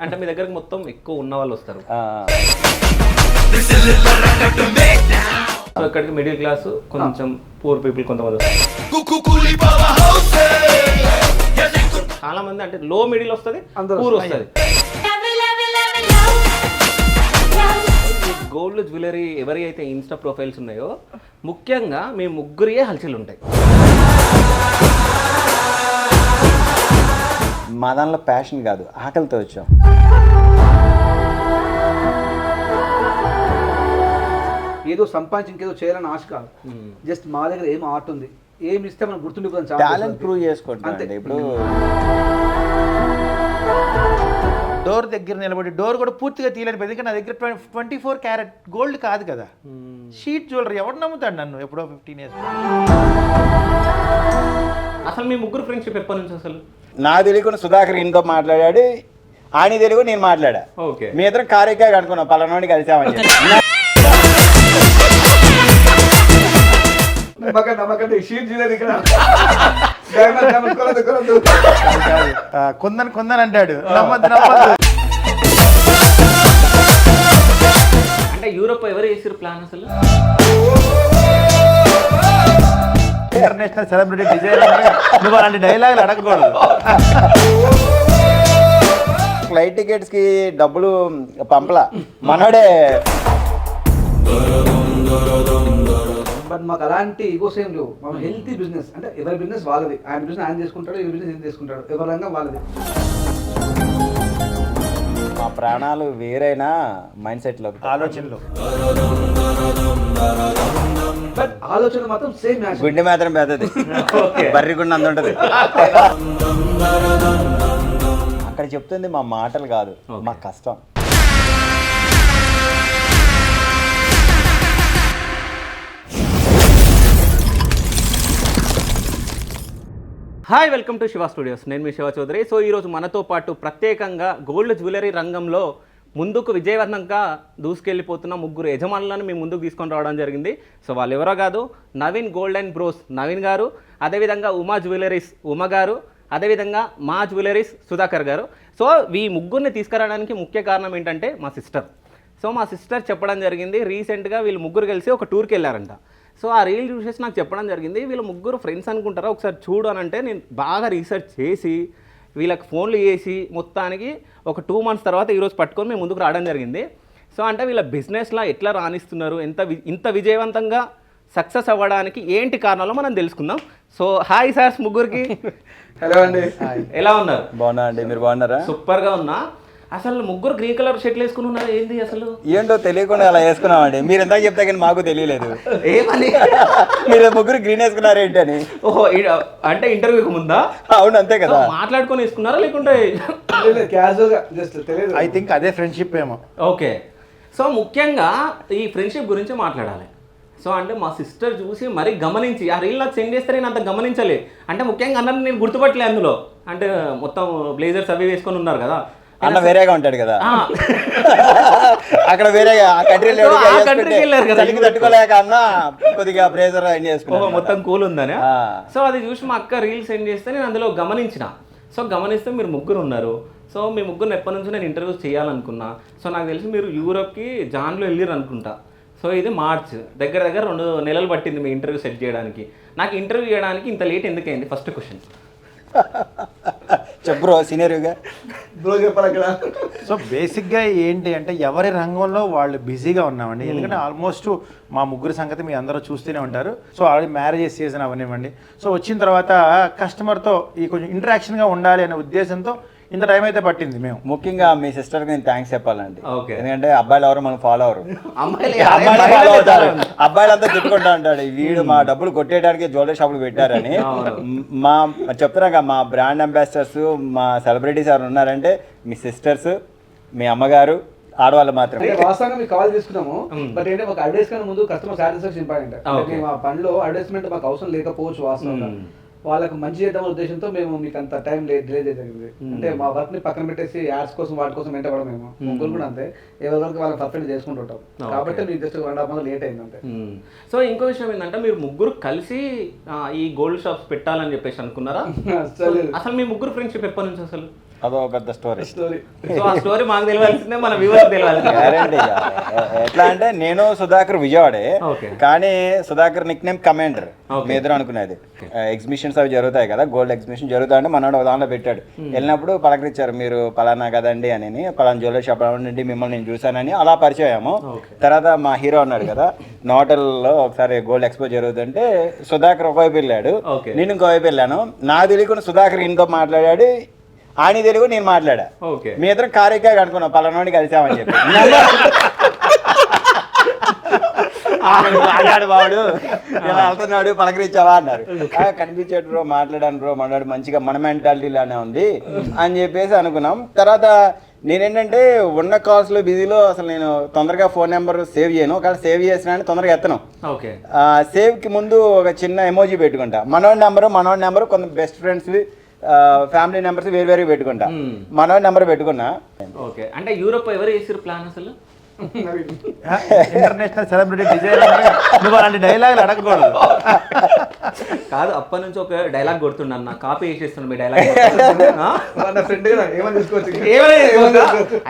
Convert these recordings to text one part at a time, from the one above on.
అంటే మీ దగ్గరకు మొత్తం ఎక్కువ ఉన్న వాళ్ళు వస్తారు. సో ఇక్కడికి మిడిల్ క్లాస్, కొంచెం పూర్ పీపుల్ కొంతమంది వస్తారు. చాలా మంది అంటే లో మిడిల్ వస్తుంది, పూర్ వస్తుంది. గోల్డ్ జ్యువెలరీ ఎవరి అయితే ఇన్స్టా ప్రొఫైల్స్ ఉన్నాయో ముఖ్యంగా మీ ముగ్గురియే హల్చల్ ఉంటాయి. మా దానిలో ప్యాషన్ కాదు, ఆకలితో వచ్చాం. ఏదో సంపాదించి ఇంకేదో చేయాలని ఆశ కాదు. జస్ట్ మా దగ్గర ఏం ఆర్ట్ ఉంది, ఏమి ఇస్తే మనం గుర్తుండిపోతాం, టాలెంట్ ప్రూవ్ చేసుకుంటాం. ఇప్పుడు డోర్ దగ్గర నిలబడి డోర్ కూడా పూర్తిగా తీయలేని, ఎందుకంటే నా దగ్గర 24 క్యారెట్ గోల్డ్ కాదు కదా, షీట్ జ్యువెలరీ. ఎవరు నమ్ముతాడు నన్ను? ఎప్పుడో 15 years. అసలు మీ ముగ్గురు ఫ్రెండ్షిప్ ఎప్పటి నుంచి అసలు? నాకు తెలియకుండా సుధాకర్ ఈయనతో మాట్లాడాడు, ఆయన తెలుగు నేను మాట్లాడా. ఓకే, మీ ఇద్దరం కారేకా కనుక్కున్నాం, పలానాడికి కలిసామని. కొందని అంటాడు, నమ్మద్దు. అంటే యూరోప్ ఎవరు చేసారు ప్లాన్ అసలు? ఇంటర్నేషనల్ సెలబ్రిటీ డిజైనర్, నువ్వు అలాంటి డైలాగులు అడగకూడదు. ఫ్లైట్ టికెట్స్ కి డబ్బులు పంపలా, మనోడే. బట్ మాకు అలాంటి ఈగోస్ ఏం లేవు. మనం హెల్తీ బిజినెస్, అంటే ఎవరి బిజినెస్ వాళ్ళది, ఆయన బిజినెస్ ఆయన చేసుకుంటాడు, ఎవరి బిజినెస్ ఏం చేసుకుంటాడు, ఎవరి రంగం వాళ్ళది. మా ప్రాణాలు వేరైనా మైండ్ సెట్ లో, ఆలోచనలు, బట్ ఆలోచన మాత్రం సేమ్ మ్యాచ్. గుండె మాత్రం పెద్దది, బర్రి గుండె అంత ఉంటది. అక్కడ చెప్తుంది మా మాటలు కాదు, మా కష్టం. Hi, welcome to Shiva studios. నేను మీ శివ చౌదరి. సో ఈరోజు మనతో పాటు ప్రత్యేకంగా గోల్డ్ జ్యువెలరీ రంగంలో ముందుకు విజయవంతంగా దూసుకెళ్ళిపోతున్న ముగ్గురు యజమానులను మీ ముందుకు తీసుకొని రావడం జరిగింది. సో వాళ్ళు ఎవరో కాదు, Naveen gold and bros Naveen గారు, అదేవిధంగా ఉమా జ్యువెలరీస్ ఉమ గారు, అదేవిధంగా మా జ్యువెలరీస్ సుధాకర్ గారు. సో ఈ ముగ్గురిని తీసుకురావడానికి ముఖ్య కారణం ఏంటంటే మా సిస్టర్. సో మా సిస్టర్ చెప్పడం జరిగింది, రీసెంట్గా వీళ్ళు ముగ్గురు కలిసి ఒక టూర్కి వెళ్ళారంట. సో ఆ రీల్ చూసేసి నాకు చెప్పడం జరిగింది, వీళ్ళు ముగ్గురు ఫ్రెండ్స్ అనుకుంటారా ఒకసారి చూడు అని అంటే, నేను బాగా రీసెర్చ్ చేసి వీళ్ళకి ఫోన్లు చేసి మొత్తానికి ఒక 2 months తర్వాత ఈరోజు పట్టుకొని మేము ముందుకు రావడం జరిగింది. సో అంటే వీళ్ళ బిజినెస్లో ఎట్లా రాణిస్తున్నారు, ఇంత విజయవంతంగా సక్సెస్ అవ్వడానికి ఏంటి కారణాలు మనం తెలుసుకుందాం. సో హాయ్ సార్స్ ముగ్గురికి. హలో అండి, ఎలా ఉన్నారు? బాగున్నా అండి, మీరు బాగున్నారా? సూపర్గా ఉన్నా. అసలు ముగ్గురు గ్రీన్ కలర్ షర్ట్లు వేసుకుని ఉన్నారు, ఏంది అసలు? ఏంటో తెలియకుండా అలా వేసుకున్నామండి. మీరు ఎంత చెప్తా కానీ మాకు తెలియలేదు. ఏమని? మీరు ముగ్గురు గ్రీన్ వేసుకున్నారు ఏంటని. ఓహో, అంటే ఇంటర్వ్యూకి ముందా? అవును, అంతే కదా. మాట్లాడుకొని వేసుకున్నారా లేకుంటే క్యాజువల్ గా జస్ట్ తెలియదు? ఐ థింక్ అదే ఫ్రెండ్షిప్ ఏమో. ఓకే. సో ముఖ్యంగా ఈ ఫ్రెండ్షిప్ గురించి మాట్లాడాలి. సో అంటే మా సిస్టర్ చూసి మరీ గమనించి ఆ రీల్ నాకు సెండ్ చేస్తే నేను అంత గమనించలే. అంటే ముఖ్యంగా అన్నది నేను గుర్తుపట్టలే అందులో. అంటే మొత్తం బ్లేజర్స్ అవి వేసుకొని ఉన్నారు కదా, అన్న వేరేగా ఉంటాడు కదా అక్కడ వేరేగా. ఆ కంట్రీకి వెళ్ళారు కదా, తట్టుకోలేక అన్న కొద్దిగా బ్రేజర్ చేసుకున్నాను, మొత్తం కూల్ ఉందని. సో అది చూసి మా అక్క రీల్ సెండ్ చేస్తే నేను అందులో గమనించిన. సో గమనిస్తే మీరు ముగ్గురు ఉన్నారు. సో మీ ముగ్గురు ఎప్పటి నుంచో నేను ఇంటర్వ్యూస్ చేయాలనుకున్నా. సో నాకు తెలిసి మీరు యూరోప్కి జాన్లో వెళ్ళారు అనుకుంటా. సో ఇది మార్చ్, దగ్గర 2 నెలలు పట్టింది మీ ఇంటర్వ్యూ సెట్ చేయడానికి. నాకు ఇంటర్వ్యూ చేయడానికి ఇంత లేట్ ఎందుకైంది? ఫస్ట్ క్వశ్చన్ చెప్పు సీనియర్గా. బ్రో చెప్పాలి అక్కడ. సో బేసిక్గా ఏంటి అంటే ఎవరి రంగంలో వాళ్ళు బిజీగా ఉన్నామండి. ఎందుకంటే ఆల్మోస్ట్ మా ముగ్గురు సంగతి మీ అందరూ చూస్తూనే ఉంటారు. సో ఆల్రెడీ మ్యారేజెస్ సీజన్ అవనివ్వండి. సో వచ్చిన తర్వాత కస్టమర్తో ఈ కొంచెం ఇంటరాక్షన్గా ఉండాలి అనే ఉద్దేశంతో ఇంత టైం అయితే పట్టింది. మేము ముఖ్యంగా మీ సిస్టర్కి నేను థ్యాంక్స్ చెప్పాలండి. ఓకే. ఎందుకంటే అబ్బాయిలు ఎవరు మనం ఫాలో అవరు, అమ్మాయిలు ఫాలో అవుతారు. అబ్బాయిలంతా తిట్టుకుంటా ఉంటాడు, వీడు మా డబ్బులు కొట్టేయడానికి జ్యువెలరీ షాపులు పెట్టారని. మా చెప్తున్నాక మా బ్రాండ్ అంబాసిడర్స్, మా సెలబ్రిటీస్ ఎవరు ఉన్నారంటే మీ సిస్టర్స్, మీ అమ్మగారు, ఆడవాళ్ళు మాత్రమే. వాస్తవంగా మీకు కాల్ తీసుకున్నాము. బట్ ఏంటంటే ఒక అడ్వర్టైజ్ కన్నా ముందు కస్టమర్ సాటిస్ఫాక్షన్ ఇంపార్టెంట్. మా పనిలో అడ్వర్టైజ్మెంట్ మాకు అవసరం లేకపోవచ్చు వాస్తవంగా. వాళ్ళకి మంచి చేద్దాం ఉద్దేశంతో మేము మీకు అంత టైం డిలే జరిగింది. అంటే మా వర్క్ ని పక్కన పెట్టేసి యాడ్స్ కోసం వాటి కోసం వెంట పడడం. మేము ముగ్గురు కూడా అంతే, ఎవరి వరకు వాళ్ళకి పర్ఫెక్ట్ చేసుకుంటుంటాం. కాబట్టి మీకు జస్ట్ 1.5 months లేట్ అయింది అంతే. సో ఇంకో విషయం ఏంటంటే మీరు ముగ్గురు కలిసి ఈ గోల్డ్ షాప్స్ పెట్టాలని చెప్పేసి అనుకున్నారా? అసలు మీ ముగ్గురు ఫ్రెండ్షిప్ ఎప్పటి నుంచి అసలు? అదో పెద్ద స్టోరీ. సో ఆ స్టోరీ మాకు తెలియాల్సిందే, మన వ్యూవర్స్ తెలియాలి. గ్యారంటీ. ఎట్లా అంటే నేను సుధాకర్ విజయవాడే, Okay. కానీ సుధాకర్ నిక్ నేమ్ కమాండర్. మీ ఎదురు అనుకునేది ఎగ్జిబిషన్స్ అవి జరుగుతాయి కదా, గోల్డ్ ఎగ్జిబిషన్ జరుగుతాయి అంటే మనోడు ఒక దాంట్లో పెట్టాడు. వెళ్ళినప్పుడు పలకరించారు, మీరు పలానా కదండి అని, పలానా జ్యువెలరీ షాప్ నుండి మిమ్మల్ని నేను చూశానని అలా పరిచయము. తర్వాత మా హీరో అన్నాడు కదా, నోటల్లో ఒకసారి గోల్డ్ ఎక్స్పో జరుగుతుంటే సుధాకర్ ఒకవైపు వెళ్ళాడు, నేను ఇంకోవైపు వెళ్ళాను. నాకు తెలియకుండా సుధాకర్ ఇంతో మాట్లాడాడు, ఆయన తెలుగు నేను మాట్లాడా. మీ ఇద్దరు కారేకా అనుకున్నాం, పలానాడిని కలిసామని చెప్పి. మాట్లాడు బావుడు, ఇలా వెళ్తున్నాడు, పలకరించావా అన్నారు. కనిపించాడు బ్రో, మాట్లాడాను బ్రో, మాట్లాడు మంచిగా మన మెంటాలిటీలానే ఉంది అని చెప్పేసి అనుకున్నాం. తర్వాత నేనేంటంటే ఉన్న కాల్స్లో బిజీలో అసలు నేను తొందరగా ఫోన్ నెంబర్ సేవ్ చేయను, ఒకవేళ సేవ్ చేసినా అని తొందరగా ఎత్తను. సేవ్కి ముందు ఒక చిన్న ఎమోజీ పెట్టుకుంటా, మనోడి నెంబరు కొంత బెస్ట్ ఫ్రెండ్స్ ఫ్యామిలీ నెంబర్స్ వేరు వేరు పెట్టుకుంటా. మనోడి నెంబర్ పెట్టుకున్నా. ఓకే, అంటే యూరోప్ ఎవరు చేసారు ప్లాన్ అసలు? ఇంటర్నేషనల్ సెలబ్రిటీ డిజైనర్, నువ్వు అలాంటి డైలాగులు అడగకూడదు. కాదు, అప్పటి నుంచి ఒక డైలాగ్ కొడుతుండ, కాపీ చేసేస్తున్నాడు మీ డైలాగ్.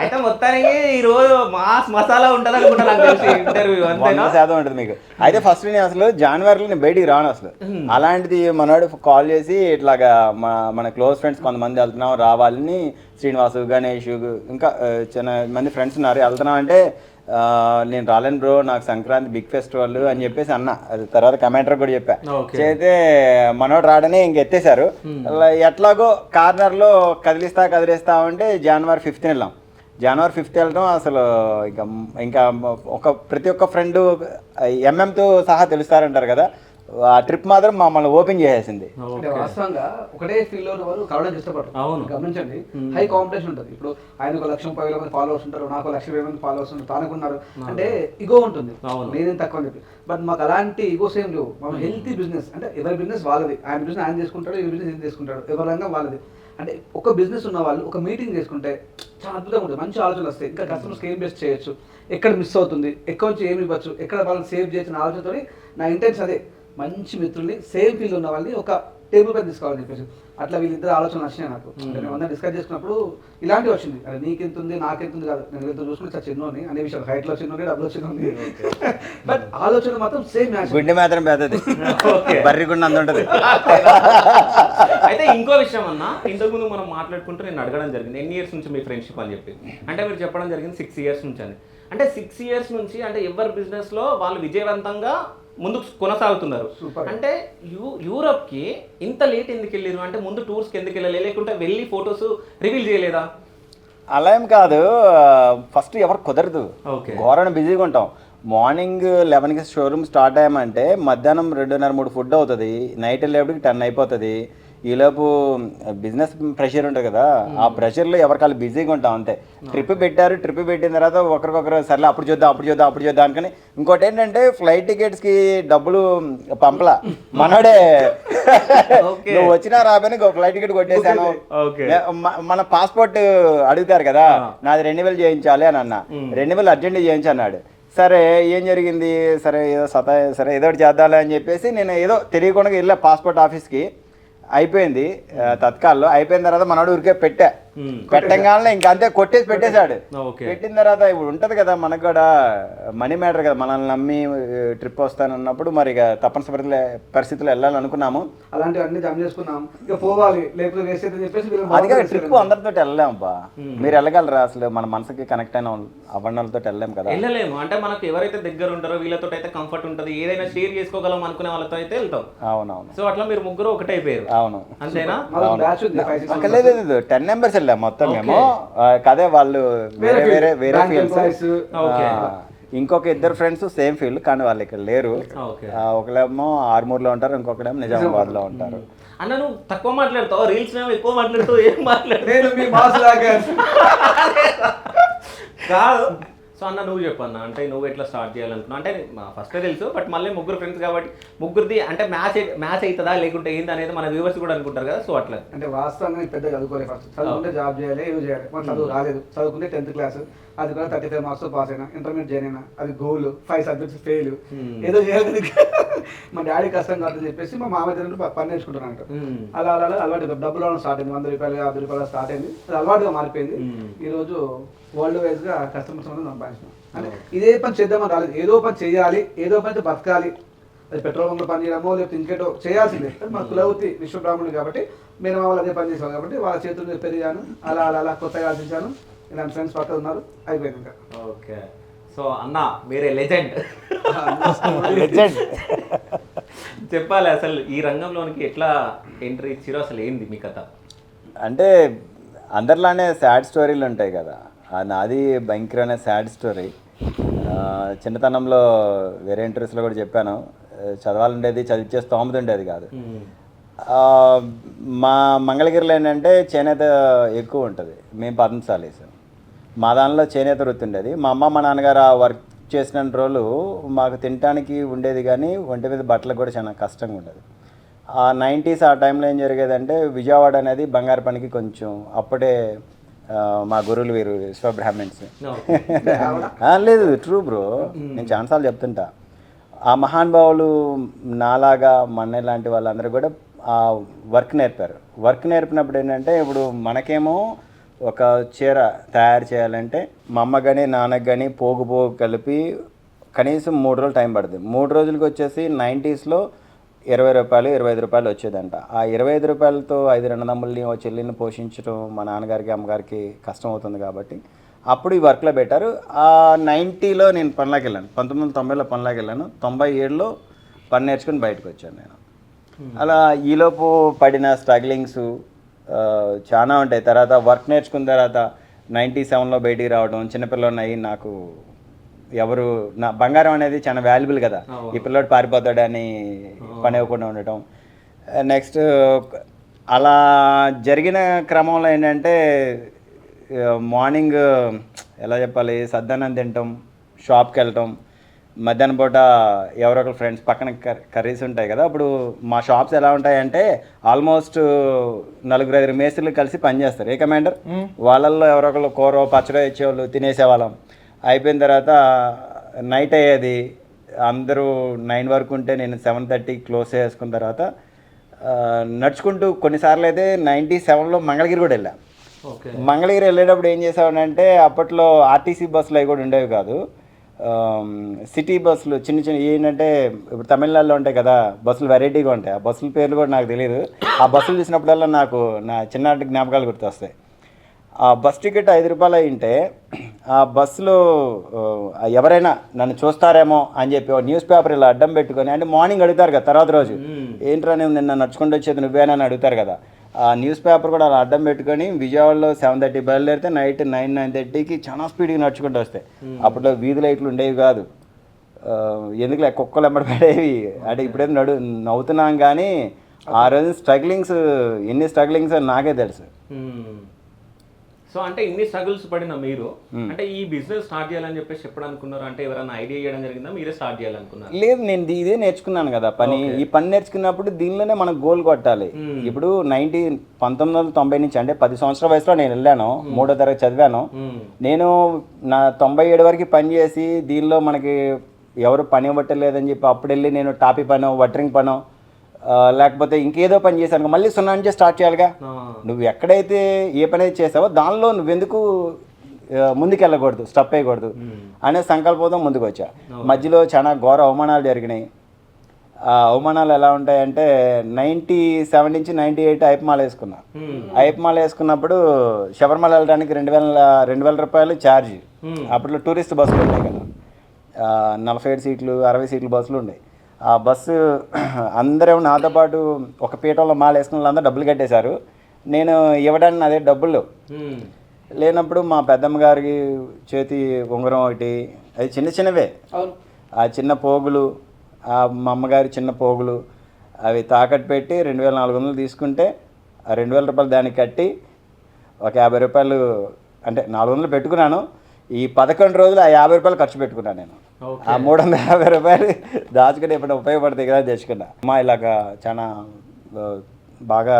అయితే మొత్తానికి ఈ రోజు మాస్ మసాలా ఉంటుంది అనుకుంటా, నాకు తెలిసి ఇంటర్వ్యూ 100% ఉంటుంది మీకు. అయితే ఫస్ట్ నేను అసలు జనవరిలో నేను బయటికి రాను అసలు. అలాంటిది మనోడు కాల్ చేసి ఇట్లాగా మన క్లోజ్ ఫ్రెండ్స్ కొంతమంది వెళ్తున్నాం రావాలని, శ్రీనివాసు, గణేష్, ఇంకా చిన్న మంది ఫ్రెండ్స్ ఉన్నారు, వెళ్తున్నాం అంటే నేను రాలేను బ్రో, నాకు సంక్రాంతి బిగ్ ఫెస్టివల్ అని చెప్పేసి అన్న. అది తర్వాత కమెంటర్ కూడా చెప్పా. అయితే మనోడు రాడని ఇంక ఎత్తేసారు. ఎట్లాగో కార్నర్లో కదిలిస్తా ఉంటే జనవరి 5th వెళ్ళాం. జనవరి 5th వెళ్ళడం అసలు ఇంకా ప్రతి ఒక్క ఫ్రెండ్ ఎంఎంతో సహా తెలుస్తారంటారు కదా, ఆ ట్రిప్ మాత్రం మమ్మల్ని ఓపెన్ చేసేసింది. వాస్తవంగా ఒకటే ఫీల్డ్ లో వాళ్ళు కలవడానికి ఇష్టపడతారు. గమనించండి, హై కాంపిటీషన్ ఉంటుంది. ఇప్పుడు ఆయన 1,10,000 మంది ఫాలోవర్స్ ఉంటారు, నాకు 1,20,000 మంది ఫాలోవర్స్ ఉంటారు, తానుకున్నారు అంటే ఇగో ఉంటుంది, నేనేం తక్కువ అని చెప్పి. బట్ మాకు అలాంటి ఇగోస్ ఏం లేవు. మనం హెల్తీ బిజినెస్, అంటే ఎవరి బిజినెస్ వాళ్ళది, ఆయన బిజినెస్ ఆయన చేసుకుంటాడు, ఈ బిజినెస్ ఏం చేసుకుంటాడు, ఎవరి రంగం వాళ్ళది. అంటే ఒక బిజినెస్ ఉన్న వాళ్ళు ఒక మీటింగ్ చేసుకుంటే చాలా అద్భుతంగా ఉంటుంది, మంచి ఆలోచనలు వస్తాయి. ఇంకా కస్టమర్స్కి ఏం బెస్ట్ చేయొచ్చు, ఎక్కడ మిస్ అవుతుంది, ఎక్కువ నుంచి ఏమి ఇవ్వచ్చు, ఎక్కడ వాళ్ళని సేవ్ చేయొచ్చు ఆలోచనతో నా ఇంటెన్స్ అదే, మంచి మిత్రుల్ని సేమ్ ఫీల్డ్ ఉన్న వాళ్ళని ఒక టేబుల్ పైన తీసుకోవాలని చెప్పేసి. అట్లా వీళ్ళిద్దరు ఆలోచన నచ్చినాయి నాకు. మేము అందరం డిస్కస్ చేసుకున్నప్పుడు ఇలాంటివి వచ్చింది, అది నీకెంత ఉంది నాకెంత ఉంది కాదు, నేను ఎంత చూసుకుంటే చాలా చిన్నోని అనే విషయం, హైట్లో చిన్నోని, డబ్బులో చిన్నోని, బట్ ఆలోచన మాత్రం సేమ్ మ్యాచ్. గుండె మాత్రం పెద్దది, బర్రి గుండె అంత ఉంటుంది. అయితే ఇంకో విషయం అన్న, ఇంతకుముందు మనం మాట్లాడుకుంటూ నేను అడగడం జరిగింది, ఎన్ని ఇయర్స్ నుంచి మీ ఫ్రెండ్షిప్ అని చెప్పి. అంటే మీరు చెప్పడం జరిగింది 6 years నుంచి అని. అంటే 6 years నుంచి అంటే ఎవరి బిజినెస్లో వాళ్ళు విజయవంతంగా ముందుకు కొనసాగుతున్నారు. అంటే యూరోప్కి ఇంత లేట్ ఎందుకు వెళ్ళారు? అంటే ముందు టూర్స్కి ఎందుకు వెళ్ళాలి, లేకుంటే వెళ్ళి ఫొటోస్ రివీల్ చేయలేదా? అలా ఏం కాదు, ఫస్ట్ ఎవరు కుదరదు, ఘోరణ బిజీగా ఉంటాం. మార్నింగ్ 11కి షోరూమ్ స్టార్ట్ అయ్యామంటే మధ్యాహ్నం 2:30-3 ఫుడ్ అవుతుంది, నైట్ వెళ్ళేప్పటికి 10 అయిపోతుంది. ఈలోపు బిజినెస్ ప్రెషర్ ఉంటుంది కదా, ఆ ప్రెషర్లో ఎవరికాళ్ళు బిజీగా ఉంటాం అంతే. ట్రిప్ పెట్టిన తర్వాత ఒకరికొకరు సర్లే అప్పుడు చూద్దాం అనుకుని. ఇంకోటి ఏంటంటే ఫ్లైట్ టికెట్స్కి డబ్బులు పంపలా, మనోడే నువ్వు వచ్చినా రాబోయే ఫ్లైట్ టికెట్ కొట్టేశాను. మన పాస్పోర్ట్ అడుగుతారు కదా, నాది రెన్యువల్ చేయించాలి అని అన్న, రెన్యువల్ అర్జెంట్ చేయించన్నాడు. సరే ఏం జరిగింది, సరే ఏదో ఒకటి చేద్దాలి అని చెప్పేసి నేను ఏదో తెలియకుండా వెళ్ళా పాస్పోర్ట్ ఆఫీస్కి. అయిపోయింది తత్కాల్లో. అయిపోయిన తర్వాత మనోడు ఊరికే పెట్టంగానే ఇంకా అంతే కొట్టేసి పెట్టేశాడు. పెట్టిన తర్వాత ఇప్పుడు ఉంటుంది కదా మనకు కూడా మనీ మ్యాటర్ కదా, మనల్ని నమ్మి ట్రిప్ వస్తానన్నప్పుడు మరి ఇక తప్పనిసరి పరిస్థితుల్లో వెళ్ళాలనుకున్నాము. అలాంటివన్నీ జమ చేసుకున్నాం, ఇక పోవాలి లేకపోతే వేస్ట్ అని చెప్పేసి. అది ట్రిప్ అందరితో వెళ్ళలేమబ్బా, మీరు వెళ్ళగలరా అసలు? మన మనసుకి కనెక్ట్ అయిన అవ్వడంతో వెళ్ళలేము కదా. వెళ్ళలేము అంటే మనకు ఎవరైతే దగ్గర ఉంటారో వీళ్ళతో అయితే కంఫర్ట్ ఉంటుంది, ఏదైనా షేర్ చేసుకోగలం అనుకునే వాళ్ళతో అయితే వెళ్తాం. అవునవును. సో అట్లా మీరు ముగ్గురు ఒకటే అయిపోయారు. అవును, అంతేనా? లేదు 10 members వెళ్ళాం మొత్తం మేము. కదే వాళ్ళు వేరే ఫీల్డ్స్, ఇంకొక 2 ఫ్రెండ్స్ సేమ్ ఫీల్డ్ కానీ వాళ్ళు ఇక్కడ లేరు. ఒకళ్ళేమో ఆర్మూర్లో ఉంటారు, ఇంకొకడేమో నిజామాబాద్లో ఉంటారు. అన్న నువ్వు తక్కువ మాట్లాడతావు, రీల్స్ మేము ఎక్కువ మాట్లాడుతావు, ఏం మాట్లాడలేదు కాదు. సో అన్న నువ్వు చెప్పన్న, అంటే నువ్వు ఎట్లా స్టార్ట్ చేయాలనుకున్నావు? అంటే ఫస్టే తెలుసు, బట్ మళ్ళీ ముగ్గురు ఫ్రెండ్స్ కాబట్టి ముగ్గురిది అంటే మ్యాచ్ అవుతుందా లేకుంటే ఏంది అనేది మన వ్యూవర్స్ కూడా అనుకుంటారు కదా. సో అట్లా అంటే వాస్తవంగా పెద్ద చదువుకోలేదు, ఫస్ట్ చదువుకుంటే జాబ్ చేయాలి, ఏదో చేయాలి. మన చదువు రాలేదు, చదువుకుంటే 10th class, అది కూడా 35 marks పాస్ అయినా, ఇంటర్మీడియట్ జాయిన్ అయినా, అది గోల్ 5 subjects ఫెయిల్, ఏదో చేయాలి. మా డాడీ కష్టం కాదని చెప్పేసి మా మామయ్య దగ్గర పని నేర్చుకుంటున్నాను. అలా అలా అలా అలవాటు డబ్బులు రావడం స్టార్ట్ అయింది. 100 రూపాయలు 50 రూపాయలు స్టార్ట్ అయింది. అది అలవాటుగా మారిపోయింది. ఈ రోజు వరల్డ్ వైజ్ గా కస్టమర్స్ అనేది సంపాదించినాం. అంటే ఇదే పని చేద్దామని రాలేదు, ఏదో పని చేయాలి, ఏదో పని బతకాలి. అది పెట్రోల్ బంక్లో పని చేయడమో లేకపోతే ఇంకేటో చేయాల్సిందే. మా కులవృత్తి విశ్వబ్రాహ్మణుడు కాబట్టి నేను మా వాళ్ళు అదే పని చేసాను కాబట్టి వాళ్ళ చేతులు పెరిగాను. అలా అలా అలా కొత్తగా ఆశించాను. ఇలాంటి ఫ్రెండ్స్ పక్కన ఉన్నారు, అయిపోయింది ఇంకా. ఓకే, సో అన్న మీరే లెజెండ్. చెప్పాలి అసలు ఈ రంగంలోనికి ఎట్లా ఎంట్రీ ఇచ్చారో, అసలు ఏంది మీ కథ? అంటే అందరిలానే సాడ్ స్టోరీలు ఉంటాయి కదా, నాది భయంకరమైన సాడ్ స్టోరీ. చిన్నతనంలో వేరే ఇంటర్వ్యూస్లో కూడా చెప్పాను, చదవాలండేది, చదివించే స్తోమత ఉండేది కాదు. మా మంగళగిరిలో ఏంటంటే చేనేత ఎక్కువ ఉంటుంది. మేము పద్మశాలీస్, మా దానిలో చేనేత వృత్తి ఉండేది. మా అమ్మ మా నాన్నగారు ఆ వర్క్ చేసిన రోజులు మాకు తినడానికి ఉండేది, కానీ ఒంటి మీద బట్టలకు కూడా చాలా కష్టంగా ఉండేది. ఆ 90s ఆ టైంలో ఏం జరిగేదంటే విజయవాడ అనేది బంగారు పనికి కొంచెం అప్పుడే మా గురువులు వీరు విశ్వబ్రాహ్మణ్స్. లేదు ట్రూ బ్రో, నేను చాలాసార్లు చెప్తుంటా. ఆ మహానుభావులు నాలాగా మన్న లాంటి వాళ్ళందరూ కూడా ఆ వర్క్ నేర్పారు. వర్క్ నేర్పినప్పుడు ఏంటంటే ఇప్పుడు మనకేమో ఒక చీర తయారు చేయాలంటే మా అమ్మ కానీ నాన్నకు కానీ పోగు కలిపి కనీసం 3 రోజులు టైం పడుతుంది. 3 రోజులకి వచ్చేసి 90sలో 20 రూపాయలు 25 రూపాయలు వచ్చేదంట. ఆ 25 రూపాయలతో 5 అన్నదమ్ముల్ని ఓ చెల్లిని పోషించడం మా నాన్నగారికి అమ్మగారికి కష్టం అవుతుంది కాబట్టి అప్పుడు ఈ వర్క్లో పెట్టారు. ఆ 90లో నేను పనిలోకి వెళ్ళాను, 1990లో పనిలోకి వెళ్ళాను. 97లో పని నేర్చుకుని బయటకు వచ్చాను నేను. అలా ఈలోపు పడిన స్ట్రగ్లింగ్స్ చాలా ఉంటాయి. తర్వాత వర్క్ నేర్చుకున్న తర్వాత 97లో బయటికి రావడం, చిన్నపిల్లలు అయ్యి నాకు ఎవరు నా బంగారం అనేది చాలా వాల్యుబుల్ కదా, ఈ పిల్లోడు పారిపోతాడని పని ఇవ్వకుండా ఉండటం. నెక్స్ట్ అలా జరిగిన క్రమంలో ఏంటంటే మార్నింగ్ ఎలా చెప్పాలి, సద్దన్నం తినటం, షాప్కి వెళ్ళటం, మధ్యాహ్నం పూట ఎవరో ఒకరు ఫ్రెండ్స్ పక్కన కర్రీస్ ఉంటాయి కదా. అప్పుడు మా షాప్స్ ఎలా ఉంటాయంటే ఆల్మోస్ట్ 4-5 మేస్త్రులు కలిసి పనిచేస్తారు. ఏ కమాండర్ వాళ్ళల్లో ఎవరో ఒకరు కూర పచ్చడి ఇచ్చేవాళ్ళు, తినేసేవాళ్ళం. అయిపోయిన తర్వాత నైట్ అయ్యేది, అందరూ 9 వరకు ఉంటే నేను 7:30 క్లోజ్ చేసుకున్న తర్వాత నడుచుకుంటూ కొన్నిసార్లు అయితే 97లో మంగళగిరి కూడా వెళ్ళాం. మంగళగిరి వెళ్ళేటప్పుడు ఏం చేసామంటే అప్పట్లో ఆర్టీసీ బస్సులు అవి కూడా ఉండేవి కాదు, సిటీ బస్సులు చిన్న చిన్న ఏంటంటే ఇప్పుడు తమిళనాడులో ఉంటాయి కదా బస్సులు, వెరైటీగా ఉంటాయి. ఆ బస్సుల పేర్లు కూడా నాకు తెలియదు. ఆ బస్సులు చూసినప్పుడల్లా నాకు నా చిన్ననాటి జ్ఞాపకాలు గుర్తొస్తాయి. ఆ బస్ టికెట్ 5 రూపాయలు అయింటే ఆ బస్సులో ఎవరైనా నన్ను చూస్తారేమో అని చెప్పి న్యూస్ పేపర్ ఇలా అడ్డం పెట్టుకొని, అంటే మార్నింగ్ అడుగుతారు కదా తర్వాత రోజు, ఏంట్రా నేను నిన్న నడుచుకుంటూ వచ్చేది నువ్వేనా అని అడుగుతారు కదా. ఆ న్యూస్ పేపర్ కూడా అలా అడ్డం పెట్టుకొని విజయవాడలో 7:30 బయలుదేరితే నైట్ 9-9:30కి చాలా స్పీడ్గా నడుచుకుంటూ వస్తాయి. అప్పట్లో వీధి లైట్లు ఉండేవి కాదు, ఎందుకు కుక్కలు వెంబడి పడేవి. అంటే ఇప్పుడైతే నవ్వుతున్నాం కానీ ఆ రోజు స్ట్రగ్లింగ్స్, ఎన్ని స్ట్రగ్లింగ్స్ అని నాకే తెలుసు. సో అంటే ఇన్ని స్ట్రగుల్స్ పడిన మీరు అంటే ఈ బిజినెస్ స్టార్ట్ చేయాలని చెప్పేసి ఎప్పుడు అనుకున్నారు? అంటే ఎవరైనా ఐడియా ఇవ్వడం జరిగిందా, మీరే స్టార్ట్ చేయాలనుకున్నారు? లేదు, నేను ఇదే నేర్చుకున్నాను కదా పని. ఈ పని నేర్చుకున్నప్పుడు దీనిలోనే మనం గోల్ కొట్టాలి. ఇప్పుడు 1990 నుంచి అంటే 10 సంవత్సరాల వయసులో నేను వెళ్ళాను, 3వ తరగతి చదివాను. నేను నా 97 వరకు పని చేసి దీనిలో మనకి ఎవరు పని ఇవ్వట్లేదని చెప్పి అప్పుడు వెళ్ళి నేను టాపీ పనో వటరింగ్ పనో లేకపోతే ఇంకేదో పని చేశాను, మళ్ళీ 0 నుంచే స్టార్ట్ చేయాలిగా. నువ్వు ఎక్కడైతే ఏ పని అయితే చేసావో దానిలో నువ్వెందుకు ముందుకెళ్ళకూడదు, స్టప్ వేయకూడదు అనే సంకల్పంతో ముందుకు వచ్చా. మధ్యలో చాలా ఘోర అవమానాలు జరిగినాయి. ఆ అవమానాలు ఎలా ఉంటాయంటే 97 నుంచి 98 ఐపమాల వేసుకున్నా. ఐపమాల వేసుకున్నప్పుడు శబరిమల వెళ్ళడానికి 2,000 రూపాయలు ఛార్జ్. అప్పట్లో టూరిస్ట్ బస్సులు ఉన్నాయి కదా, 47 సీట్లు 60 సీట్ల బస్సులు ఉన్నాయి. ఆ బస్సు అందరూ నాతో పాటు ఒక పీఠంలో మాల వేసుకున్న వాళ్ళందరూ డబ్బులు కట్టేశారు. నేను ఇవ్వడానికి అదే డబ్బులు లేనప్పుడు మా పెద్దమ్మ గారికి చేతి ఉంగరం ఒకటి, అది చిన్న చిన్నవే, ఆ చిన్న పోగులు, ఆ మా అమ్మగారి చిన్న పోగులు అవి తాకట్టు పెట్టి 2,400 తీసుకుంటే ఆ 2,000 రూపాయలు దానికి కట్టి ఒక 50 రూపాయలు, అంటే 400 పెట్టుకున్నాను. ఈ 11 రోజులు ఆ 50 రూపాయలు ఖర్చు పెట్టుకున్నాను నేను. ఆ 350 రూపాయలు దాచుకుని ఎప్పుడైనా ఉపయోగపడతాయి కదా తెచ్చుకున్నా. అమ్మా ఇలాగా చాలా బాగా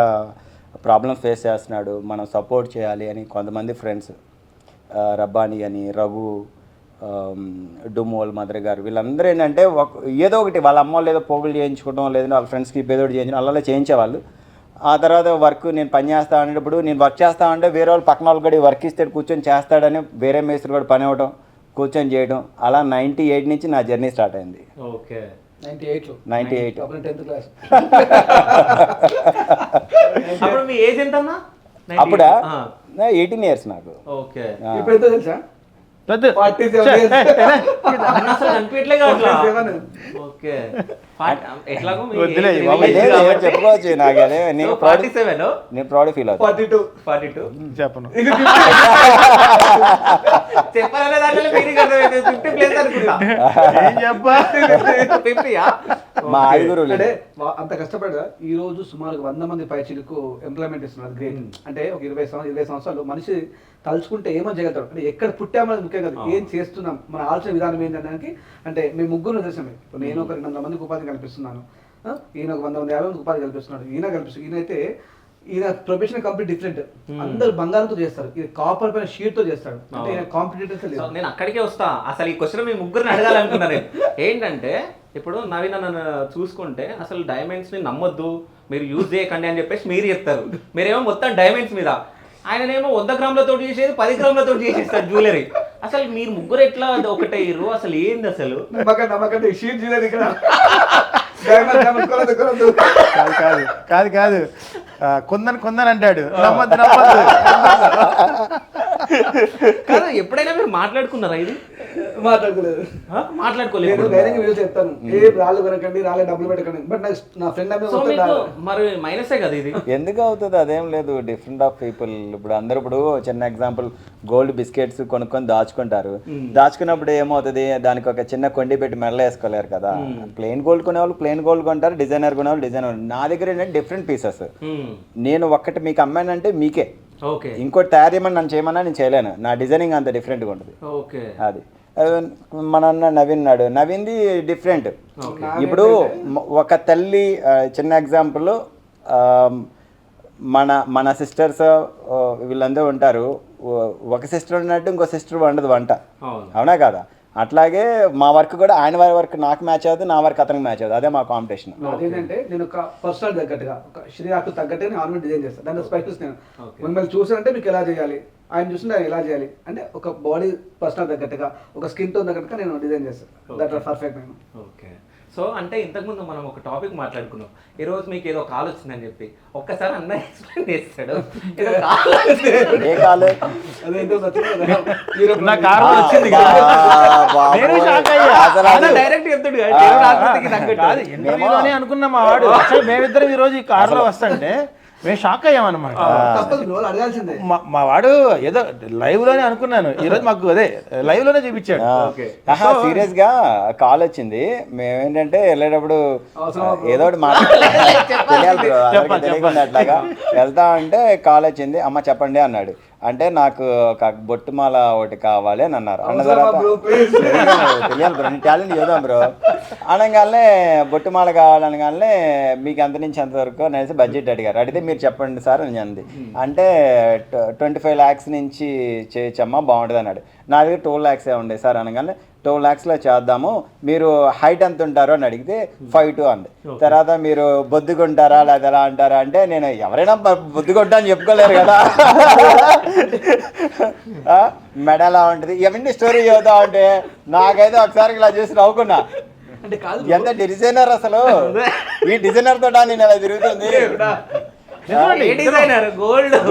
ప్రాబ్లమ్స్ ఫేస్ చేస్తున్నాడు, మనం సపోర్ట్ చేయాలి అని కొంతమంది ఫ్రెండ్స్, రబ్బాని అని, రఘు, డుమోల్ మదర్ గారు వీళ్ళందరూ ఏంటంటే ఏదో ఒకటి వాళ్ళ అమ్మ వాళ్ళు ఏదో పోగులు చేయించుకోవడం లేదంటే వాళ్ళ ఫ్రెండ్స్కి ఏదో ఒకటి చేయించడం అలా చేయించేవాళ్ళు. ఆ తర్వాత వర్క్ నేను పని చేస్తా అనేటప్పుడు నేను వర్క్ చేస్తా అంటే వేరే వాళ్ళు పక్కన వాళ్ళు కూడా వర్క్ ఇస్తాడు కూర్చొని చేస్తాడని వేరే మేస్త్రి కూడా పని అవ్వడం కూర్చొని చేయడం అలా 98 నుంచి నా జర్నీ స్టార్ట్ అయింది. ఓకే 98 అప్పుడు 10th క్లాస్. అప్పుడు మీ ఏజ్ ఎంత అన్నా? అప్పుడా 18 years నాకు. ఓకే ఇప్పుడు ఎంతో తెలుసా? పెద్ద 47 years. అసలు కనిపించలే కావట్లా. 47. ఓకే ఎట్లాగో మీ వద్దులే age బాబు, age లేదు, కాబట్టి. చెప్పుకోవచ్చు నాకు అదే So, 47 నేను ప్రౌడ్ ఫీల్ అవుతాను. 42. 42 చెప్పను. చెప్పాలనే దాంట్లో మీనింగ్ అర్థమైంది. 50 ప్లేస్ అనుకుంటా. ఏం చెప్పా 50 మా ఐదుగురు అంటే అంత కష్టపడగా ఈ రోజు సుమారు 100 మంది పైచీలకు ఎంప్లాయ్మెంట్ ఇస్తున్నారు. గ్రేట్. అంటే ఒక 20 సంవత్సరాలు మనిషి తలుచుకుంటే ఏమో చేయగలుగుతాడు. అంటే ఎక్కడ పుట్టామనేది ముఖ్యం కాదు, ఏం చేస్తున్నాం, మన ఆలోచన విధానం ఏంటనడానికి. అంటే మేము ముగ్గురు ఉద్దేశమే. నేను ఒక 200 మందికి ఉపాధి కల్పిస్తున్నాను, ఈయన ఒక 100 మంది 50 మందికి ఉపాధి కల్పిస్తున్నాడు, ఈయనైతే ఈయన ప్రొఫెషన్ కంప్లీట్ డిఫరెంట్. అందరు బంగారంతో చేస్తారు, ఇది కాపర్ పైన షీట్ తో చేస్తాడు. అంటే ఈయన కాంపిటేటర్స్ లేదు. నేను అక్కడికే వస్తా. అసలు ఈ క్వశ్చన్ మీ ముగ్గురిని అడగాలనుకున్నా నేను. ఏంటంటే ఇప్పుడు నవీన్ నన్ను చూసుకుంటే అసలు డైమండ్స్ ని నమ్మొద్దు, మీరు యూజ్ చేయకండి అని చెప్పేసి మీరు చెప్తారు. మీరేమో మొత్తం డైమండ్స్ మీద, ఆయననేమో 100 గ్రాములతో చేసేది 10 గ్రాములతో చేసేస్తారు జ్యువెలరీ. అసలు మీరు ముగ్గురు ఎట్లా ఒకటయ్యారు? అసలు ఏంది అసలు? నమ్మకండి షీట్ జ్యువెలరీ ఇక్కడ కాదు కొందని అంటాడు. నమ్మద్దు నమ్మద్దు. కాదు, ఎప్పుడైనా మీరు మాట్లాడుకున్నారా ఇది? మాట్లాడుకోలేదు. మాట్లాడుకోలేదు. ధైర్యంగా వీడియో చెప్తాను, ఏ రాళ్ళు కొనకండి, రాళ్ళే డబ్బులు పెట్టకండి. బట్ నా ఫ్రెండ్ మరి మైనసే కదా ఇది. ఎందుకు అవుతుంది? అదేం లేదు, డిఫరెంట్ ఆఫ్ పీపుల్. ఇప్పుడు అందరూ ఇప్పుడు చిన్న ఎగ్జాంపుల్ గోల్డ్ బిస్కెట్స్ కొనుక్కొని దాచుకుంటారు. దాచుకున్నప్పుడు ఏమవుతుంది, దానికి ఒక చిన్న కొండి పెట్టి మెడలో వేసుకోలేరు కదా. ప్లెయిన్ గోల్డ్ కొనేవాళ్ళు ప్లెయిన్ గోల్డ్ కొంటారు, డిజైనర్ కొనేవాళ్ళు డిజైనర్. నా దగ్గర ఏంటంటే డిఫరెంట్ పీసెస్. నేను ఒక్కటి మీకు అమ్మానంటే మీకే, ఇంకోటి తయారు చేయమని నన్ను చేయమన్నా నేను చేయలేను. నా డిజైనింగ్ అంత డిఫరెంట్గా ఉంటుంది. అది మన అన్న నవీన్ నాడు, నవీన్ది డిఫరెంట్. ఇప్పుడు ఒక తల్లి, చిన్న ఎగ్జాంపుల్, మన సిస్టర్స్ వీళ్ళందరూ ఉంటారు. ఒక సిస్టర్ ఉన్నట్టు ఇంకో సిస్టర్ వండదు వంట, అవునా కదా? అట్లాగే మా వర్క్ కూడా ఆయన వారి వర్క్ నాకు మ్యాచ్ అవుతుంది, నా వర్క్ అతనికి మ్యాచ్ అవుతుంది. అదే మా కాంపిటీషన్. అదేంటంటే నేను ఒక పర్సనల్ తగ్గట్టుగా, ఒక శ్రీరాకు తగ్గట్టుగా నేను ఆర్నమెంట్ డిజైన్ చేస్తాను. దాంట్లో స్పైసెస్ నేను మిమ్మల్ని చూసానంటే మీకు ఎలా చేయాలి, ఆయన చూస్తుంటే ఎలా చేయాలి అంటే ఒక బాడీ పర్సనల్ తగ్గట్టుగా, ఒక స్కిన్ టోన్ తగ్గట్టుగా నేను డిజైన్ చేస్తాను. దట్ ఆర్ పర్ఫెక్ట్ నేను. ఓకే. సో అంటే ఇంతకుముందు మనం ఒక టాపిక్ మాట్లాడుకున్నాం. ఈ రోజు మీకు ఏదో కాల్ వచ్చిందని చెప్పి ఒక్కసారి అన్న ఎక్స్ప్లెయిన్ చేస్తాడు. ఏ కాలు? నా కారు వచ్చింది. నేను షాక్ అయ్యా. డైరెక్ట్ చెప్తాడు కాదు, ఇంటర్వ్యూలోనే అనుకున్నా మా వాడు. అసలు మేమిద్దరం ఈ రోజు ఈ కారులో వస్తుంటే మేము షాక్ అయ్యామన్నమాట. మా వాడు ఏదో లైవ్ లోనే అనుకున్నాను, ఈ రోజు మాకు అదే లైవ్ లోనే చూపించాడు. సీరియస్ గా కాల్ వచ్చింది. మేమేంటంటే వెళ్ళేటప్పుడు ఏదో ఒకటి తెలియకుండా అట్లాగా వెళ్తా ఉంటే కాల్ వచ్చింది. అమ్మ చెప్పండి అన్నాడు. అంటే నాకు ఒక బొట్టుమాల ఒకటి కావాలి అని అన్నారు. అన్న తర్వాత తెలియాలి బ్రో, నీ టాలెంట్ చూద్దాం బ్రో అనగానే బొట్టుమాల కావాలనగానే మీకు ఎంత నుంచి ఎంతవరకు అనేసి బడ్జెట్ అడిగారు. అడిగితే మీరు చెప్పండి సార్ అని అంది. అంటే 25 lakhs నుంచి చేయొచ్చమ్మా బాగుంటుంది అన్నాడు. నా దగ్గర 2 lakhs ఉండే సార్ అనగానే 2 lakhsలో చేద్దాము, మీరు హైట్ ఎంత ఉంటారో అని అడిగితే 5'2" అంది. తర్వాత మీరు బొద్దుకుంటారా లేదా ఎలా అంటారా అంటే నేను ఎవరైనా బొద్దుకుంటా అని చెప్పుకోలేరు కదా, మెడ ఎలా ఉంటుంది ఇవన్నీ స్టోరీ చదువుతా ఉంటే నాకైతే ఒకసారి ఇలా చూసి నవ్వుకున్నా. ఎంత డిజైనర్ అసలు, ఈ డిజైనర్ తోట నేను అలా తిరుగుతుంది.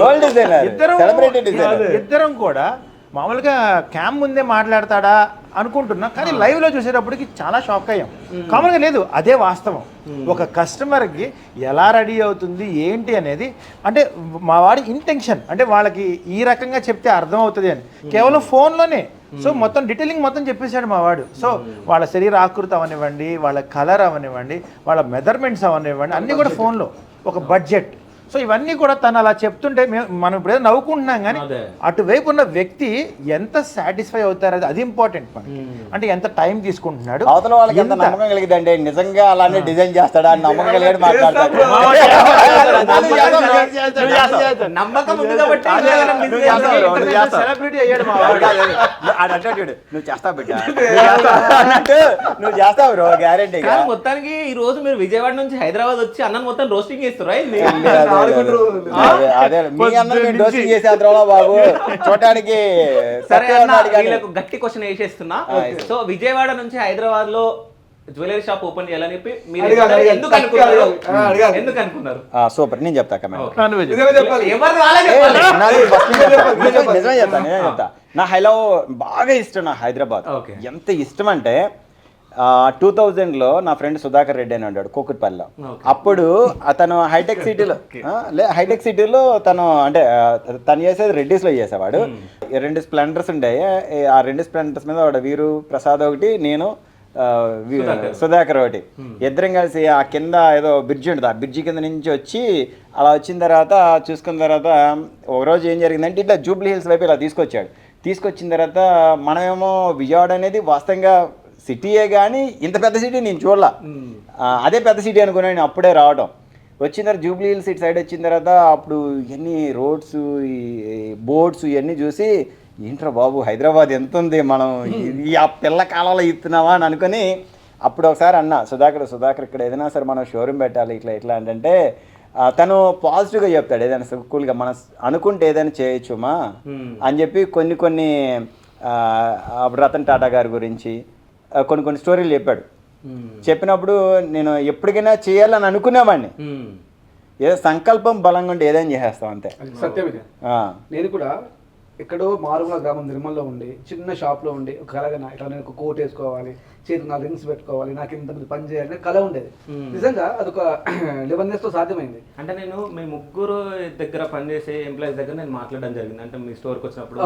Gold designer, celebrity designer. ఇద్దరం కూడా మామూలుగా క్యామ్ ముందే మాట్లాడతాడా అనుకుంటున్నా, కానీ లైవ్ లో చూసేటప్పటికి చాలా షాక్ అయ్యాం. కామన్గా లేదు, అదే వాస్తవం. ఒక కస్టమర్కి ఎలా రెడీ అవుతుంది ఏంటి అనేది, అంటే మా వాడి ఇంటెన్షన్ అంటే వాళ్ళకి ఈ రకంగా చెప్తే అర్థం అవుతుంది అని కేవలం ఫోన్లోనే. సో మొత్తం డీటెయిలింగ్ మొత్తం చెప్పేశాడు మా వాడు. సో వాళ్ళ శరీర ఆకృతి అవనివ్వండి, వాళ్ళ కలర్ అవనివ్వండి, వాళ్ళ మెజర్మెంట్స్ అవనివ్వండి, అన్నీ కూడా ఫోన్లో. ఒక బడ్జెట్. సో ఇవన్నీ కూడా తను అలా చెప్తుంటే మనం ఇప్పుడు ఏదో నవ్వుకుంటున్నాం కానీ అదే. అటువైపు ఉన్న వ్యక్తి ఎంత సాటిస్ఫై అవుతారు అది ఇంపార్టెంట్ మనకి. అంటే ఎంత టైం తీసుకుంటున్నాడు, అవతల వాళ్ళకి ఎంత నమ్మకం కలిగిద్దండి, నిజంగా అలానే డిజైన్ చేస్తాడా అని నమ్మకం కలిగి మాట్లాడతాడు. నమ్మకం ఉంది కాబట్టి సెలబ్రిటీ అయ్యాడు మా వాడు. నువ్వు చేస్తావు బిడ్డ, అన్నట్టు నువ్వు చేస్తావు బ్రో, గ్యారెంటీ. కానీ మొత్తానికి ఈ రోజు మీరు విజయవాడ నుంచి హైదరాబాద్ వచ్చి అన్న మొత్తం రోస్టింగ్ చేస్తారు అదే మీ అందరూ మేము డోసింగ్ చేసే అంతలో బాబు చూడటానికి సరే సత్యం అన్న, ఉన్నాడు కానీ. వీళ్ళకు గట్టి క్వశ్చన్ వేసేస్తున్నా. సో విజయవాడ నుంచి హైదరాబాద్ లో జ్యువెలరీ షాప్ ఓపెన్ చేయాలని చెప్పి మీరు అడిగారు. ఎందుకు అనుకున్నారు? అడిగారు. ఎందుకు అనుకున్నారు? సూపర్, నేను చెప్తా కమెంట్. చెప్పాలి. ఎవరు వాళ్ళే చెప్పాలి. నిజమే చెప్తా. నా బాగా ఇష్టం నా హైదరాబాద్. Okay. ఎంత ఇష్టం అంటే 2000లో నా ఫ్రెండ్ సుధాకర్ రెడ్డి అని ఉన్నాడు కూకట్పల్లిలో. Okay. అప్పుడు అతను హైటెక్ సిటీలో తను అంటే తను చేసేది రెడ్డిస్లో చేసేవాడు. 2 స్ప్లెండర్స్ ఉండేవి. ఆ 2 స్ప్లెండర్స్ మీద వాడు వీరు ప్రసాద్ ఒకటి, నేను సుధాకర్ ఒకటి, ఇద్దరం కలిసి ఆ కింద ఏదో బ్రిడ్జి ఉంటుంది, ఆ బ్రిడ్జి కింద నుంచి వచ్చి అలా వచ్చిన తర్వాత చూసుకున్న తర్వాత ఒకరోజు ఏం జరిగిందంటే ఇట్లా జూబ్లీ హిల్స్ వైపు ఇలా తీసుకొచ్చిన తర్వాత మనమేమో విజయవాడ అనేది వాస్తవంగా సిటీయే కానీ ఇంత పెద్ద సిటీ నేను చూడలా. అదే పెద్ద సిటీ అనుకున్నాను నేను అప్పుడే రావడం. వచ్చిన తర్వాత జూబ్లీ హిల్స్ ఇటు సైడ్ వచ్చిన తర్వాత అప్పుడు ఇవన్నీ రోడ్స్, ఈ బోర్డ్స్ ఇవన్నీ చూసి ఏంట్రా బాబు హైదరాబాద్ ఎంత ఉంది, మనం ఈ ఆ పిల్ల కాలంలో ఇస్తున్నావా అని అనుకుని అప్పుడు ఒకసారి అన్న సుధాకర్ ఇక్కడ ఏదైనా సరే మనం షోరూమ్ పెట్టాలి ఇట్లా అంటే తను పాజిటివ్గా చెప్తాడు, ఏదైనా కూల్గా మనం అనుకుంటే ఏదైనా చేయొచ్చుమా అని చెప్పి కొన్ని రతన్ టాటా గారి గురించి కొన్ని స్టోరీలు చెప్పాడు. చెప్పినప్పుడు నేను ఎప్పటికైనా చేయాలని అనుకునేవాడిని. ఏదో సంకల్పం బలంగా ఉంటే ఏదైనా చేసేస్తాం అంతే. సత్యం ఇది. నేను కూడా ఎక్కడో మారుమూల గ్రామం నిర్మల్లో ఉండి చిన్న షాప్లో ఉండి ఒక కళగా ఇట్లా నేను ఒక కోట్ వేసుకోవాలి, చేతికి 4 రింగ్స్ పెట్టుకోవాలి, నాకు ఇంతమంది పని చేయాలి కళ ఉండేది. నిజంగా అదొక 11 yearsతో సాధ్యమైంది. అంటే నేను మీ ముగ్గురు దగ్గర పనిచేసే ఎంప్లాయీస్ దగ్గర నేను మాట్లాడడం జరిగింది. అంటే మీ స్టోర్కి వచ్చినప్పుడు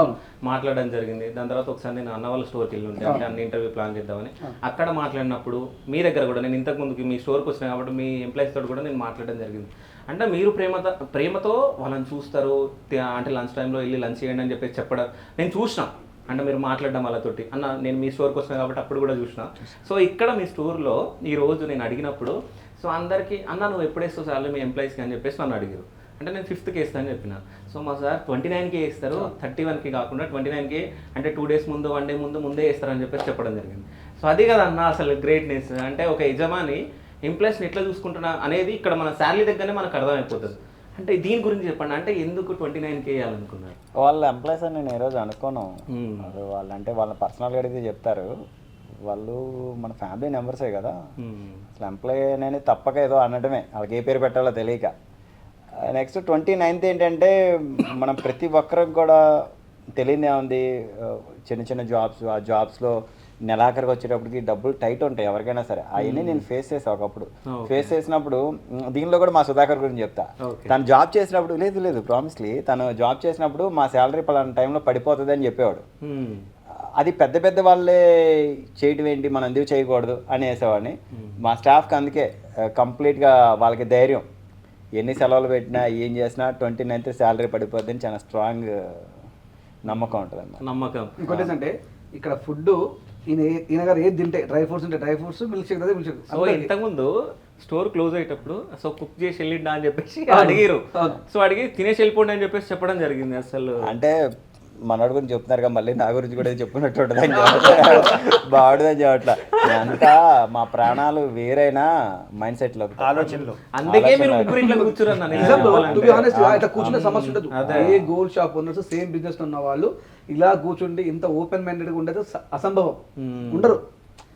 మాట్లాడడం జరిగింది. దాని తర్వాత ఒకసారి నేను అన్న వాళ్ళ స్టోర్కి వెళ్ళి ఉంటే అంటే అన్ని ఇంటర్వ్యూ ప్లాన్ చేద్దామని అక్కడ మాట్లాడినప్పుడు మీ దగ్గర కూడా నేను ఇంతకు ముందుకి మీ స్టోర్కి వచ్చినా కాబట్టి మీ ఎంప్లాయీస్ తోటి కూడా నేను మాట్లాడడం జరిగింది. అంటే మీరు ప్రేమతో వాళ్ళని చూస్తారు, అంటే లంచ్ టైంలో వెళ్ళి లంచ్ చేయండి అని చెప్పేసి చెప్పడం నేను చూసిన. అంటే మీరు మాట్లాడడం వాళ్ళతోటి అన్న నేను మీ స్టోర్కి వచ్చినా కాబట్టి అప్పుడు కూడా చూసిన. సో ఇక్కడ మీ స్టోర్లో ఈరోజు నేను అడిగినప్పుడు సో అందరికీ అన్న నువ్వు ఎప్పుడేస్తావు సార్లు మీ ఎంప్లాయీస్కి అని చెప్పేసి నన్ను అడిగారు. అంటే నేను 5th వేస్తాను అని చెప్పిన. సో మా సార్ 29కి వేస్తారు, 31కి కాకుండా 29కి అంటే 2 days ముందు 1 day ముందే వేస్తారని చెప్పేసి చెప్పడం జరిగింది. సో అది కదన్న అసలు గ్రేట్నెస్. అంటే ఒక యజమాని ఎంప్లాయీస్ని ఎట్లా చూసుకుంటున్నా అనేది ఇక్కడ మన శాలరీ దగ్గరనే మనకు అర్థమైపోతుంది. అంటే దీని గురించి చెప్పండి, అంటే ఎందుకు 29కి వేయాలనుకున్నారు? వాళ్ళ ఎంప్లాయీస్ అని నేను ఈరోజు అనుకోను. అది వాళ్ళంటే వాళ్ళ పర్సనల్గా అడిగితే చెప్తారు. వాళ్ళు మన ఫ్యామిలీ మెంబర్సే కదా. అసలు ఎంప్లాయీ అనేది తప్పక ఏదో అనడమే, వాళ్ళకి ఏ పేరు పెట్టాలో తెలియక. నెక్స్ట్ 29th ఏంటంటే మనం ప్రతి ఒక్కరికి కూడా తెలియదే ఉంది. చిన్న జాబ్స్, ఆ జాబ్స్లో నెలాఖరికి వచ్చేటప్పటికి డబ్బులు టైట్ ఉంటాయి ఎవరికైనా సరే. అవన్నీ నేను ఫేస్ చేసాను ఒకప్పుడు. ఫేస్ చేసినప్పుడు దీనిలో కూడా మా సుధాకర్ గురించి చెప్తా. తను జాబ్ చేసినప్పుడు లేదు ప్రామిస్లీ తను జాబ్ చేసినప్పుడు మా శాలరీ పలానా టైంలో పడిపోతుంది అని చెప్పేవాడు. అది పెద్ద వాళ్ళే చేయడం ఏంటి, మనం ఎందుకు చేయకూడదు అని వేసేవాడిని. మా స్టాఫ్కి అందుకే కంప్లీట్గా వాళ్ళకి ధైర్యం, ఎన్ని సెలవులు పెట్టినా ఏం చేసినా 29th శాలరీ పడిపోద్ది అని చాలా స్ట్రాంగ్ నమ్మకం ఉంటుంది అన్నమాట. నమ్మకం. ఇంకోటి ఏంటంటే ఇక్కడ ఫుడ్ ఈయన గారు ఏది తింటే డ్రై ఫ్రూట్స్ ఉంటే dry fruits, milk shake milk shake. So ఇంతకుముందు స్టోర్ క్లోజ్ అయ్యేటప్పుడు సో కుక్ చేసి వెళ్ళిండా అని చెప్పేసి అడిగారు. సో అడిగి తినేసి వెళ్ళిపోండి అని చెప్పేసి చెప్పడం జరిగింది. అసలు అంటే మనోడి గురించి చెప్తున్నారు కదా, మళ్ళీ నా గురించి కూడా చెప్పుకున్నట్టు బాగుంటుందని చెప్పట్లా. అంతా మా ప్రాణాలు వేరైనా మైండ్ సెట్ లో ఆలోచనలు. అందుకే మీరు ముగ్గురు ఇట్లా కూర్చున్నారు. కూర్చునే సమస్య ఉండదు. ఏ గోల్డ్ షాప్ ఉన్నదో సేమ్ బిజినెస్ ఉన్న వాళ్ళు ఇలా కూర్చుండి ఇంత ఓపెన్ మైండెడ్గా ఉండేది అసంభవం. ఉండరు.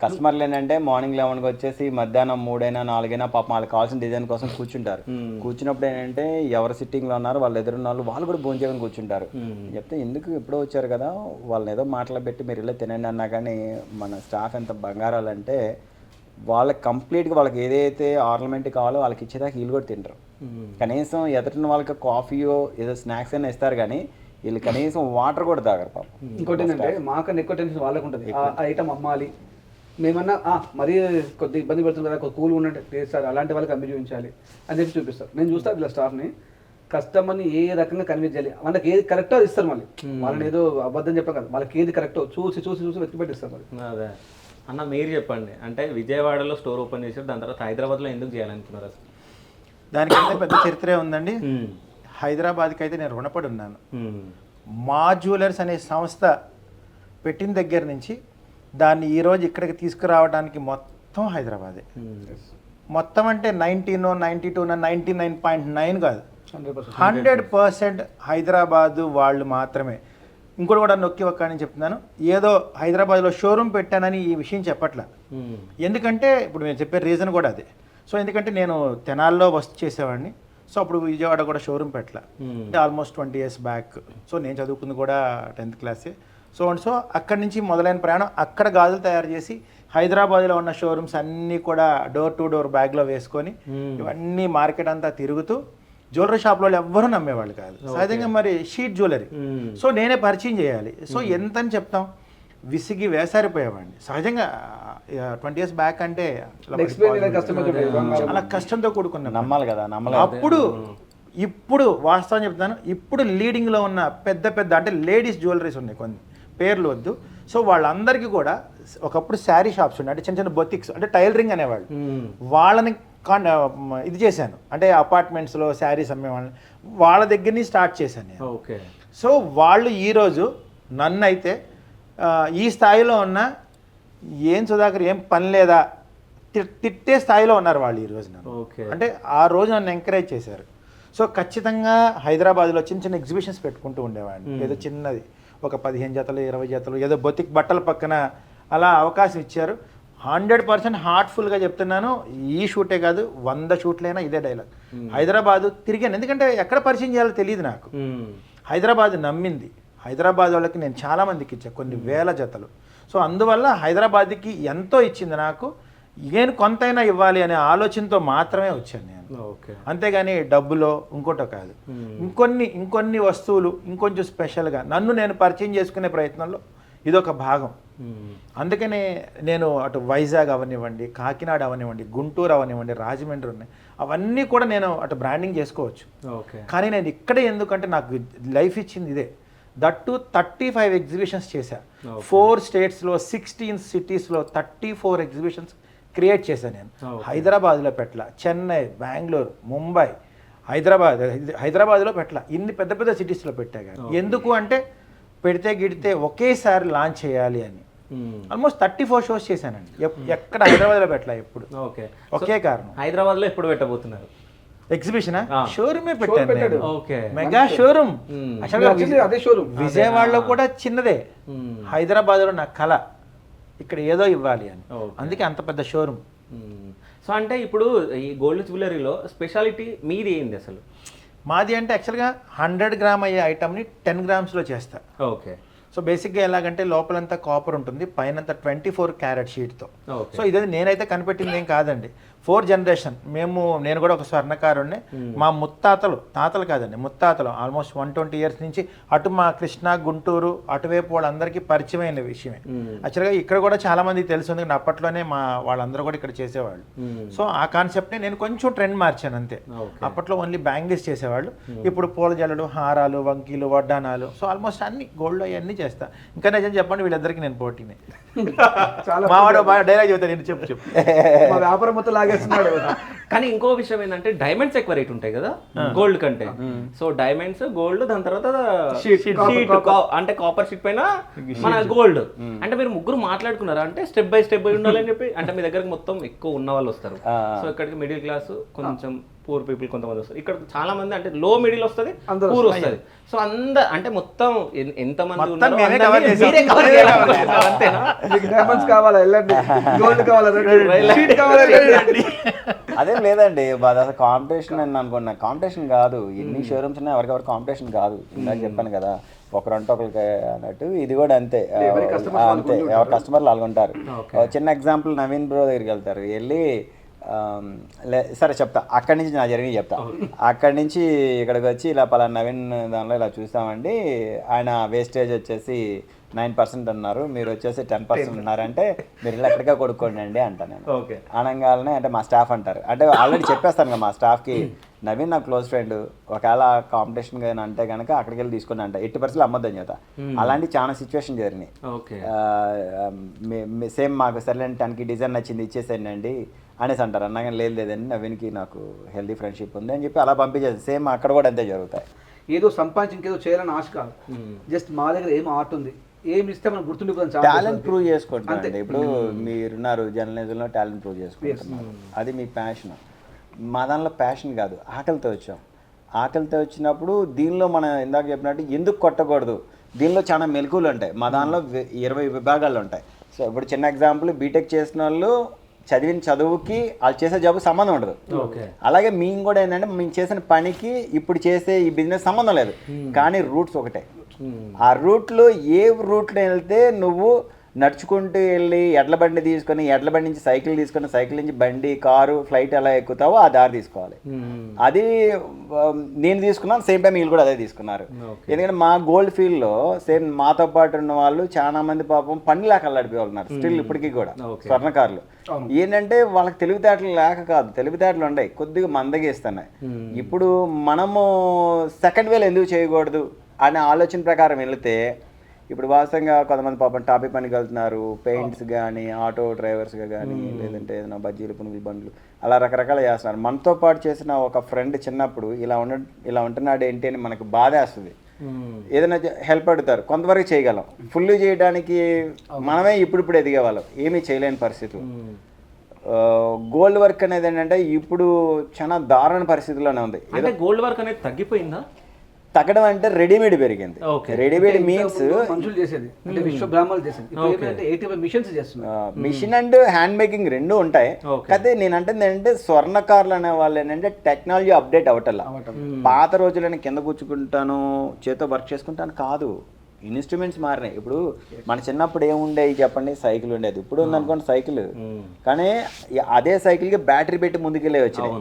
కస్టమర్లు ఏంటంటే మార్నింగ్ 11కి వచ్చేసి మధ్యాహ్నం 3 అయినా 4 అయినా పాపం వాళ్ళకి కావాల్సిన డిజైన్ కోసం కూర్చుంటారు. కూర్చున్నప్పుడు ఏంటంటే ఎవరు సిట్టింగ్లో ఉన్నారు వాళ్ళు ఎదురున్న వాళ్ళు కూడా భోజనం చేయని కూర్చుంటారు. చెప్తే ఎందుకు ఎప్పుడో వచ్చారు కదా వాళ్ళని ఏదో మాట్లాడబెట్టి మీరు ఇలా తినండి అన్నా కానీ మన స్టాఫ్ ఎంత బంగారాలంటే వాళ్ళకి కంప్లీట్గా వాళ్ళకి ఏదైతే ఆర్నమెంట్ కావాలో వాళ్ళకి ఇచ్చేదాకా వీళ్ళు కూడా తింటారు. కనీసం ఎదుటిన వాళ్ళకి కాఫీయో ఏదో స్నాక్స్ అయినా ఇస్తారు కానీ వీళ్ళు కనీసం వాటర్ కూడా తాగరు పాపం. ఇంకోటి ఏంటంటే మాకన్నా ఎక్కువ టెన్షన్ వాళ్ళకు ఉంటుంది. ఆ ఐటమ్ అమ్మాలి, మేమన్నా మరీ కొద్దిగా ఇబ్బంది పడుతుంది కదా, కొద్ది కూల్గా ఉన్నట్టు చేస్తారు, అలాంటి వాళ్ళకి అమ్మి చూపించాలి అని చెప్పి చూపిస్తారు. నేను చూస్తాను ఇలా స్టాఫ్ని కస్టమర్ని ఏ రకంగా కన్విన్స్ చేయాలి, వాళ్ళకి ఏది కరెక్టో అది ఇస్తారు. మళ్ళీ వాళ్ళని ఏదో అబద్ధం చెప్పాం కదా, వాళ్ళకి ఏది కరెక్టో చూసి చూసి చూసి వెతికి పెట్టిస్తారు మళ్ళీ. అదే అన్న మీరు చెప్పండి, అంటే విజయవాడలో స్టోర్ ఓపెన్ చేశారు, దాని తర్వాత హైదరాబాద్లో ఎందుకు చేయాలనుకున్నారు అసలు? దానికైతే పెద్ద చరిత్రే ఉందండి. హైదరాబాద్కి అయితే నేను రుణపడి ఉన్నాను. మా జ్యువెలర్స్ అనే సంస్థ పెట్టిన దగ్గర నుంచి దాన్ని ఈరోజు ఇక్కడికి తీసుకురావడానికి మొత్తం హైదరాబాదే. మొత్తం అంటే 92, 99.9 కాదు, 100% హైదరాబాదు వాళ్ళు మాత్రమే. ఇంకోటి కూడా నొక్కి ఒక్కని చెప్తున్నాను, ఏదో హైదరాబాద్లో షోరూమ్ పెట్టానని ఈ విషయం చెప్పట్లా. ఎందుకంటే ఇప్పుడు నేను చెప్పే రీజన్ కూడా అదే. సో ఎందుకంటే నేను తెనాల్లో వర్క్ చేసేవాడిని. సో అప్పుడు విజయవాడ కూడా షోరూమ్ పెట్టలా, ఆల్మోస్ట్ 20 years బ్యాక్. సో నేను చదువుకుంది కూడా 10th క్లాసే. సో అక్కడి నుంచి మొదలైన ప్రయాణం, అక్కడ గాజులు తయారు చేసి హైదరాబాద్లో ఉన్న షోరూమ్స్ అన్నీ కూడా డోర్ టు డోర్ బ్యాగ్లో వేసుకొని ఇవన్నీ మార్కెట్ అంతా తిరుగుతూ జ్యువెలరీ షాప్లో ఎవ్వరూ నమ్మేవాళ్ళు కాదు. సహజంగా మరి షీట్ జ్యువెలరీ, సో నేనే పరిచయం చేయాలి. సో ఎంతని చెప్తాం, విసిగి వేసారిపోయేవాడిని. సహజంగా 20 years బ్యాక్ అంటే అలా కష్టంతో కూడుకున్న నమ్మాలి కదా, నమ్మాలి. అప్పుడు ఇప్పుడు వాస్తవం చెప్తాను, ఇప్పుడు లీడింగ్లో ఉన్న పెద్ద పెద్ద అంటే లేడీస్ జ్యువెలరీస్ ఉన్నాయి, కొన్ని పేర్లు వద్దు. సో వాళ్ళందరికీ కూడా ఒకప్పుడు శారీ షాప్స్ ఉన్నాయి, అంటే చిన్న చిన్న బొతిక్స్ అంటే టైలరింగ్ అనేవాళ్ళు. వాళ్ళని ఇది చేశాను, అంటే అపార్ట్మెంట్స్లో శారీస్ అమ్మేవాళ్ళని వాళ్ళ దగ్గర నుంచి స్టార్ట్ చేశాను నేను. ఓకే. సో వాళ్ళు ఈరోజు నన్ను అయితే ఈ స్థాయిలో ఉన్న ఏం సుధాకర్ ఏం పని లేదా తిట్టే స్థాయిలో ఉన్నారు వాళ్ళు ఈరోజు నన్ను. అంటే ఆ రోజు నన్ను ఎంకరేజ్ చేశారు. సో ఖచ్చితంగా హైదరాబాద్లో చిన్న చిన్న ఎగ్జిబిషన్స్ పెట్టుకుంటూ ఉండేవాడిని. ఏదో చిన్నది ఒక 15 జతలు 20 జతలు ఏదో బొతిక్ బట్టల పక్కన అలా అవకాశం ఇచ్చారు. 100% హార్ట్ఫుల్గా చెప్తున్నాను, ఈ షూటే కాదు 100 షూట్లైనా ఇదే డైలాగ్. హైదరాబాదు తిరిగాను, ఎందుకంటే ఎక్కడ పరిచయం చేయాలో తెలియదు నాకు. హైదరాబాద్ నమ్మింది, హైదరాబాద్ వాళ్ళకి నేను చాలామందికి ఇచ్చాను కొన్ని వేల జతలు. సో అందువల్ల హైదరాబాద్కి ఎంతో ఇచ్చింది నాకు. నేను కొంతైనా ఇవ్వాలి అనే ఆలోచనతో మాత్రమే వచ్చాను నేను. అంతేగాని డబ్బులో ఇంకోటో కాదు. ఇంకొన్ని వస్తువులు ఇంకొంచెం స్పెషల్గా నన్ను నేను పరిచయం చేసుకునే ప్రయత్నంలో ఇదొక భాగం. అందుకనే నేను అటు వైజాగ్ అవనివ్వండి, కాకినాడ అవనివ్వండి, గుంటూరు అవనివ్వండి, రాజమండ్రి ఉన్నాయి, అవన్నీ కూడా నేను అటు బ్రాండింగ్ చేసుకోవచ్చు. కానీ నేను ఇక్కడే ఎందుకంటే నాకు లైఫ్ ఇచ్చింది ఇదే. దట్టు 35 ఎగ్జిబిషన్స్ చేశా, 4 స్టేట్స్లో 16 సిటీస్లో 34 ఎగ్జిబిషన్స్ క్రియేట్ చేశాను నేను. హైదరాబాద్లో పెట్టలా, చెన్నై, బెంగళూరు, ముంబై, హైదరాబాద్లో పెట్టలా, ఇన్ని పెద్ద పెద్ద సిటీస్లో పెట్టా. కానీ ఎందుకు అంటే పెడితే గిడితే ఒకేసారి లాంచ్ చేయాలి అని ఆల్మోస్ట్ 34 షోస్ చేశానండి. ఎక్కడ హైదరాబాద్లో పెట్టలా ఎప్పుడు. ఒకే కారణం. హైదరాబాద్లో ఎప్పుడు పెట్టబోతున్నారు ఎగ్జిబిషన్? షోరూమే పెట్టాను, మెగా షోరూమ్. అదే షోరూమ్ విజయవాడలో కూడా చిన్నదే, హైదరాబాద్లో నా కళ ఇక్కడ ఏదో ఇవ్వాలి అని, అందుకే అంత పెద్ద షోరూమ్. సో అంటే ఇప్పుడు ఈ గోల్డ్ జ్యువెలరీలో స్పెషాలిటీ మీది ఏంది అసలు? మాది అంటే యాక్చువల్గా 100 గ్రామ్ అయ్యే ఐటమ్ని 10 గ్రామ్స్లో చేస్తా. ఓకే. సో బేసిక్గా ఎలాగంటే లోపలంతా కాపర్ ఉంటుంది, పైనంతా 24 క్యారెట్ షీట్తో. సో ఇదే నేనైతే కనిపెట్టింది ఏం కాదండి, 4th జనరేషన్. నేను కూడా ఒక స్వర్ణకారుణ్ణి. మా తాతలు కాదండి, ముత్తాతలు ఆల్మోస్ట్ 120 years నుంచి అటు మా కృష్ణా, గుంటూరు అటువైపు వాళ్ళందరికీ పరిచయమైన విషయమే. యాక్చువల్గా ఇక్కడ కూడా చాలా మందికి తెలుసు, ఎందుకంటే అప్పట్లోనే వాళ్ళందరూ కూడా ఇక్కడ చేసేవాళ్ళు. సో ఆ కాన్సెప్ట్ని నేను కొంచెం ట్రెండ్ మార్చాను అంతే. అప్పట్లో ఓన్లీ బ్యాంగిల్స్ చేసేవాళ్ళు, ఇప్పుడు పూల జల్లలు, హారాలు, వంకీలు, వడ్డానాలు, సో ఆల్మోస్ట్ అన్ని గోల్డ్ అవన్నీ చేస్తా. ఇంకా నిజం చెప్పండి, వీళ్ళిద్దరికి నేను పోటీనే. మావాడు బాగా డైలాగ్ చెబుతాను, నేను చెప్పు వ్యాపారం మొత్తం లాగేస్తున్నాడు. కానీ ఇంకో విషయం ఏంటంటే డైమండ్స్ ఎక్కువ రేట్ ఉంటాయి కదా గోల్డ్ కంటే. సో డైమండ్స్, గోల్డ్, దాని తర్వాత అంటే కాపర్ షీట్ పైన మన గోల్డ్. అంటే మీరు ముగ్గురు మాట్లాడుకున్నారా అంటే స్టెప్ బై స్టెప్ ఉండాలని చెప్పి? అంటే మీ దగ్గరకు మొత్తం ఎక్కువ ఉన్న వాళ్ళు వస్తారు, సో ఇక్కడికి మిడిల్ క్లాస్, కొంచెం పూర్ పీపుల్ కొంతమంది వస్తారు. ఇక్కడ చాలా మంది అంటే లో మిడిల్ వస్తుంది, పూర్ వస్తుంది. సో అంటే మొత్తం ఎంతమంది అదేం లేదండి, అసలు కాంపిటీషన్ అని అనుకున్నా. కాంపిటీషన్ కాదు, ఎన్ని షోరూమ్స్ ఉన్నాయి ఎవరికెవరి కాంపిటీషన్ కాదు. ఇందాక చెప్పాను కదా, ఒకరంటే ఒకరికి అన్నట్టు ఇది కూడా అంతే. ఎవరి కస్టమర్లు అలాగుంటారు. చిన్న ఎగ్జాంపుల్, నవీన్ బ్రో దగ్గరికి వెళ్తారు, వెళ్ళి సరే చెప్తా, అక్కడి నుంచి నా జరిగి చెప్తా. అక్కడి నుంచి ఇక్కడికి వచ్చి ఇలా పలానా నవీన్ దానిలో ఇలా చూస్తామండి, ఆయన వేస్టేజ్ వచ్చేసి 9% అన్నారు, మీరు వచ్చేసి 10% ఉన్నారంటే మీరు ఇలా ఎక్కడికే కొడుకోండి అండి అంట నేను. అనగానే అంటే మా స్టాఫ్ అంటారు, అంటే ఆల్రెడీ చెప్పేస్తాను కదా మా స్టాఫ్కి, నవీన్ నా క్లోజ్ ఫ్రెండ్, ఒకవేళ కాంపిటీషన్ కానీ అంటే కనుక అక్కడికి వెళ్ళి తీసుకుని అంట 80% అమ్మొద్దని చెప్తా. అలాంటి చాలా సిచ్యువేషన్ జరిగినాయి. ఓకే. సేమ్ మాకు సర్లేండి 10కి డిజైన్ నచ్చింది ఇచ్చేసేయండి అండి అనేసి అంటారు. అన్నా కానీ లేదండి నవీన్కి నాకు హెల్దీ ఫ్రెండ్షిప్ ఉంది అని చెప్పి అలా పంపించేది. సేమ్ అక్కడ కూడా అంతే జరుగుతాయి. ఏదో సంపాదించి ఇంకేదో చేయాలని ఆశ కాదు, జస్ట్ మా దగ్గర ఏం ఆర్ట్ ఉంది, ఏం ఇస్తే మనం గుర్తుండిపోతాం. టాలెంట్ ప్రూవ్ చేసుకుంటారు. ఇప్పుడు మీరున్నారు జర్నలిజంలో టాలెంట్ ప్రూవ్ చేసుకుంటున్నారు, అది మీ ప్యాషన్. మా దానిలో ప్యాషన్ కాదు, ఆకలితో వచ్చాం. ఆకలితో వచ్చినప్పుడు దీనిలో మనం ఇందాక చెప్పినట్టు ఎందుకు కొట్టకూడదు, దీనిలో చాలా మెలకువలు ఉంటాయి. మా దానిలో 20 విభాగాలు ఉంటాయి. సో ఇప్పుడు చిన్న ఎగ్జాంపుల్, బీటెక్ చేసిన వాళ్ళు చదివిన చదువుకి వాళ్ళు చేసే జాబ్ సంబంధం ఉండదు. అలాగే మేము కూడా ఏంటంటే మేము చేసిన పనికి ఇప్పుడు చేసే ఈ బిజినెస్ సంబంధం లేదు, కానీ రూట్స్ ఒకటే. ఆ రూట్లో ఏ రూట్లో వెళ్తే నువ్వు నడుచుకుంటూ వెళ్ళి ఎడ్ల బండి తీసుకొని, ఎడ్ల బండి నుంచి సైకిల్ తీసుకొని, సైకిల్ నుంచి బండి, కారు, ఫ్లైట్ ఎలా ఎక్కుతావో ఆ దారి తీసుకోవాలి. అది నేను తీసుకున్నాను, సేమ్ టైం వీళ్ళు కూడా అదే తీసుకున్నారు. ఎందుకంటే మా గోల్డ్ ఫీల్డ్లో సేమ్ మాతో పాటు ఉన్న వాళ్ళు చాలా మంది పాపం పనిలాక అల్లాడిపోతున్నారు స్టిల్ ఇప్పటికీ కూడా స్వర్ణకారులు. ఏంటంటే వాళ్ళకి తెలివితేటలు లేక కాదు, తెలివితేటలు ఉన్నాయి, కొద్దిగా మందగిస్తున్నాయి. ఇప్పుడు మనము సెకండ్ వేలు ఎందుకు చేయకూడదు అనే ఆలోచన ప్రకారం వెళితే ఇప్పుడు వాస్తవంగా కొంతమంది పాపం టాపీ పనికి వెళ్తున్నారు, పెయింట్స్ కానీ, ఆటో డ్రైవర్స్గా కానీ, లేదంటే ఏదైనా బజ్జీలు, పునుగులు, బండ్లు అలా రకరకాలు చేస్తున్నారు. మనతో పాటు చేసిన ఒక ఫ్రెండ్ చిన్నప్పుడు ఇలా ఉంటున్నాడు ఏంటి అని మనకు బాధ వేస్తుంది. ఏదైనా హెల్ప్ అడుగుతారు, కొంతవరకు చేయగలం, ఫుల్ చేయడానికి మనమే ఇప్పుడు ఎదిగేవాళ్ళం, ఏమీ చేయలేని పరిస్థితులు. గోల్డ్ వర్క్ అనేది ఏంటంటే ఇప్పుడు చాలా దారుణ పరిస్థితుల్లోనే ఉంది. గోల్డ్ వర్క్ అనేది తగ్గిపోయిందా? తగ్గడం అంటే రెడీమేడ్ పెరిగింది. రెడీమేడ్ మీన్స్ మనుషులు చేసేది అంటే విశ్వ బ్రాహ్మణులు చేసేది, మిషన్స్ చేస్తున్నారు. మిషన్ అండ్ హ్యాండ్ మేకింగ్ రెండు ఉంటాయి. అయితే నేను అంటే ఏంటంటే స్వర్ణకారులు అనే వాళ్ళు ఏంటంటే టెక్నాలజీ అప్డేట్ అవటల్లా. పాత రోజులని కింద కూర్చుకుంటాను, చేతో వర్క్ చేసుకుంటాను కాదు, ఇన్స్ట్రుమెంట్స్ మారినాయి. ఇప్పుడు మన చిన్నప్పుడు ఏముండేవి చెప్పండి, సైకిల్ ఉండేది. ఇప్పుడు ఉందనుకోండి సైకిల్, కానీ అదే సైకిల్కి బ్యాటరీ పెట్టి ముందుకెళ్ళే వచ్చినాయి.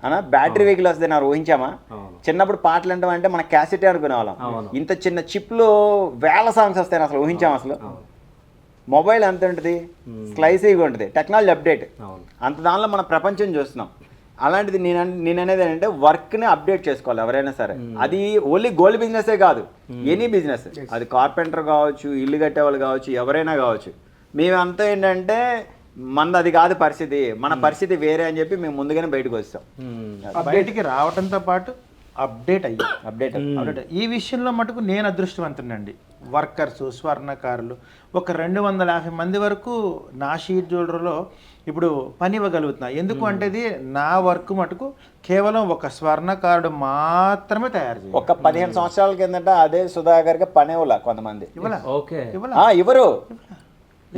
అన్నా బ్యాటరీ వెహికల్ వస్తే నాకు ఊహించామా? చిన్నప్పుడు పాటలు అంటే మన క్యాసెట్ అనుకునేవాళ్ళం. ఇంత చిన్న చిప్లో వేల సాంగ్స్ వస్తాయని అసలు ఊహించాం. అసలు మొబైల్ ఎంత ఉంటుంది, స్లైసీగా ఉంటుంది, టెక్నాలజీ అప్డేట్ అంత దానిలో మన ప్రపంచం చూస్తున్నాం. అలాంటిది నేను అనేది ఏంటంటే వర్క్ని అప్డేట్ చేసుకోవాలి ఎవరైనా సరే. అది ఓన్లీ గోల్డ్ బిజినెసే కాదు, ఎనీ బిజినెస్, అది కార్పెంటర్ కావచ్చు, ఇల్లు కట్టేవాళ్ళు కావచ్చు, ఎవరైనా కావచ్చు. మేమంతా ఏంటంటే మనది అది కాదు పరిస్థితి, మన పరిస్థితి వేరే అని చెప్పి మేము ముందుగానే బయటకు వస్తాం. బయటికి రావడంతో పాటు అప్డేట్ ఈ విషయంలో మటుకు నేను అదృష్టవంతునండి. వర్కర్స్, స్వర్ణకారులు ఒక 250 మంది వరకు నా షీట్ జ్యువెలరీలో ఇప్పుడు పని ఇవ్వగలుగుతున్నా. ఎందుకు అంటే ఇది నా వర్క్ మటుకు కేవలం ఒక స్వర్ణకారుడు మాత్రమే తయారు చేయాలి. ఒక 15 సంవత్సరాల కిందట అదే సుధాకర్గా పని ఇవ్వాల కొంతమంది ఇవ్వరు,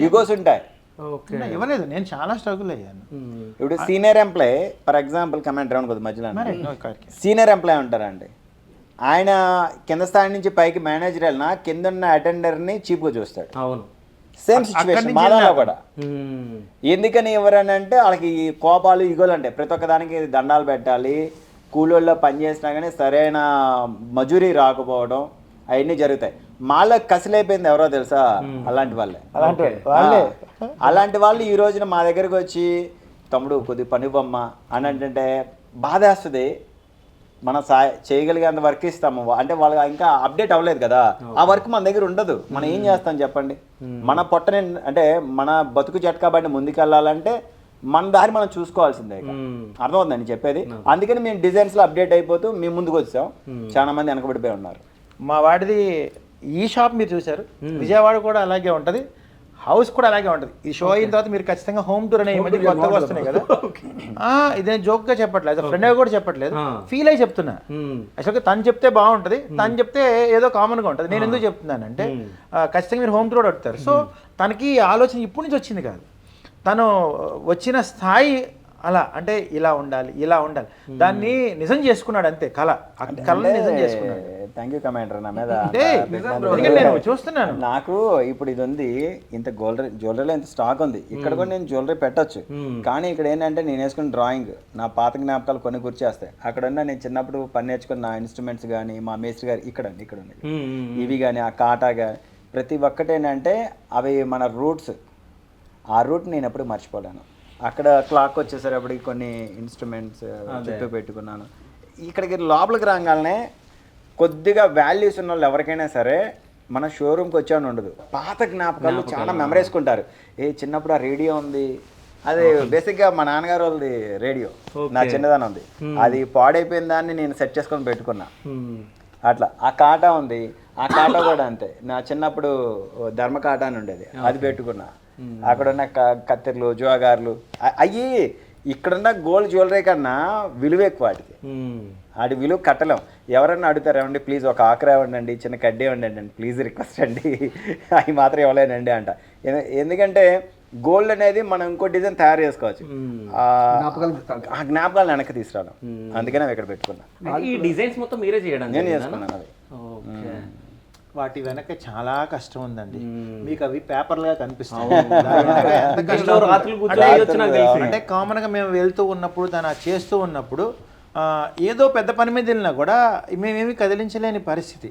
ఈగోస్ ఉంటాయి, ఇవ్వలేదు. నేను చాలా స్ట్రగుల్ అయ్యాను. ఇప్పుడు senior employee for example comment round కొద్ది మధ్యలో సీనియర్ ఎంప్లాయ్ ఉంటారండి, ఆయన కింద స్థాయి నుంచి పైకి మేనేజర్ వెళ్ళినా కింద ఉన్న అటెండర్ని చీప్గా చూస్తాడు. అవును, సేమ్ సిచ్యువేషన్ మాదాలో కూడా. ఎందుకని ఎవరని అంటే వాళ్ళకి కోపాలు, ఈగోలు ఉంటాయి. ప్రతి ఒక్క దానికి దండాలు పెట్టాలి, కూలోళ్ళలో పని చేసినా కానీ సరైన మజూరీ రాకపోవడం అవన్నీ జరుగుతాయి. మాలో కసిలైపోయింది ఎవరో తెలుసా? అలాంటి వాళ్ళే. అలాంటి వాళ్ళు ఈ రోజున మా దగ్గరకు వచ్చి తమ్ముడు కొద్ది పని బొమ్మ అని అంటే బాధ వేస్తుంది. మనం చేయగలిగేంత వర్క్ ఇస్తాము అంటే వాళ్ళు ఇంకా అప్డేట్ అవ్వలేదు కదా, ఆ వర్క్ మన దగ్గర ఉండదు. మనం ఏం చేస్తాం చెప్పండి? మన పొట్టని అంటే మన బతుకు జట్కా బండి ముందుకెళ్ళాలంటే మన దారి మనం చూసుకోవాల్సిందే. అర్థమవుతుందని చెప్పేది. అందుకని మేము డిజైన్స్లో అప్డేట్ అయిపోతూ మేము ముందుకు వచ్చాం. చాలా మంది వెనకబడిపోయి ఉన్నారు. మా వాడిది ఈ షాప్ మీరు చూశారు, విజయవాడ కూడా అలాగే ఉంటుంది, హౌస్ కూడా అలాగే ఉంటుంది. ఈ షో అయిన తర్వాత మీరు ఖచ్చితంగా హోమ్ టూర్ అనే ఈ మధ్య కొత్తగా వస్తున్నాయి కదా. ఇదే జోక్గా చెప్పట్లేదు, ఫ్రెండ్గా కూడా చెప్పట్లేదు, ఫీల్ అయి చెప్తున్నా. యాక్చువల్గా తను చెప్తే బాగుంటుంది, తను చెప్తే ఏదో కామన్గా ఉంటుంది. నేను ఎందుకు చెప్తున్నానంటే ఖచ్చితంగా మీరు హోమ్ టూర్ అడుగుతారు. సో తనకి ఆలోచన ఇప్పటి నుంచి వచ్చింది కాదు, తను వచ్చిన స్థాయి అలా అంటే ఇలా ఉండాలి, ఇలా ఉండాలి, దాన్ని నిజం చేసుకున్నాడు అంతే. కళని నిజం చేసుకున్నాడు. Thank you commander. నా మీద చూస్తున్నాను. నాకు ఇప్పుడు ఇది ఉంది, ఇంత జ్యువెలరీలో ఇంత స్టాక్ ఉంది, ఇక్కడ కూడా నేను జ్యువెలరీ పెట్టచ్చు. కానీ ఇక్కడ ఏంటంటే నేను వేసుకున్న డ్రాయింగ్ నా పాత జ్ఞాపకాలు కొన్ని గుర్చేస్తాయి. అక్కడ ఉన్న నేను చిన్నప్పుడు పని నేర్చుకున్న నా ఇన్స్ట్రుమెంట్స్ కానీ, మా మేస్త్రి గారు ఇక్కడ ఉన్నాయి, ఇవి కానీ, ఆ కాటా కానీ, ప్రతి ఒక్కటి ఏంటంటే అవి మన రూట్స్. ఆ రూట్ నేను ఎప్పుడు మర్చిపోలేను. అక్కడ క్లాక్ వచ్చేసరికి కొన్ని ఇన్స్ట్రుమెంట్స్ చుట్టూ పెట్టుకున్నాను. ఇక్కడికి లోపలికి రాగానే కొద్దిగా వాల్యూస్ ఉన్న వాళ్ళు ఎవరికైనా సరే మన షోరూమ్కి వచ్చామని ఉండదు. పాత జ్ఞాపకాలు చాలా మెమరేసుకుంటారు. చిన్నప్పుడు ఆ రేడియో ఉంది, అది బేసిక్గా మా నాన్నగారు వాళ్ళది రేడియో, నా చిన్నదాని ఉంది, అది పాడైపోయిన దాన్ని నేను సెట్ చేసుకొని పెట్టుకున్నా. అట్లా ఆ కాటా ఉంది, ఆ కాటా కూడా అంతే, నా చిన్నప్పుడు ధర్మ కాటా అని ఉండేది, అది పెట్టుకున్నా. అక్కడున్న కత్తెరలు, జోగార్లు అయ్యి ఇక్కడున్న గోల్డ్ జ్యువెలరీ కన్నా విలువ ఎక్కువ వాటికి. వాటి విలువ కట్టలేం. ఎవరన్నా అడుగుతారు, ఏమండి ప్లీజ్ ఒక ఆకురా ఇవ్వండి, చిన్న కడ్డీ ఇవ్వండి, ప్లీజ్ రిక్వెస్ట్ అండి, అవి మాత్రం ఇవ్వలేనండి అంట. ఎందుకంటే గోల్డ్ అనేది మనం ఇంకో డిజైన్ తయారు చేసుకోవచ్చు, ఆ జ్ఞాపకాలను వెనక్కి తీసుకురాను. అందుకనే అవి ఇక్కడ పెట్టుకున్నా. ఈ డిజైన్స్ మొత్తం మీరే చేయడం? నేను చేసుకున్నాను అవి. వాటి వెనక చాలా కష్టం ఉందండి. మీకు అవి పేపర్లుగా కనిపిస్తాయి. అంటే కామన్ గా మేము వెళ్తూ ఉన్నప్పుడు దాన్ని చేస్తూ ఉన్నప్పుడు ఏదో పెద్ద పని మీద వెళ్ళినా కూడా మేమేమి కదిలించలేని పరిస్థితి.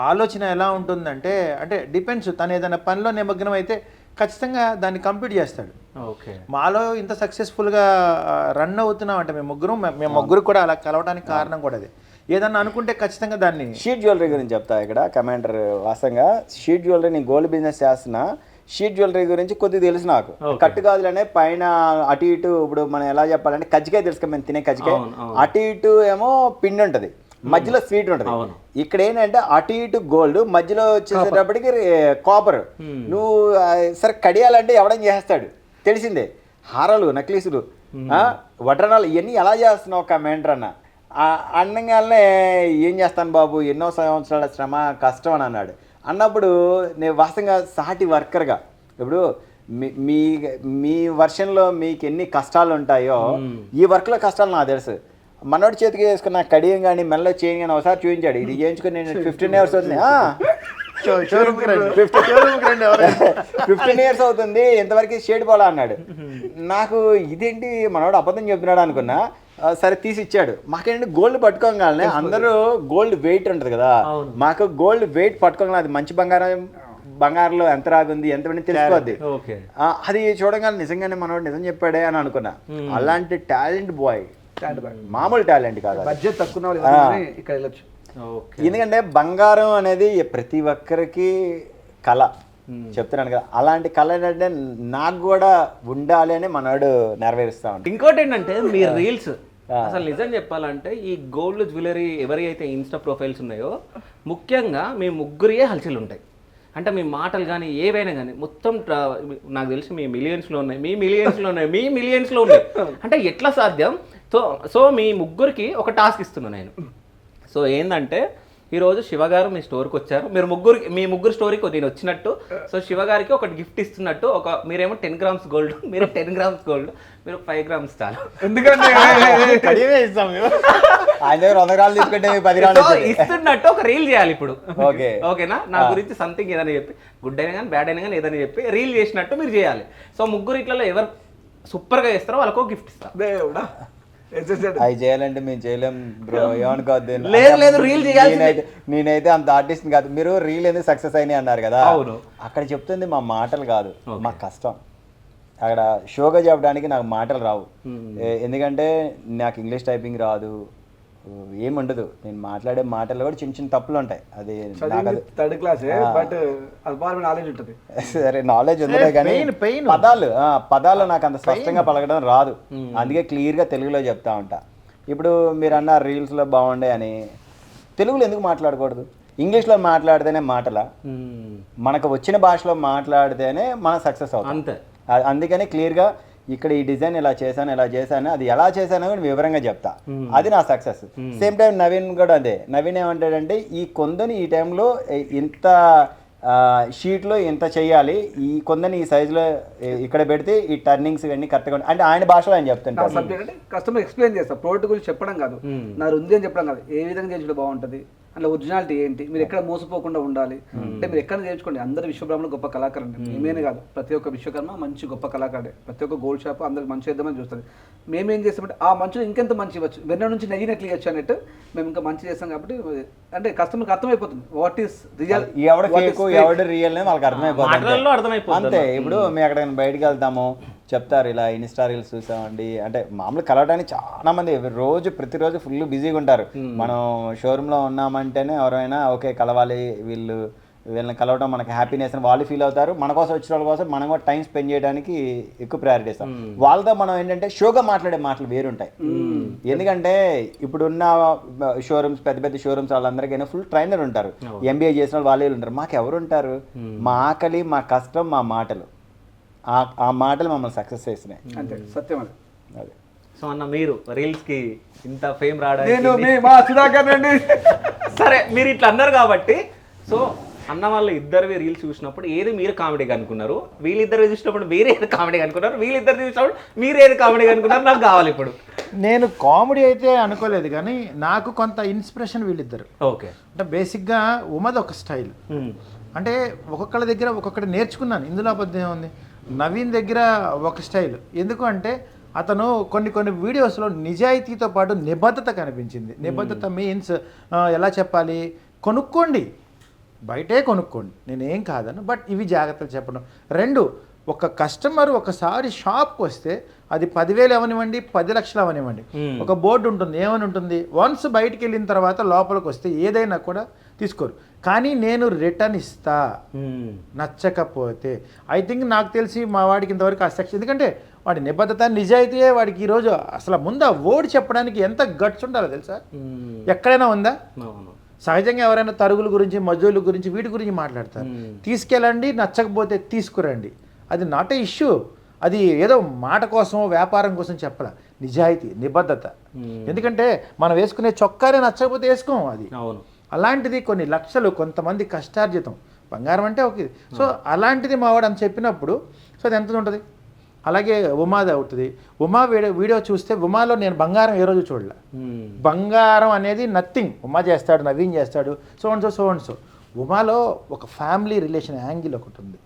ఆలోచన ఎలా ఉంటుందంటే, అంటే డిపెండ్స్, తను ఏదైనా పనిలో నిమగ్నం అయితే ఖచ్చితంగా దాన్ని కంప్లీట్ చేస్తాడు. మాలో ఇంత సక్సెస్ఫుల్గా రన్ అవుతున్నాం అంటే మేము ముగ్గురు కూడా అలా కలవడానికి కారణం కూడా అదే. ఏదన్నా అనుకుంటే ఖచ్చితంగా దాన్ని. షీట్ జ్యువెలరీ గురించి చెప్తా ఇక్కడ కమాండర్ వాసంగా. షీట్ జ్యువెలరీ, నేను గోల్డ్ బిజినెస్ చేస్తున్నా. షీట్ జ్యువెలరీ గురించి కొద్దిగా తెలుసు నాకు. కట్టుగాజులనే పైన అటు ఇటు, ఇప్పుడు మనం ఎలా చెప్పాలంటే కజ్జికాయ తెలుసు, మేము తినే కజ్జికాయ అటు ఇటు ఏమో పిండి ఉంటుంది, మధ్యలో స్వీట్ ఉంటుంది. ఇక్కడ ఏంటంటే అటు ఇటు గోల్డ్, మధ్యలో వచ్చేసేటప్పటికి కాపర్. నువ్వు సరే కడియాలంటే ఎవడని చేస్తాడు తెలిసిందే, హారాలు, నక్లీసులు, వడ్రనాలు, ఇవన్నీ ఎలా చేస్తున్నావు కమాండర్ అన్న. అన్నగానే ఏం చేస్తాను బాబు, ఎన్నో సంవత్సరాల శ్రమ కష్టం అని అన్నాడు. అన్నప్పుడు నేను వాస్తవంగా సాటి వర్కర్గా, ఇప్పుడు మీ వర్షన్లో మీకు ఎన్ని కష్టాలు ఉంటాయో ఈ వర్క్లో కష్టాలు నాకు తెలుసు. మనోడి చేతికి వేసుకున్న కడియం కానీ మెల్ల చేయని కానీ ఒకసారి చూపించాడు, ఇది చేయించుకుని నేను 15 years అవుతుంది, 15 years అవుతుంది, ఇంతవరకు షేడ్ పోలా అన్నాడు. నాకు ఇదేంటి మనోడు అబద్ధం చెప్తున్నాడు అనుకున్నా. సరే తీసి ఇచ్చాడు. మాకేంటి గోల్డ్ పట్టుకోగానే అందరూ గోల్డ్ వెయిట్ ఉంటుంది కదా, మాకు గోల్డ్ వెయిట్ పట్టుకోగానే అది మంచి బంగారంలో ఎంత రాగుంది ఎంత తెలిసిపోద్ది. అది చూడగానే నిజంగానే మనోడు నిజం చెప్పాడే అని అనుకున్నా. అలాంటి టాలెంట్ బాయ్, మామూలు టాలెంట్ కాదు, బడ్జెట్ తక్కువ ఇక్కడ వెళ్ళొచ్చు. ఎందుకంటే బంగారం అనేది ప్రతి ఒక్కరికి కళ, చెప్తున్నాను కదా. అలాంటి కళ ఏంటంటే నాకు కూడా ఉండాలి అని మనోడు నెరవేరుస్తా ఉంటాడు. ఇంకోటి ఏంటంటే మీ రీల్స్ అసలు నిజం చెప్పాలంటే ఈ గోల్డ్ జ్యువెలరీ ఎవరైతే ఇన్స్టా ప్రొఫైల్స్ ఉన్నాయో ముఖ్యంగా మీ ముగ్గురియే హల్చల్ ఉంటాయి. అంటే మీ మాటలు కానీ ఏవైనా కానీ మొత్తం నాకు తెలిసి మీ మిలియన్స్లో ఉన్నాయి. అంటే ఎట్లా సాధ్యం? సో మీ ముగ్గురికి ఒక టాస్క్ ఇస్తున్నాను నేను. సో ఏంటంటే ఈరోజు శివగారు మీ స్టోర్కి వచ్చారు, మీ ముగ్గురు స్టోరీకి నేను వచ్చినట్టు, సో శివగారికి ఒకటి గిఫ్ట్ ఇస్తున్నట్టు, మీరేమో 10 grams గోల్డ్, మీరు 10 grams గోల్డ్, మీరు 5 grams చాలు. ఎందుకంటే ఇస్తున్నట్టు ఒక రీల్ చేయాలి ఇప్పుడు. ఓకేనా? నా గురించి సంథింగ్ ఏదైనా చెప్పి, గుడ్ అయినా కానీ బ్యాడ్ అయినా కానీ ఏదైనా చెప్పి రీల్ చేసినట్టు మీరు చేయాలి. సో ముగ్గురు ఇట్లలో ఎవరు సూపర్గా చేస్తారో వాళ్ళకు గిఫ్ట్ ఇస్తారు. అవి చేయాలంటే మేము చేయలేం బ్రో, ఏమనుకోవద్దు. లేదు రీల్ చేయాలి. నేనైతే అంత ఆర్టిస్ట్ కాదు. మీరు రీల్ ఎందుకు సక్సెస్ అయినాయి అన్నారు కదా, అక్కడ చెప్తుంది మా మాటలు కాదు, మా కష్టం. అక్కడ షోగా చెప్పడానికి నాకు మాటలు రావు, ఎందుకంటే నాకు ఇంగ్లీష్ టైపింగ్ రాదు, ఏముండదు. నేను మాట్లాడే మాటల్లో కూడా చిన్న చిన్న తప్పులు ఉంటాయి. అది థర్డ్ క్లాస్, బట్ నాలెడ్జ్ ఉంటుంది. సరే నాలెడ్జ్ ఉందిలే కానీ పదాలు నాకు అంత స్పష్టంగా పలకడం రాదు, అందుకే క్లియర్గా తెలుగులో చెప్తా ఉంటా. ఇప్పుడు మీరు అన్న రీల్స్లో బాగుండే అని, తెలుగులో ఎందుకు మాట్లాడకూడదు? ఇంగ్లీష్లో మాట్లాడితేనే మాటలా? మనకు వచ్చిన భాషలో మాట్లాడితేనే మనం సక్సెస్ అవుతాం. అంతే. అందుకని క్లియర్గా ఇక్కడ ఈ డిజైన్ ఇలా చేశాను అది ఎలా చేశానో కూడా వివరంగా చెప్తా, అది నా సక్సెస్. సేమ్ టైం నవీన్ కూడా అదే. నవీన్ ఏమంటాడంటే ఈ కొందని ఈ టైంలో ఇంత షీట్లో ఇంత చెయ్యాలి, ఈ కొందని ఈ సైజులో ఇక్కడ పెడితే ఈ టర్నింగ్స్ ఇవన్నీ కరెక్ట్గా అంటే ఆయన భాషలో ఆయన చెప్తుంటారు. సబ్జెక్ట్ అంటే కస్టమర్ ఎక్స్ప్లెయిన్ చేస్తా, ప్రోడక్ట్ గురించి చెప్పడం కాదు, నా ఉంది అని చెప్పడం కాదు, ఏ విధంగా చేయించడం బాగుంటుంది, అందులో ఒరిజినాలిటీ ఏంటి, మీరు ఎక్కడ మోసపోకుండా ఉండాలి అంటే మీరు ఎక్కడ నేర్చుకోండి. అందరు విశ్వబ్రహ్మణులు గొప్ప కళాకారులు, మేమేనే కాదు, ప్రతి ఒక్క విశ్వకర్మ మంచి గొప్ప కళాకారుడే. ప్రతి ఒక్క గోల్డ్ షాప్ అందరికి మంచి చేద్దామని చూస్తుంది. మేమేం చేస్తామంటే ఆ మంచిలో ఇంకెంత మంచి ఇవ్వచ్చు, వెన్న నుంచి నెయ్యినట్లు ఇవ్వచ్చు అన్నట్టు మేము ఇంకా మంచి చేస్తాం. కాబట్టి అంటే కస్టమర్కి అర్థమైపోతుంది వాట్ ఈస్ రియల్, ఎవడు రియల్ వాళ్ళకి అర్థమైపోతుంది అంతే. ఇప్పుడు మేము ఎక్కడికైనా బయటకు వెళ్తాము, చెప్తారు ఇలా ఇన్స్టా రీల్స్ చూసామండి అంటే మామూలు కలవడానికి చాలా మంది ప్రతిరోజు ఫుల్ బిజీగా ఉంటారు. మనం షోరూంలో ఉన్నామంటేనే ఎవరైనా ఓకే కలవాలి, వీళ్ళని కలవడం మనకి హ్యాపీనెస్ అని వాళ్ళు ఫీల్ అవుతారు. మన కోసం వచ్చిన వాళ్ళ కోసం మనం కూడా టైం స్పెండ్ చేయడానికి ఎక్కువ ప్రయారిటీ ఇస్తాం. వాళ్ళతో మనం ఏంటంటే షోగా మాట్లాడే మాటలు వేరుంటాయి. ఎందుకంటే ఇప్పుడున్న షోరూమ్స్ పెద్ద షోరూమ్స్ వాళ్ళందరికీ ఫుల్ ట్రైనర్ ఉంటారు, ఎంబీఏ చేసిన వాళ్ళు ఉంటారు. మాకు ఎవరు ఉంటారు? మా ఆకలి, మా కష్టం, మా మాటలు, ఆ మాటలు మమ్మల్ని సక్సెస్ చేసినాయి. అంతే, సత్యం అది. అదే. సో అన్న మీరు రీల్స్ కి ఇంత ఫేమ్ రావడానికి నేను మా సుధాకర్ రెడ్డి. సరే మీరు ఇట్లా అన్నారు కాబట్టి, సో అన్న వాళ్ళు ఇద్దరివి రీల్స్ చూసినప్పుడు ఏది మీరు కామెడీగా అనుకున్నారు, వీళ్ళిద్దరు చూసినప్పుడు మీరు ఏది కామెడీగా అనుకున్నారు, వీళ్ళిద్దరు చూసినప్పుడు మీరు ఏది కామెడీగా అనుకున్నారు, నాకు కావాలి ఇప్పుడు. నేను కామెడీ అయితే అనుకోలేదు, కానీ నాకు కొంత ఇన్స్పిరేషన్ వీళ్ళిద్దరు. ఓకే. అంటే బేసిక్గా ఉమది ఒక స్టైల్, అంటే ఒక్కొక్కళ్ళ దగ్గర ఒక్కొక్కటి నేర్చుకున్నాను. ఇందులో అబద్ధం ఉంది. నవీన్ దగ్గర ఒక స్టైల్, ఎందుకు అంటే అతను కొన్ని వీడియోస్లో నిజాయితీతో పాటు నిబద్ధత కనిపించింది. నిబద్ధత మీన్స్ ఎలా చెప్పాలి, కొనుక్కోండి, బయటే కొనుక్కోండి, నేనేం కాదను, బట్ ఇవి జాగ్రత్తలు చెప్పడం. 2, ఒక కస్టమర్ ఒకసారి షాప్కి వస్తే అది 10,000 అవనివ్వండి, 10 లక్షలు అవనివ్వండి, ఒక బోర్డు ఉంటుంది, ఏమని ఉంటుంది, వన్స్ బయటికి వెళ్ళిన తర్వాత లోపలికి వస్తే ఏదైనా కూడా తీసుకోరు. కానీ నేను రిటర్న్ ఇస్తా నచ్చకపోతే. ఐ థింక్ నాకు తెలిసి మా వాడికి ఇంతవరకు ఆ సెక్షన్, ఎందుకంటే వాడి నిబద్ధత నిజాయితీయే వాడికి ఈరోజు అసలు ముందు ఆ వర్డ్ చెప్పడానికి ఎంత గట్స్ ఉండాలో తెలుసా? ఎక్కడైనా ఉందా? సహజంగా ఎవరైనా తరుగుల గురించి, మజూర్ల గురించి, వీటి గురించి మాట్లాడతారు. తీసుకెళ్ళండి, నచ్చకపోతే తీసుకురండి, అది నాట్ ఏ ఇష్యూ. అది ఏదో మాట కోసం, వ్యాపారం కోసం చెప్పాల. నిజాయితీ, నిబద్ధత. ఎందుకంటే మనం వేసుకునే చొక్కానే నచ్చకపోతే వేసుకోం. అది అలాంటిది కొన్ని లక్షలు, కొంతమంది కష్టార్జితం, బంగారం అంటే ఓకే. సో అలాంటిది మావాడు అని చెప్పినప్పుడు సో అది ఎంత ఉంటుంది. అలాగే ఉమాది అవుతుంది. ఉమా వీడియో చూస్తే ఉమాలో నేను బంగారం ఏ రోజు చూడలే. బంగారం అనేది నథింగ్. ఉమా చేస్తాడు, నవీన్ చేస్తాడు, సో అండ్ సో. ఉమాలో ఒక ఫ్యామిలీ రిలేషన్ యాంగిల్ ఒకటి ఉంది.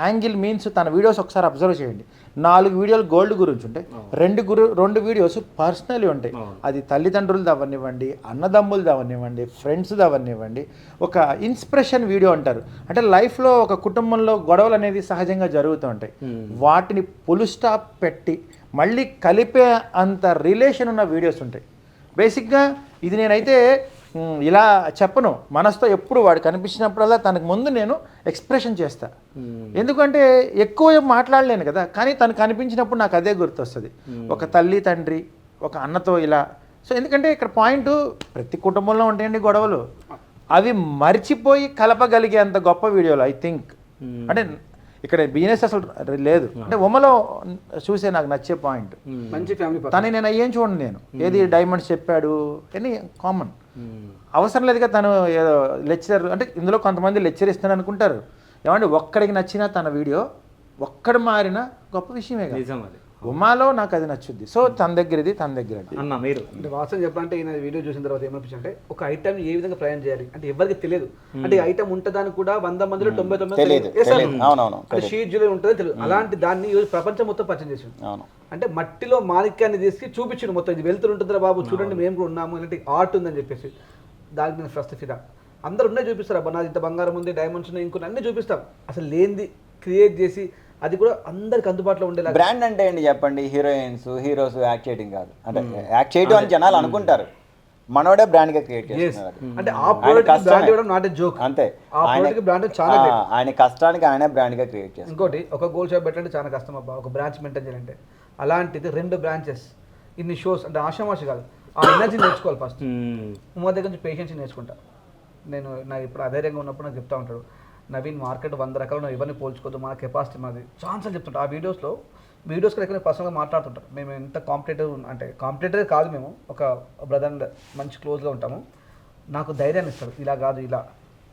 యాంగిల్ మీన్స్ తన వీడియోస్ ఒకసారి అబ్జర్వ్ చేయండి. 4 వీడియోలు గోల్డ్ గురించి ఉంటాయి, 2 వీడియోస్ పర్సనలీ ఉంటాయి. అది తల్లిదండ్రులది అవనివ్వండి, అన్నదమ్ములది అవనివ్వండి, ఫ్రెండ్స్ది అవనివ్వండి. ఒక ఇన్స్పిరేషన్ వీడియో అంటారు. అంటే లైఫ్లో ఒక కుటుంబంలో గొడవలు అనేది సహజంగా జరుగుతూ ఉంటాయి. వాటిని ఫుల్ స్టాప్ పెట్టి మళ్ళీ కలిపే అంత రిలేషన్ ఉన్న వీడియోస్ ఉంటాయి. బేసిక్గా ఇది నేనైతే ఇలా చెప్పను, మనసుతో ఎప్పుడు వాడు కనిపించినప్పుడల్లా తనకు ముందు నేను ఎక్స్ప్రెషన్ చేస్తా. ఎందుకంటే ఎక్కువ మాట్లాడలేను కదా, కానీ తను కనిపించినప్పుడు నాకు అదే గుర్తొస్తుంది. ఒక తల్లి తండ్రి, ఒక అన్నతో ఇలా. సో ఎందుకంటే ఇక్కడ పాయింట్, ప్రతి కుటుంబంలో ఉంటాయండి గొడవలు, అవి మర్చిపోయి కలపగలిగే అంత గొప్ప వీడియోలు ఐ థింక్. అంటే ఇక్కడ బిజినెస్ అసలు లేదు. అంటే ఉమ్మలో చూసే నాకు నచ్చే పాయింట్, మంచి ఫ్యామిలీ. తను నేను అయ్యేం చూడండి, నేను ఏది డైమండ్స్ చెప్పాడు అని కామన్ అవసరం లేదుగా. తను ఏదో లెక్చరర్ అంటే ఇందులో కొంతమంది లెక్చర్ ఇస్తాను అనుకుంటారు. ఏమంటే ఒక్కడికి నచ్చినా తన వీడియో ఒక్కడు మారినా గొప్ప విషయమే కదా. ఉమాలో నాకు అది నచ్చుద్ది. సో తన దగ్గరది అన్న మీరు అంటే వాస్తవం చెప్పాలంటే ఈయన వీడియో చూసిన తర్వాత ఏమనిపించింది అంటే ఒక ఐటమ్ ఏ విధంగా ప్రయాణం చేయాలి అంటే ఎవరికి తెలియదు. అంటే ఐటమ్ ఉంటుందని కూడా 100 మందిలో 99 షీట్ జ్యువెలరీ ఉంటుందని తెలియదు. అలాంటి దాన్ని ఈరోజు ప్రపంచం మొత్తం పరిచయం చేసిండు. అంటే మట్టిలో మాణిక్యాన్ని తీసుకు చూపించిండు మొత్తం, ఇది వెళ్తురు ఉంటుందిరా బాబు చూడండి మేము కూడా ఉన్నాము, ఇలాంటి ఆర్ట్ ఉందని చెప్పేసి. దానికి నేను ఫస్ట్ ఫిదా. అందరు ఉన్నాయి చూపిస్తారు, అబ్బా నాది ఇంత బంగారం ఉంది, డైమండ్స్ ఉన్నాయి, ఇంకొన్ని అన్నీ చూపిస్తాం. అసలు లేనిది క్రియేట్ చేసి అది కూడా అందరికి అందుబాటులో ఉండేలా. బ్రాండ్ అంటే ఏంటి చెప్పండి? హీరోస్ యాక్ట్ చేయడం కాదు, అంటే యాక్ట్ చేయడం అని జనాలు అనుకుంటారు. మనోడే బ్రాండ్ గా క్రియేట్ చేస్తున్నారు. అంటే ఆ ప్రొడక్ట్ బ్రాండ్ ఇవ్వడం నాట్ ఏ జోక్. అంతే, ఆ ప్రొడక్ట్ బ్రాండ్ చాలా ఆయన కష్టానికి ఆయన బ్రాండ్ గా క్రియేట్ చేస్తారు. ఇంకోటి ఒక గోల్డ్ షాప్ పెట్టండి చాలా కష్టం అబ్బా, ఒక బ్రాంచ్ మెయింటైన్ చేయాలంటే. అలాంటిది 2 బ్రాంచెస్, ఇన్ని షోస్, అంటే ఆషామాషి కాదు. ఆ ఎనర్జీ నేర్చుకోవాలి ఫస్ట్. ఉమా దగ్గర నుంచి పేషెన్స్ నేర్చుకుంటా నేను. నాకు ఇప్పుడు అధైర్యంగా ఉన్నప్పుడు నాకు చెప్తా ఉంటాడు, నవీన్ మార్కెట్ 100 రకాలు నువ్వు ఇవన్నీ పోల్చుకోవద్దు, మన కెపాసిటీ మాది ఛాన్సల్ చెప్తుంటా. ఆ వీడియోస్ ఎక్కడ పర్సనల్గా మాట్లాడుతుంటారు. మేము ఎంత కాంపిటేటివ్ అంటే కాంపిటేటివ్ కాదు, మేము ఒక బ్రదర్ మంచి క్లోజ్గా ఉంటాము. నాకు ధైర్యాన్ని ఇస్తాడు, ఇలా కాదు ఇలా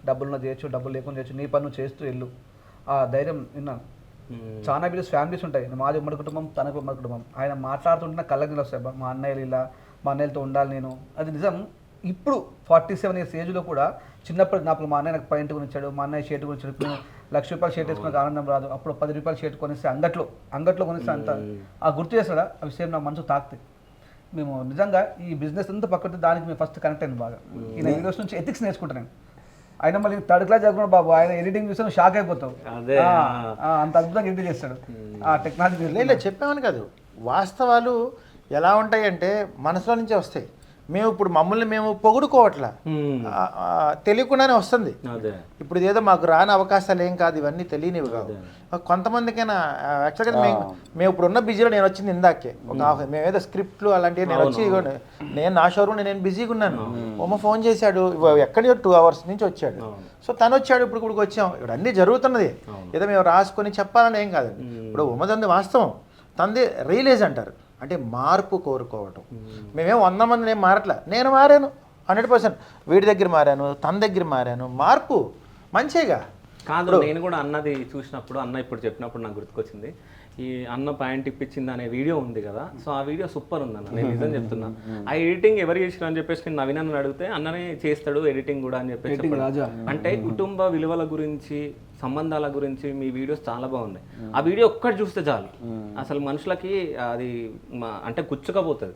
డబ్బులున్న చేయొచ్చు, డబ్బులు లేకుండా చేయొచ్చు, నీ పని నువ్వు చేస్తూ వెళ్ళు. ఆ ధైర్యం విన్నాను. చాలా వీడియోస్ ఫ్యామిలీస్ ఉంటాయి, మాది ఉమ్మడి కుటుంబం, తనకు ఉమ్మడి కుటుంబం. ఆయన మాట్లాడుతుంటే నాకు కళ్ళకి నీళ్ళు వస్తాయి, మా అన్నయ్యలు ఇలా, మా అన్నయ్యలతో ఉండాలి నేను. అది నిజం. ఇప్పుడు 47 ఇయర్స్ ఏజ్లో కూడా చిన్నప్పుడు నాకు మా అన్నయ్య నాకు పాయింట్ కొనిచ్చాడు, మా అన్నయ్య షర్ట్ కొనిచ్చాడు. ఇప్పుడు ₹1,00,000 షర్ట్ వేసుకునే ఆనందం రాదు. అప్పుడు ₹10 షర్ట్ కొనిస్తే అంగట్లో కొనిస్తే అంత ఆ గుర్తు చేస్తాడా ఆ విషయం నా మనసు తాకుతాయి. మేము నిజంగా ఈ బిజినెస్ అంతా పక్కన దానికి మేము ఫస్ట్ కనెక్ట్ అయింది బాగా. ఈ వీడియోస్ నుంచి ఎథిక్స్ నేర్చుకుంటాను నేను. ఆయన మళ్ళీ థర్డ్ క్లాస్ చదువుకున్నాడు బాబు, ఆయన ఎడిటింగ్ చూస్తే షాక్ అయిపోతావు. అదే. అంత అద్భుతంగా ఎడిట్ చేస్తాడు ఆ టెక్నాలజీ. లేదు చెప్పామని కాదు, వాస్తవాలు ఎలా ఉంటాయంటే మనసులో నుంచే వస్తాయి. మేము ఇప్పుడు మమ్మల్ని మేము పొగుడుకోవట్లా, తెలియకుండానే వస్తుంది. ఇప్పుడు ఏదో మాకు రాని అవకాశాలు ఏం కాదు, ఇవన్నీ తెలియనివి కాదు. కొంతమందికైనా యాక్చువల్గా మేము ఇప్పుడు ఉన్న బిజీలో నేను వచ్చింది ఇందాకే మేము ఏదో స్క్రిప్ట్లు అలాంటివి నేను వచ్చి నేను నా షోరూమ్ నేను బిజీగా ఉన్నాను. ఫోన్ చేశాడు, ఎక్కడి 2 hours నుంచి వచ్చాడు. సో తను వచ్చాడు, ఇప్పుడు వచ్చాం. ఇప్పుడు అన్నీ జరుగుతున్నది, ఏదో మేము రాసుకొని చెప్పాలని ఏం కాదండి. ఇప్పుడు ఉమ్మదంది వాస్తవం, తంది రియలైజ్ అంటారు, అంటే మార్పు కోరుకోవటం. మేమేం 100 మందిని ఏం మారట్లే, నేను మారాను 100%. వీడి దగ్గర మారాను, తన దగ్గర మారాను, మార్పు మంచిగా కాదు. నేను కూడా అన్నది చూసినప్పుడు, అన్న ఇప్పుడు చెప్పినప్పుడు నాకు గుర్తుకొచ్చింది, ఈ అన్న పాయింట్ ఇప్పించింది అనే వీడియో ఉంది కదా. సో ఆ వీడియో సూపర్ ఉందన్న, నేను నిజం చెప్తున్నా. ఆ ఎడిటింగ్ ఎవరు చేసినా అని చెప్పేసి నేను నవీన్ అన్న అడిగితే అన్ననే చేస్తాడు ఎడిటింగ్ కూడా అని చెప్పేసి చెప్పాడు. అంటే కుటుంబ విలువల గురించి, సంబంధాల గురించి మీ వీడియోస్ చాలా బాగున్నాయి. ఆ వీడియో ఒక్కటి చూస్తే చాలు, అసలు మనుషులకి అది అంటే గుచ్చుకపోతుంది.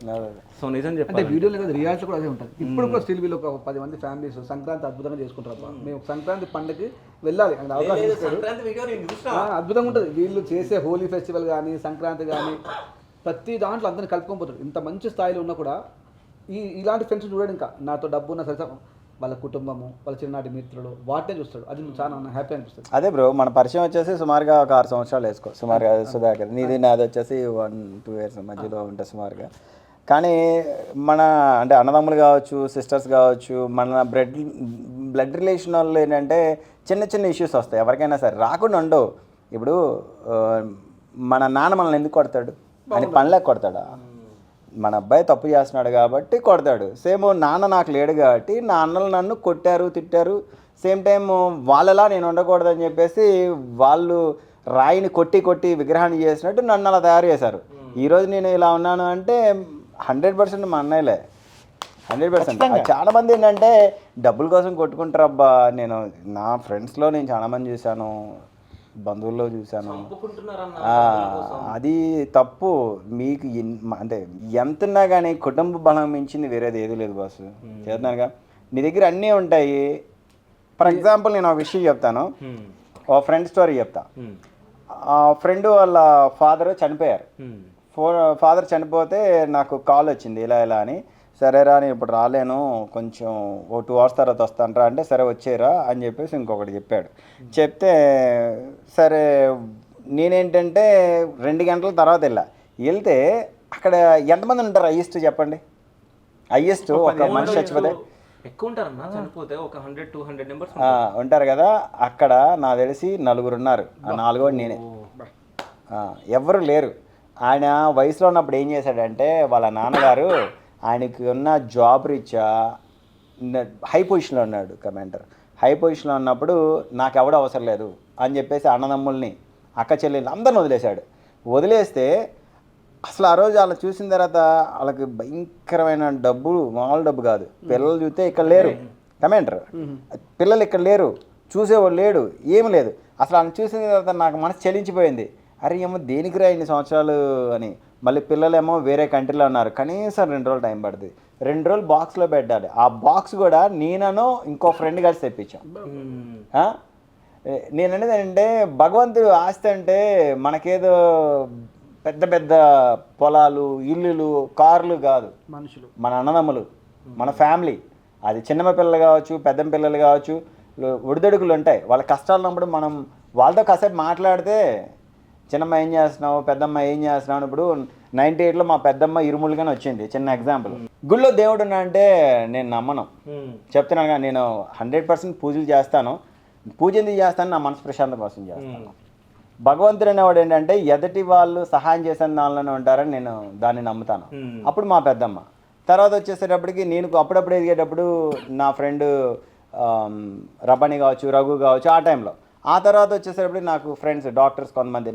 సో నిజం చెప్పండి, అంటే వీడియోలో కదా రియాలిటీ కూడా అదే ఉంటుంది. ఇప్పుడు కూడా స్టిల్ వీళ్ళు ఒక 10 మంది ఫ్యామిలీస్ సంక్రాంతి అద్భుతంగా చేసుకుంటారు. మేము సంక్రాంతి పండుగకి వెళ్ళాలి అంటే అవకాశం ఇస్తారు, అద్భుతంగా ఉంటుంది. వీళ్ళు చేసే హోలీ ఫెస్టివల్ కానీ సంక్రాంతి కానీ ప్రతి దాంట్లో అందరిని కలుపుకోపోతారు. ఇంత మంచి స్థాయిలో ఉన్నా కూడా ఇలాంటి ఫ్రెండ్స్ చూడండి, ఇంకా నాతో డబ్బు ఉన్న సరే వాళ్ళ కుటుంబము, వాళ్ళ చిన్ననాటి మిత్రులు, వాటినే చూస్తాడు. అది చాలా హ్యాపీ అనిపిస్తుంది. అదే బ్రో, మన పరిచయం వచ్చేసి సుమారుగా ఒక 6 సంవత్సరాలు వేసుకో, సుమారుగా సుధాకర్. నీది నాది వచ్చేసి 1-2 years మధ్యలో ఉంటుంది సుమారుగా. కానీ మన అంటే అన్నదమ్ములు కావచ్చు, సిస్టర్స్ కావచ్చు, మన బ్లడ్ రిలేషన్ వాళ్ళు ఏంటంటే చిన్న చిన్న ఇష్యూస్ వస్తాయి ఎవరికైనా సరే, రాకుండా ఉండవు. ఇప్పుడు మన నాన్న మనల్ని ఎందుకు కొడతాడు? అని పనిలేక కొడతాడా? మన అబ్బాయి తప్పు చేస్తున్నాడు కాబట్టి కొడతాడు. సేమ్ నాన్న నాకు లేడు కాబట్టి నా అన్నలు నన్ను కొట్టారు, తిట్టారు. సేమ్ టైం వాళ్ళలా నేను ఉండకూడదని చెప్పేసి వాళ్ళు రాయిని కొట్టి కొట్టి విగ్రహాన్ని చేసినట్టు నన్ను అలా తయారు చేశారు. ఈరోజు నేను ఇలా ఉన్నాను అంటే 100% మా అన్నయ్యలే, 100%. చాలా మంది ఏంటంటే డబ్బుల కోసం కొట్టుకుంటారు. అబ్బా, నేను నా ఫ్రెండ్స్లో నేను చాలా మంది చూశాను, బంధువుల్లో చూశాను. అది తప్పు. మీకు అంటే ఎంతున్నా కానీ కుటుంబ బలం మించింది వేరేది ఏది లేదు బాసు. చేస్తున్నానుగా, నీ దగ్గర అన్నీ ఉంటాయి. ఫర్ ఎగ్జాంపుల్ నేను ఒక విషయం చెప్తాను, ఒక ఫ్రెండ్ స్టోరీ చెప్తా. ఆ ఫ్రెండ్ వాళ్ళ ఫాదర్ చనిపోయారు. ఫాదర్ చనిపోతే నాకు కాల్ వచ్చింది ఇలా ఇలా అని. సరేరా నేను ఇప్పుడు రాలేను, కొంచెం ఓ 2 hours తర్వాత వస్తానరా అంటే, సరే వచ్చేరా అని చెప్పేసి ఇంకొకటి చెప్పాడు. చెప్తే సరే నేనేంటంటే 2 గంటల తర్వాత వెళ్తే అక్కడ ఎంతమంది ఉంటారు హైయెస్ట్ చెప్పండి? హైయెస్ట్ ఒక మనిషి చచ్చిపోతే ఎక్కువ ఉంటారన్నా, చనిపోతే ఒక 100-200 మెంబర్స్ ఉంటారు కదా. అక్కడ నాకు తెలిసి 4 ఉన్నారు, ఆ 4 నేనే. ఎవరు లేరు. ఆయన వయసులో ఉన్నప్పుడు ఏం చేశాడంటే, వాళ్ళ నాన్నగారు ఆయనకి ఉన్న జాబ్ రీత్యా హై పొజిషన్లో ఉన్నాడు, కమాండర్. హై పొజిషన్లో ఉన్నప్పుడు నాకు ఎవడో అవసరం లేదు అని చెప్పేసి అన్నదమ్ముల్ని, అక్క చెల్లెల్ని అందరిని వదిలేశాడు. వదిలేస్తే అసలు ఆ రోజు వాళ్ళని చూసిన తర్వాత వాళ్ళకి భయంకరమైన డబ్బు, మామూలు డబ్బు కాదు. పిల్లలు చూస్తే ఇక్కడ లేరు, కమాండర్ పిల్లలు ఇక్కడ లేరు, చూసేవాడు లేడు, ఏమి లేదు. అసలు వాళ్ళని చూసిన తర్వాత నాకు మనసు చెలించిపోయింది. అరే ఏమో దేనికి రా ఇన్ని సంవత్సరాలు అని. మళ్ళీ పిల్లలేమో వేరే కంట్రీలో ఉన్నారు, కనీసం 2 రోజులు టైం పడుతుంది. 2 రోజులు బాక్స్లో పెట్టాలి. ఆ బాక్స్ కూడా నేనను ఇంకో ఫ్రెండ్ కలిసి తెప్పించాం. నేను అనేది ఏంటంటే, భగవంతుడు ఆస్తి అంటే మనకేదో పెద్ద పెద్ద పొలాలు, ఇల్లులు, కార్లు కాదు, మనుషులు, మన అన్నదమ్ములు, మన ఫ్యామిలీ. అది చిన్నమ్మ పిల్లలు కావచ్చు, పెద్దమ్మ పిల్లలు కావచ్చు, ఒడిదొడుకులు ఉంటాయి. వాళ్ళ కష్టాలు ఉన్నప్పుడు మనం వాళ్ళతో కాసేపు మాట్లాడితే, చిన్నమ్మ ఏం చేస్తున్నావు, పెద్దమ్మ ఏం చేస్తున్నావు. ఇప్పుడు 98లో మా పెద్దమ్మ ఇరుములుగానే వచ్చింది, చిన్న ఎగ్జాంపుల్. గుళ్ళో దేవుడు ఉన్నా అంటే నేను నమ్మను, చెప్తున్నాను కదా. నేను 100% పూజలు చేస్తాను. పూజ ఎందుకు చేస్తాను? నా మనసు ప్రశాంతం కోసం చేస్తాను. భగవంతుడు అనేవాడు ఏంటంటే ఎదటి వాళ్ళు సహాయం చేసిన దానిలోనే ఉంటారని నేను దాన్ని నమ్ముతాను. అప్పుడు మా పెద్దమ్మ. తర్వాత వచ్చేసేటప్పటికి నేను అప్పుడప్పుడు ఎదిగేటప్పుడు నా ఫ్రెండ్ రబ్బని కావచ్చు, రఘు కావచ్చు, ఆ టైంలో. ఆ తర్వాత వచ్చేసేటప్పుడు నాకు ఫ్రెండ్స్ డాక్టర్స్ కొంతమంది,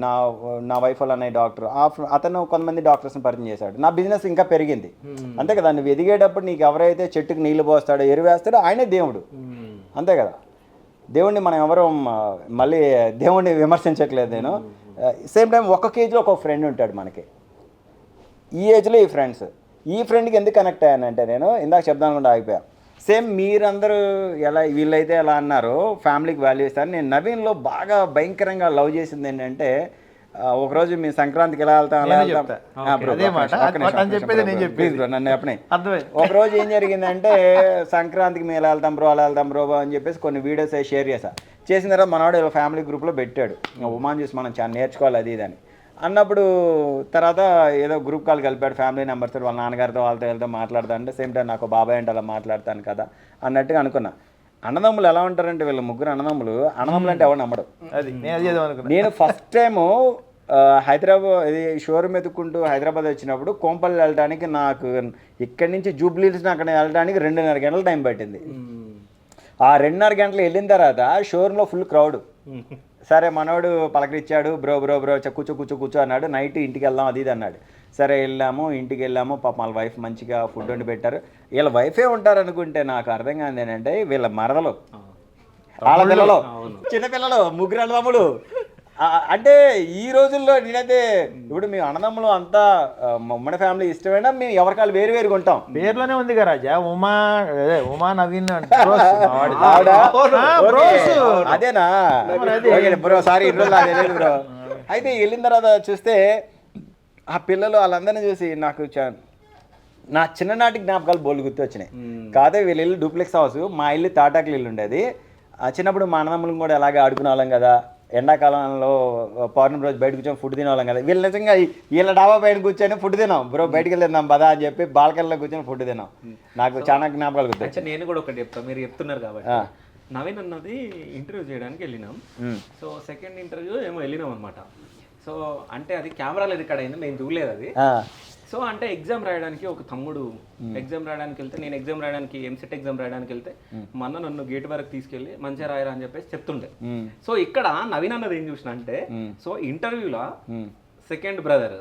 నా వైఫ్ అనే డాక్టర్, అతను కొంతమంది డాక్టర్స్ని పరిచయం చేశాడు. నా బిజినెస్ ఇంకా పెరిగింది. అంతే కదా, నువ్వు ఎదిగేటప్పుడు నీకు ఎవరైతే చెట్టుకు నీళ్ళు పోస్తాడో, ఎరువు వేస్తాడో ఆయనే దేవుడు. అంతే కదా. దేవుడిని మనం ఎవరు మళ్ళీ దేవుడిని విమర్శించట్లేదు నేను. సేమ్ టైం ఒక్క కేజీలో ఒక్కొక్క ఫ్రెండ్ ఉంటాడు మనకి. ఈ ఏజ్లో ఈ ఫ్రెండ్స్. ఈ ఫ్రెండ్కి ఎందుకు కనెక్ట్ అయ్యానంటే, నేను ఇందాక చెప్దాను కూడా ఆగిపోయా. సేమ్ మీరందరూ ఎలా వీళ్ళైతే ఎలా అన్నారో ఫ్యామిలీకి వాల్యూ ఇస్తారు. నేను నవీన్లో బాగా భయంకరంగా లవ్ చేసింది ఏంటంటే ఒకరోజు మీ సంక్రాంతికి ఎలా వెళ్తాం అలా నేను వెళ్తాం. చెప్తా. ఆ, bro, అదే మాట. ఒక్క నిమిషం, అని చెప్పేది నేను చెప్పేది. Please bro, నన్ను చెప్పని. అర్థమైంది. ఒకరోజు ఏం జరిగిందంటే సంక్రాంతికి మేము ఎలా వెళ్తాం బ్రో అలా వెళ్తాం బ్రో అని చెప్పేసి కొన్ని వీడియోస్ షేర్ చేసిన తర్వాత మనవాడు ఇలా ఫ్యామిలీ గ్రూప్లో పెట్టాడు, ఉమాన్ చూసి మనం చాలా నేర్చుకోవాలి అది ఇది అని అన్నప్పుడు తర్వాత ఏదో గ్రూప్ కాల్ కలిపాడు ఫ్యామిలీ మెంబర్స్ వాళ్ళ నాన్నగారితో వాళ్ళతో వెళ్తే మాట్లాడతా అంటే సేమ్ టైం నాకు బాబాయ్ అంటే అలా మాట్లాడతాను కదా అన్నట్టుగా అనుకున్నా. అన్నదమ్ములు ఎలా ఉంటారంటే వీళ్ళు ముగ్గురు అన్నదమ్ములు అంటే ఎవరు నమ్మడు. అది నేను అది చేద్దాం అనుకున్నా. నేను ఫస్ట్ టైము హైదరాబాద్ ఇది షోరూమ్ ఎత్తుక్కుంటూ హైదరాబాద్ వచ్చినప్పుడు కోంపల్లి వెళ్ళడానికి నాకు ఇక్కడి నుంచి జూబ్లీహిల్స్ అక్కడ వెళ్ళడానికి 2.5 గంటల టైం పట్టింది. ఆ 2.5 గంటలు వెళ్ళిన తర్వాత షోరూంలో ఫుల్ క్రౌడ్. సరే మనోడు పలకరించాడు, బ్రో బ్రో బ్రో కూర్చో అన్నాడు. నైట్ ఇంటికి వెళ్దాం అది ఇది అన్నాడు. సరే వెళ్ళాము, ఇంటికి వెళ్ళాము. పాప వాళ్ళ వైఫ్ మంచిగా ఫుడ్ వండి పెట్టారు. వీళ్ళ వైఫే ఉంటారు అనుకుంటే నాకు అర్థం కాదు ఏంటంటే వీళ్ళ మరదలు, వాళ్ళ పిల్లలు, చిన్నపిల్లలు, ముగ్గురు అన్నదమ్ములు. అంటే ఈ రోజుల్లో నేనైతే ఇప్పుడు మీ అన్నదమ్ములు అంతా ఉమ్మడి ఫ్యామిలీ ఇష్టమైనా మేము ఎవరికాలు వేరు వేరుగా ఉంటాం. పేర్లోనే ఉంది కదా రాజా, ఉమా నవీన్ అదేనా బ్రో, సారీ ఇల్లు తెలియదు బ్రో. అయితే వెళ్ళిన తర్వాత చూస్తే ఆ పిల్లలు వాళ్ళందరినీ చూసి నాకు నా చిన్ననాటి జ్ఞాపకాలు బోల్డ్ గుర్తు వచ్చినాయి. కాదే వీళ్ళ ఇల్లు డూప్లెక్స్ హౌస్, మా ఇల్లు తాటాకులు ఇల్లు ఉండేది. చిన్నప్పుడు మా అన్నదమ్ములు కూడా అలాగే ఆడుకునే వాళ్ళం కదా. ఎండాకాలంలో పౌర్ణమి రోజు బయట కూర్చొని ఫుడ్ తినేవాళ్ళం కదా. వీళ్ళు నిజంగా వీళ్ళ డాబా పైన కూర్చొని ఫుడ్ తినాం బ్రో, బయటికి వెళ్దాం బదా అని చెప్పి బాల్కనీలో కూర్చొని ఫుడ్ తినాం. నాకు చాలా జ్ఞాపకాలు గుర్తు. అంటే నేను కూడా ఒకటి చెప్తాను, మీరు చెప్తున్నారు కాబట్టి. నవీన్ అన్నది ఇంటర్వ్యూ చేయడానికి వెళ్ళినాం. సో సెకండ్ ఇంటర్వ్యూ ఏమో వెళ్ళినాం అనమాట. సో అంటే అది కెమెరాలో రికార్డ్ అయింది, నేను చూడలేదు అది. సో అంటే ఎగ్జామ్ రాయడానికి ఒక తమ్ముడు ఎగ్జామ్ రాయడానికి వెళ్తే, నేను ఎగ్జామ్ రాయడానికి ఎంసెట్ ఎగ్జామ్ రాయడానికి వెళ్తే మా అన్న నన్ను గేట్ వరకు తీసుకెళ్ళి మంచిగా రాయరా అని చెప్పేసి చెప్తుండే. సో ఇక్కడ నవీన్ అన్నది ఏం చూసిన అంటే, సో ఇంటర్వ్యూలో సెకండ్ బ్రదర్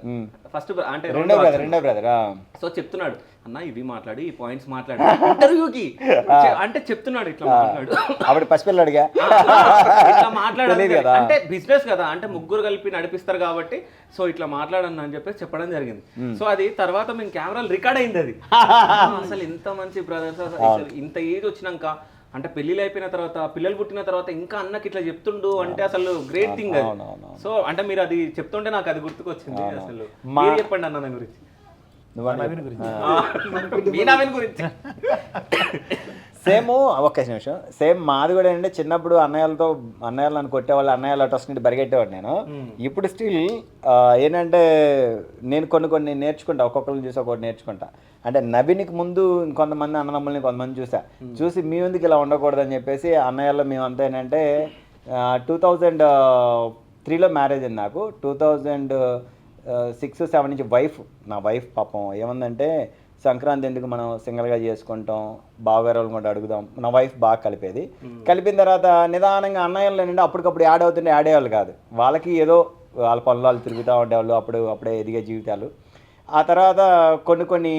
ఫస్ట్ అంటే రెండో బ్రదర్ సో చెప్తున్నాడు, అన్న ఇవి మాట్లాడు, ఈ పాయింట్స్ మాట్లాడు ఇంటర్వ్యూకి అంటే చెప్తున్నాడు. ఇట్లా మాట్లాడు అప్పుడు పసిపిల్లడిగా ఇట్లా మాట్లాడాలి అంటే బిజినెస్ కదా, అంటే ముగ్గురు కలిపి నడిపిస్తారు కాబట్టి సో ఇట్లా మాట్లాడను అని చెప్పేసి చెప్పడం జరిగింది. సో అది తర్వాత మేము కెమెరాలు రికార్డ్ అయింది. అది అసలు ఇంత మంచి బ్రదర్స్, అసలు ఇంత ఏజ్ వచ్చినాక అంటే పెళ్ళిళ్ళు అయిపోయిన తర్వాత పిల్లలు పుట్టిన తర్వాత ఇంకా అన్నకి ఇట్లా చెప్తుండు అంటే అసలు గ్రేట్ థింగ్ అది. సో అంటే మీరు అది చెప్తుంటే నాకు అది గుర్తుకొచ్చింది. అసలు మీరు చెప్పండి అన్న దాని గురించి. సేమ్ ఒక్క నిమిషం. సేమ్ మాది కూడా ఏంటంటే చిన్నప్పుడు అన్నయ్యలు నన్ను కొట్టేవాళ్ళు, అన్నయ్యలు అటొస్ నుండి బరిగెట్టేవాడు నేను. ఇప్పుడు స్టిల్ ఏంటంటే నేను కొన్ని నేర్చుకుంటా, ఒక్కొక్కరిని చూసి ఒక్కొక్కటి నేర్చుకుంటా. అంటే నవీన్కి ముందు ఇంకొంతమంది అన్నదమ్ముల్ని కొంతమంది చూసి మీ ముందుకు ఇలా ఉండకూడదని చెప్పేసి అన్నయ్యల్లో మేమంతా ఏంటంటే 2003లో మ్యారేజ్ అయింది నాకు. 2006-07 నుంచి నా వైఫ్ పాపం ఏమందంటే సంక్రాంతి ఎందుకు మనం సింగిల్గా చేసుకుంటాం, బావగారు కూడా అడుగుదాం. నా వైఫ్ బాగా కలిపిన తర్వాత నిదానంగా అన్నయ్యలు ఏంటంటే అప్పటికప్పుడు యాడ్ అయ్యేవాళ్ళు కాదు. వాళ్ళకి ఏదో వాళ్ళ పనులు వాళ్ళు తిరుగుతూ ఉండేవాళ్ళు, అప్పుడే ఎదిగే జీవితాలు. ఆ తర్వాత కొన్ని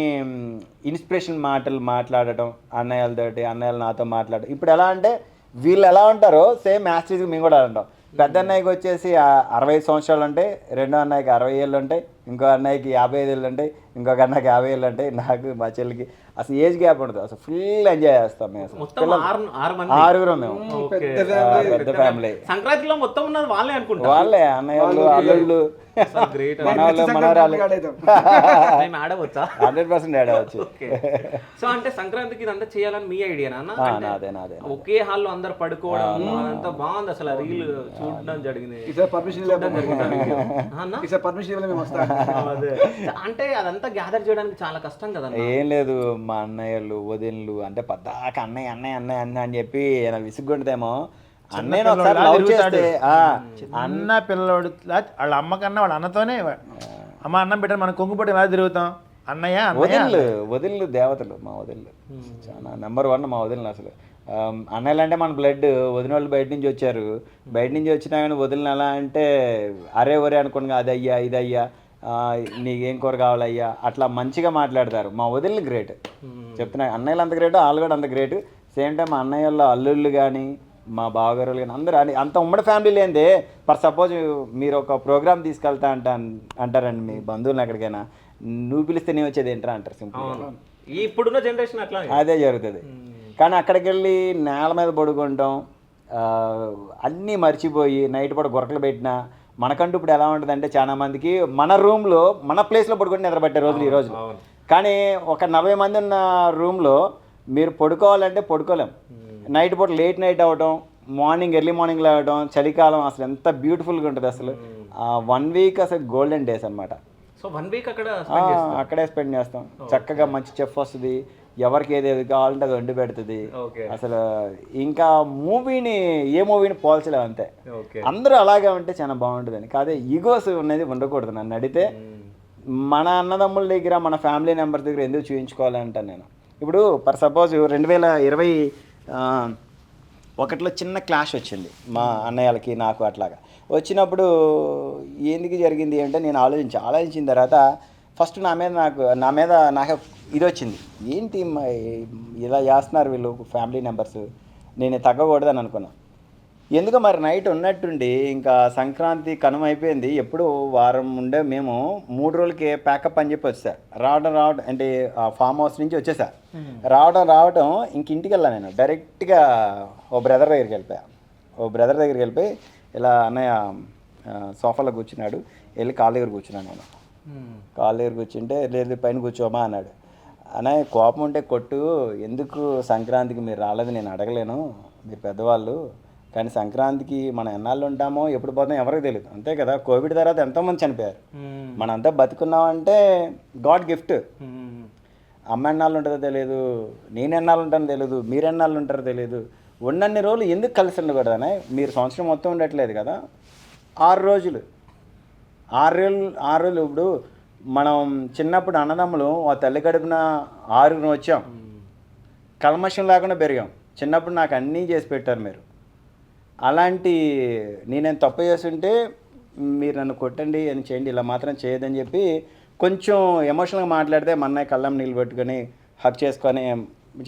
ఇన్స్పిరేషన్ మాటలు మాట్లాడటం అన్నయ్యలతోటి, అన్నయ్యలు నాతో మాట్లాడటం. ఇప్పుడు ఎలా అంటే వీళ్ళు ఎలా ఉంటారో సేమ్ యాస్ట్రీస్కి మేము కూడా అంటాం. పెద్ద అన్నయ్యకి వచ్చేసి 65 సంవత్సరాలు ఉంటాయి, రెండో అన్నయ్యకి 60 ఏళ్ళు ఉంటాయి, ఇంకో అన్నయ్యకి 55 ఏళ్ళు ఉంటాయి, ఇంకొక అన్నయ్యకి 50 ఏళ్ళు ఉంటాయి, నాకు మా చెల్లికి అసలు ఏజ్ గ్యాప్ ఉంటుంది. అసలు ఫుల్ ఎంజాయ్ చేస్తాం మేము. ఆరుగురం మేము, పెద్ద ఫ్యామిలీ. సంక్రాంతిలో మొత్తం ఉన్నది వాళ్ళే అనుకుంటా, వాళ్ళే అన్నయ్యలు అల్లుళ్ళు మనవరాలు 100% ఆడవచ్చు. సో అంటే సంక్రాంతికి ఇదంతా చేయాలని మీ ఐడియా నాదే. ఒకే హాల్లో అందరు పడుకోవడం అదంతా బాగుంది. అసలు రీల్ చూడడం జరిగింది. అంటే అదంతా గ్యాదర్ చేయడానికి చాలా కష్టం కదా. ఏం లేదు, మా అన్నయ్యలు వదినలు అంటే పద్దాక అన్నయ్య అన్నయ్య అన్నయ్య అన్న అని చెప్పి విసుగ్గుంటదేమో. అన్నయ్య ఒకసారి లవ్ చేస్తే అన్న పిల్లడు వాళ్ళ అమ్మ కన్నా వాళ్ళ అన్నతోనే అమ్మ అన్నం పెట్టారు, మనం కొంగుపట్టి ఎలా తిరుగుతాం. అన్నయ్య వదిళ్ళు దేవతలు మా వదిళ్ళు, చాలా నెంబర్ 1 మా వదిలిన. అసలు అన్నయ్యలు అంటే మన బ్లడ్. వదిన వాళ్ళు బయట నుంచి వచ్చారు, బయట నుంచి వచ్చినా కానీ వదిలిన ఎలా అంటే అరే ఒరే అనుకోండి, అదయ్యా ఇదయ్యా నీకేం కూర కావాలయ్యా అట్లా మంచిగా మాట్లాడతారు. మా వదిళ్ళు గ్రేట్ చెప్తున్నా. అన్నయ్యలు అంత గ్రేట్, వాళ్ళు కూడా అంత గ్రేట్. సేమ్ టైం అన్నయ్యల్లో అల్లుళ్ళు కానీ మా బావగారు కానీ అందరూ అంత ఉమ్మడి ఫ్యామిలీ లేదే. ఫర్ సపోజ్ మీరు ఒక ప్రోగ్రామ్ తీసుకెళ్తా అంటారండి మీ బంధువులను ఎక్కడికైనా, నువ్వు పిలిస్తే నేను వచ్చేది ఏంట్రా అంటారు సింపుల్. ఇప్పుడున్న జనరేషన్ అట్లా అదే జరుగుతుంది. కానీ అక్కడికి వెళ్ళి నేల మీద పడుకుంటాం, అన్నీ మర్చిపోయి నైట్ పూట గురకలు పెట్టినా మనకంటూ ఇప్పుడు ఎలా ఉంటుందంటే చాలా మందికి మన రూమ్లో మన ప్లేస్లో పడుకుంటే నిద్రపట్టే రోజులు ఈ రోజులు. కానీ ఒక 40 మంది ఉన్న రూమ్లో మీరు పడుకోవాలంటే పడుకోలేం. నైట్ పూట లేట్ నైట్ అవ్వడం, ఎర్లీ మార్నింగ్ లేవడం, చలికాలం అసలు ఎంత బ్యూటిఫుల్గా ఉంటుంది అసలు. 1 వీక్ అసలు గోల్డెన్ డేస్ అనమాట. సో 1 వీక్ అక్కడ అక్కడే స్పెండ్ చేస్తాం. చక్కగా మంచి చెఫ్ వస్తుంది, ఎవరికి ఏది కావాలంటే అది వండి పెడుతుంది. అసలు ఇంకా ఏ మూవీని పోల్చలేము అంతే. అందరూ అలాగే ఉంటే చాలా బాగుంటుందని. కాదే ఈగోస్ అనేది ఉండకూడదు. నన్ను అడిగితే మన అన్నదమ్ముల దగ్గర, మన ఫ్యామిలీ మెంబర్స్ దగ్గర ఎందుకు చూపించుకోవాలంటాను నేను. ఇప్పుడు ఫర్ సపోజ్ 2021లో చిన్న క్లాష్ వచ్చింది మా అన్నయ్యలకి నాకు. అట్లాగా వచ్చినప్పుడు ఎందుకు జరిగింది అంటే నేను ఆలోచించిన తర్వాత ఫస్ట్ నా మీద నాకు ఇది వచ్చింది, ఏంటి ఇలా చేస్తున్నారు వీళ్ళు ఫ్యామిలీ మెంబర్స్, నేను తగ్గకూడదని అనుకున్నాను. ఎందుకు మరి నైట్ ఉన్నట్టుండి ఇంకా సంక్రాంతి కనుమ అయిపోయింది, ఎప్పుడు వారం ఉండే మేము 3 రోజులకి ప్యాకప్ అని చెప్పి వచ్చా. రావడం అంటే ఫామ్ హౌస్ నుంచి వచ్చేసా. రావడం ఇంక ఇంటికి వెళ్ళా. నేను డైరెక్ట్గా ఓ బ్రదర్ దగ్గరికి వెళ్ళిపోయి ఇలా అన్నయ్య సోఫాలో కూర్చున్నాడు, వెళ్ళి కాళ్ళ దగ్గర కూర్చున్నాను. నేను కాళ్ళ దగ్గర కూర్చుంటే లేదు పైన కూర్చోమా అన్నాడు. అన్నయ్య కోపం ఉంటే కొట్టు, ఎందుకు సంక్రాంతికి మీరు రాలేదు నేను అడగలేను, మీరు పెద్దవాళ్ళు, కానీ సంక్రాంతికి మనం ఎన్నాళ్ళు ఉంటామో ఎప్పుడు పోతామో ఎవరికి తెలియదు, అంతే కదా. కోవిడ్ తర్వాత ఎంతోమంది చనిపోయారు, మనంతా బతుకున్నామంటే గాడ్ గిఫ్ట్. అమ్మ ఎన్నాళ్ళు ఉంటుందో తెలియదు, నేను ఎన్నాళ్ళు ఉంటానో తెలియదు, మీరు ఎన్నాళ్ళు ఉంటారో తెలియదు. ఉన్నన్ని రోజులు ఎందుకు కలిసి ఉండకూడదనే. మీరు సంవత్సరం మొత్తం ఉండట్లేదు కదా, 6 రోజులు ఇప్పుడు మనం చిన్నప్పుడు అన్నదమ్ములు ఆ తల్లి కడుపున 6 వచ్చాం, కల్మషం లేకుండా పెరిగాం. చిన్నప్పుడు నాకు అన్నీ చేసి పెట్టారు మీరు. అలాంటి నేనేం తప్పు చేస్తుంటే మీరు నన్ను కొట్టండి అని చేయండి, ఇలా మాత్రం చేయదని చెప్పి కొంచెం ఎమోషనల్గా మాట్లాడితే మా అన్నయ్య కళ్ళం నీళ్ళు పెట్టుకొని హక్ చేసుకొని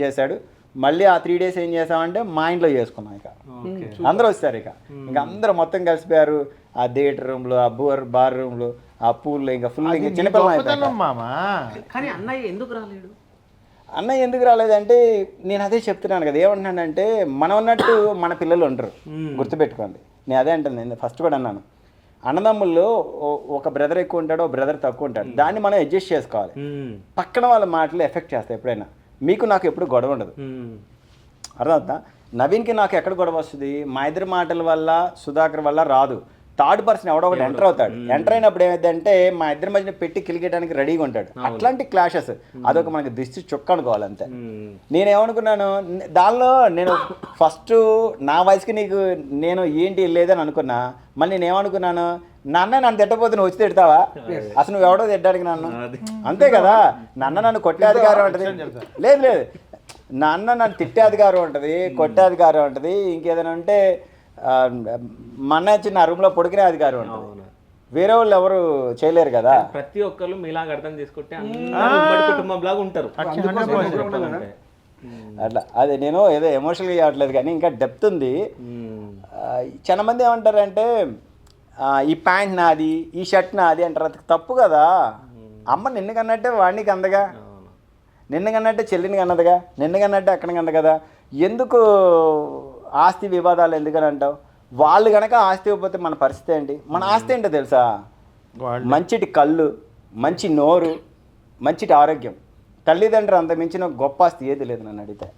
చేశాడు. మళ్ళీ ఆ 3 డేస్ ఏం చేసామంటే మా ఇంట్లో చేసుకున్నాం. ఇక అందరూ వచ్చారు, ఇంకా అందరూ మొత్తం కలిసిపోయారు. ఆ థియేటర్ రూమ్లో, ఆ బార్ రూమ్లో, ఆ పూల్లో ఇంకా ఫుల్ ఇంకా చిన్నపిల్లలు. కానీ అన్నయ్య ఎందుకు రాలేడు? అన్నయ్య ఎందుకు రాలేదంటే నేను అదే చెప్తున్నాను కదా, ఏమంటున్నానంటే మనం ఉన్నట్టు మన పిల్లలు ఉంటారు, గుర్తుపెట్టుకోండి. నేను అదే అంటాను, నేను ఫస్ట్ కూడా అన్నాను, అన్నదమ్ముల్లో ఒక బ్రదర్ ఎక్కువ ఉంటాడు, ఒక బ్రదర్ తక్కువ ఉంటాడు, దాన్ని మనం అడ్జస్ట్ చేసుకోవాలి. పక్కన వాళ్ళ మాటలు ఎఫెక్ట్ చేస్తాయి ఎప్పుడైనా. మీకు నాకు ఎప్పుడు గొడవ ఉండదు, అర్థమవుతా. నవీన్కి నాకు ఎక్కడ గొడవ వస్తుంది, మా ఇద్దరి మాటల వల్ల, సుధాకర్ వల్ల రాదు. థర్డ్ పర్సన్ ఎవడో ఒకటి ఎంటర్ అవుతాడు. ఎంటర్ అయినప్పుడు ఏమైందంటే మా ఇద్దరి మధ్యన పెట్టి కిలికేయడానికి రెడీగా ఉంటాడు. అట్లాంటి క్లాషెస్ అదొక మనకి దిష్టి చొక్క అనుకోవాలి అంతే. నేనేమనుకున్నాను, దానిలో నేను ఫస్ట్ నా వయసుకి నేను ఏంటి లేదని అనుకున్నా. మళ్ళీ నేనేమనుకున్నాను, నాన్న నన్ను తిట్టపోతే నువ్వు వచ్చి తిడతావా, అసలు నువ్వు ఎవడో తిట్టడానికి నన్ను, అంతే కదా. నన్ను కొట్టే అధికారం ఉంటుంది, లేదు నాన్న నన్ను తిట్టే అధికారం ఉంటుంది, కొట్టే అధికారం ఉంటుంది, ఇంకేదైనా ఉంటే మా అన్నయ్య చిన్న రూమ్లో పొడికినే అధికారం ఉంటుంది. వేరే వాళ్ళు ఎవరు చేయలేరు కదా. ప్రతి ఒక్కరు మీలాగా అర్థం చేసుకుంటే ఉమ్మడి కుటుంబం లాగా ఉంటారు. అట్లా అదే నేను ఏదో ఎమోషనల్గా చేయట్లేదు కానీ ఇంకా డెప్త్ ఉంది. చాలా మంది ఏమంటారంటే ఈ ప్యాంట్ నాది, ఈ షర్ట్ నాది అంటారు. అది తప్పు కదా. అమ్మ నిన్ను కన్నట్టే వాడికి అందగా, నిన్ను కన్నట్టే చెల్లిని కన్నదిగా, నిన్ను కన్నట్టే అక్కడికి అంద కదా. ఎందుకు ఆస్తి వివాదాలు ఎందుకని అంటావు? వాళ్ళు కనుక ఆస్తి ఇవ్వకపోతే మన పరిస్థితి ఏంటి? మన ఆస్తి ఏంటో తెలుసా? మంచిటి కళ్ళు, మంచి నోరు, మంచిటి ఆరోగ్యం. తల్లిదండ్రులు అంత మించిన గొప్ప ఆస్తి ఏది లేదు నన్ను అడిగితే.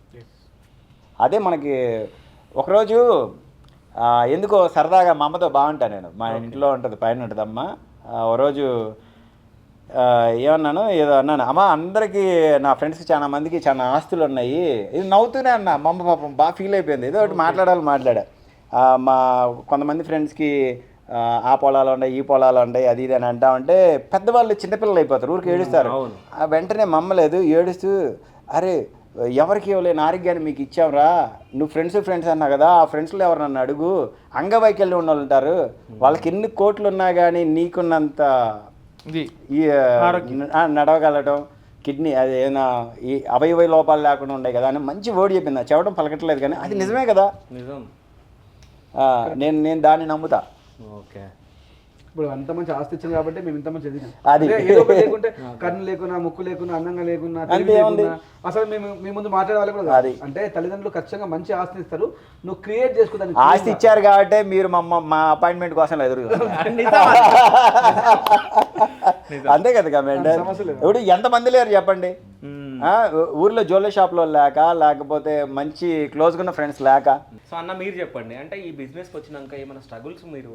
అదే మనకి. ఒకరోజు ఎందుకో సరదాగా మా అమ్మతో బాగుంటాను నేను, మా ఇంట్లో ఉంటుంది, పైన ఉంటుంది అమ్మ. ఓ రోజు ఏమన్నాను, ఏదో అన్నాను, అమ్మ అందరికీ నా ఫ్రెండ్స్కి చాలా మందికి చాలా ఆస్తులు ఉన్నాయి. ఇది నవ్వుతూనే అన్నా. మా అమ్మ పాపం బాగా ఫీల్ అయిపోయింది. ఏదో ఒకటి మాట్లాడా. మా కొంతమంది ఫ్రెండ్స్కి ఆ పొలాలు ఉన్నాయి, ఈ పొలాలు ఉన్నాయి, అది ఇది అని అంటామంటే పెద్దవాళ్ళు చిన్నపిల్లలు అయిపోతారు, ఊరికి ఏడుస్తారు. వెంటనే మా అమ్మ లేదు, ఏడుస్తూ, అరే ఎవరికి ఇవ్వలేని ఆరోగ్యాన్ని మీకు ఇచ్చాంరా, నువ్వు ఫ్రెండ్స్ అన్నా కదా, ఆ ఫ్రెండ్స్లో ఎవరు నన్ను అడుగు, అంగవైకల్యం ఉన్న వాళ్ళు ఉంటారు, వాళ్ళకి ఎన్ని కోట్లు ఉన్నా కానీ నీకున్నంత నడవగలటం, కిడ్నీ అది ఏదైనా ఈ అవయవ లోపాలు లేకుండా ఉన్నాయి కదా అని మంచి వర్డ్ చెప్పింది. చెప్పడం పలకట్లేదు కానీ అది నిజమే కదా. నిజం. నేను దాన్ని నమ్ముతా. ఓకే. ఇప్పుడు అంత మంచి ఆస్తి ఇచ్చింది కాబట్టి మేము ఇంత మంచి ఎదిగాం. అది. అదే ఏదో ఒకటి లేకుంటే కన్ను లేకున్నా, ముక్కు లేకున్నా, అందంగా లేకున్నా, తెలివి లేకున్నా, అసలు మేము మీ ముందు మాట్లాడే వాళ్ళు కూడా కాదు. అంటే తల్లిదండ్రులు ఖచ్చితంగా మంచి ఆస్తిని ఇస్తారు, నువ్వు క్రియేట్ చేసుకుంటాను. ఆస్తి ఇచ్చారు కాబట్టి మీరు మా అపాయింట్మెంట్ కోసం ఎదురు అంతే కదా కమెంట్. ఇప్పుడు ఎంతమంది లేరు చెప్పండి ఊర్లో జ్యువెలరీ షాప్లో లేకపోతే మంచి క్లోజ్గా ఉన్న ఫ్రెండ్స్ లేక. సో అన్న మీరు చెప్పండి, అంటే ఈ బిజినెస్కి వచ్చినాక ఏమైనా స్ట్రగుల్స్ మీరు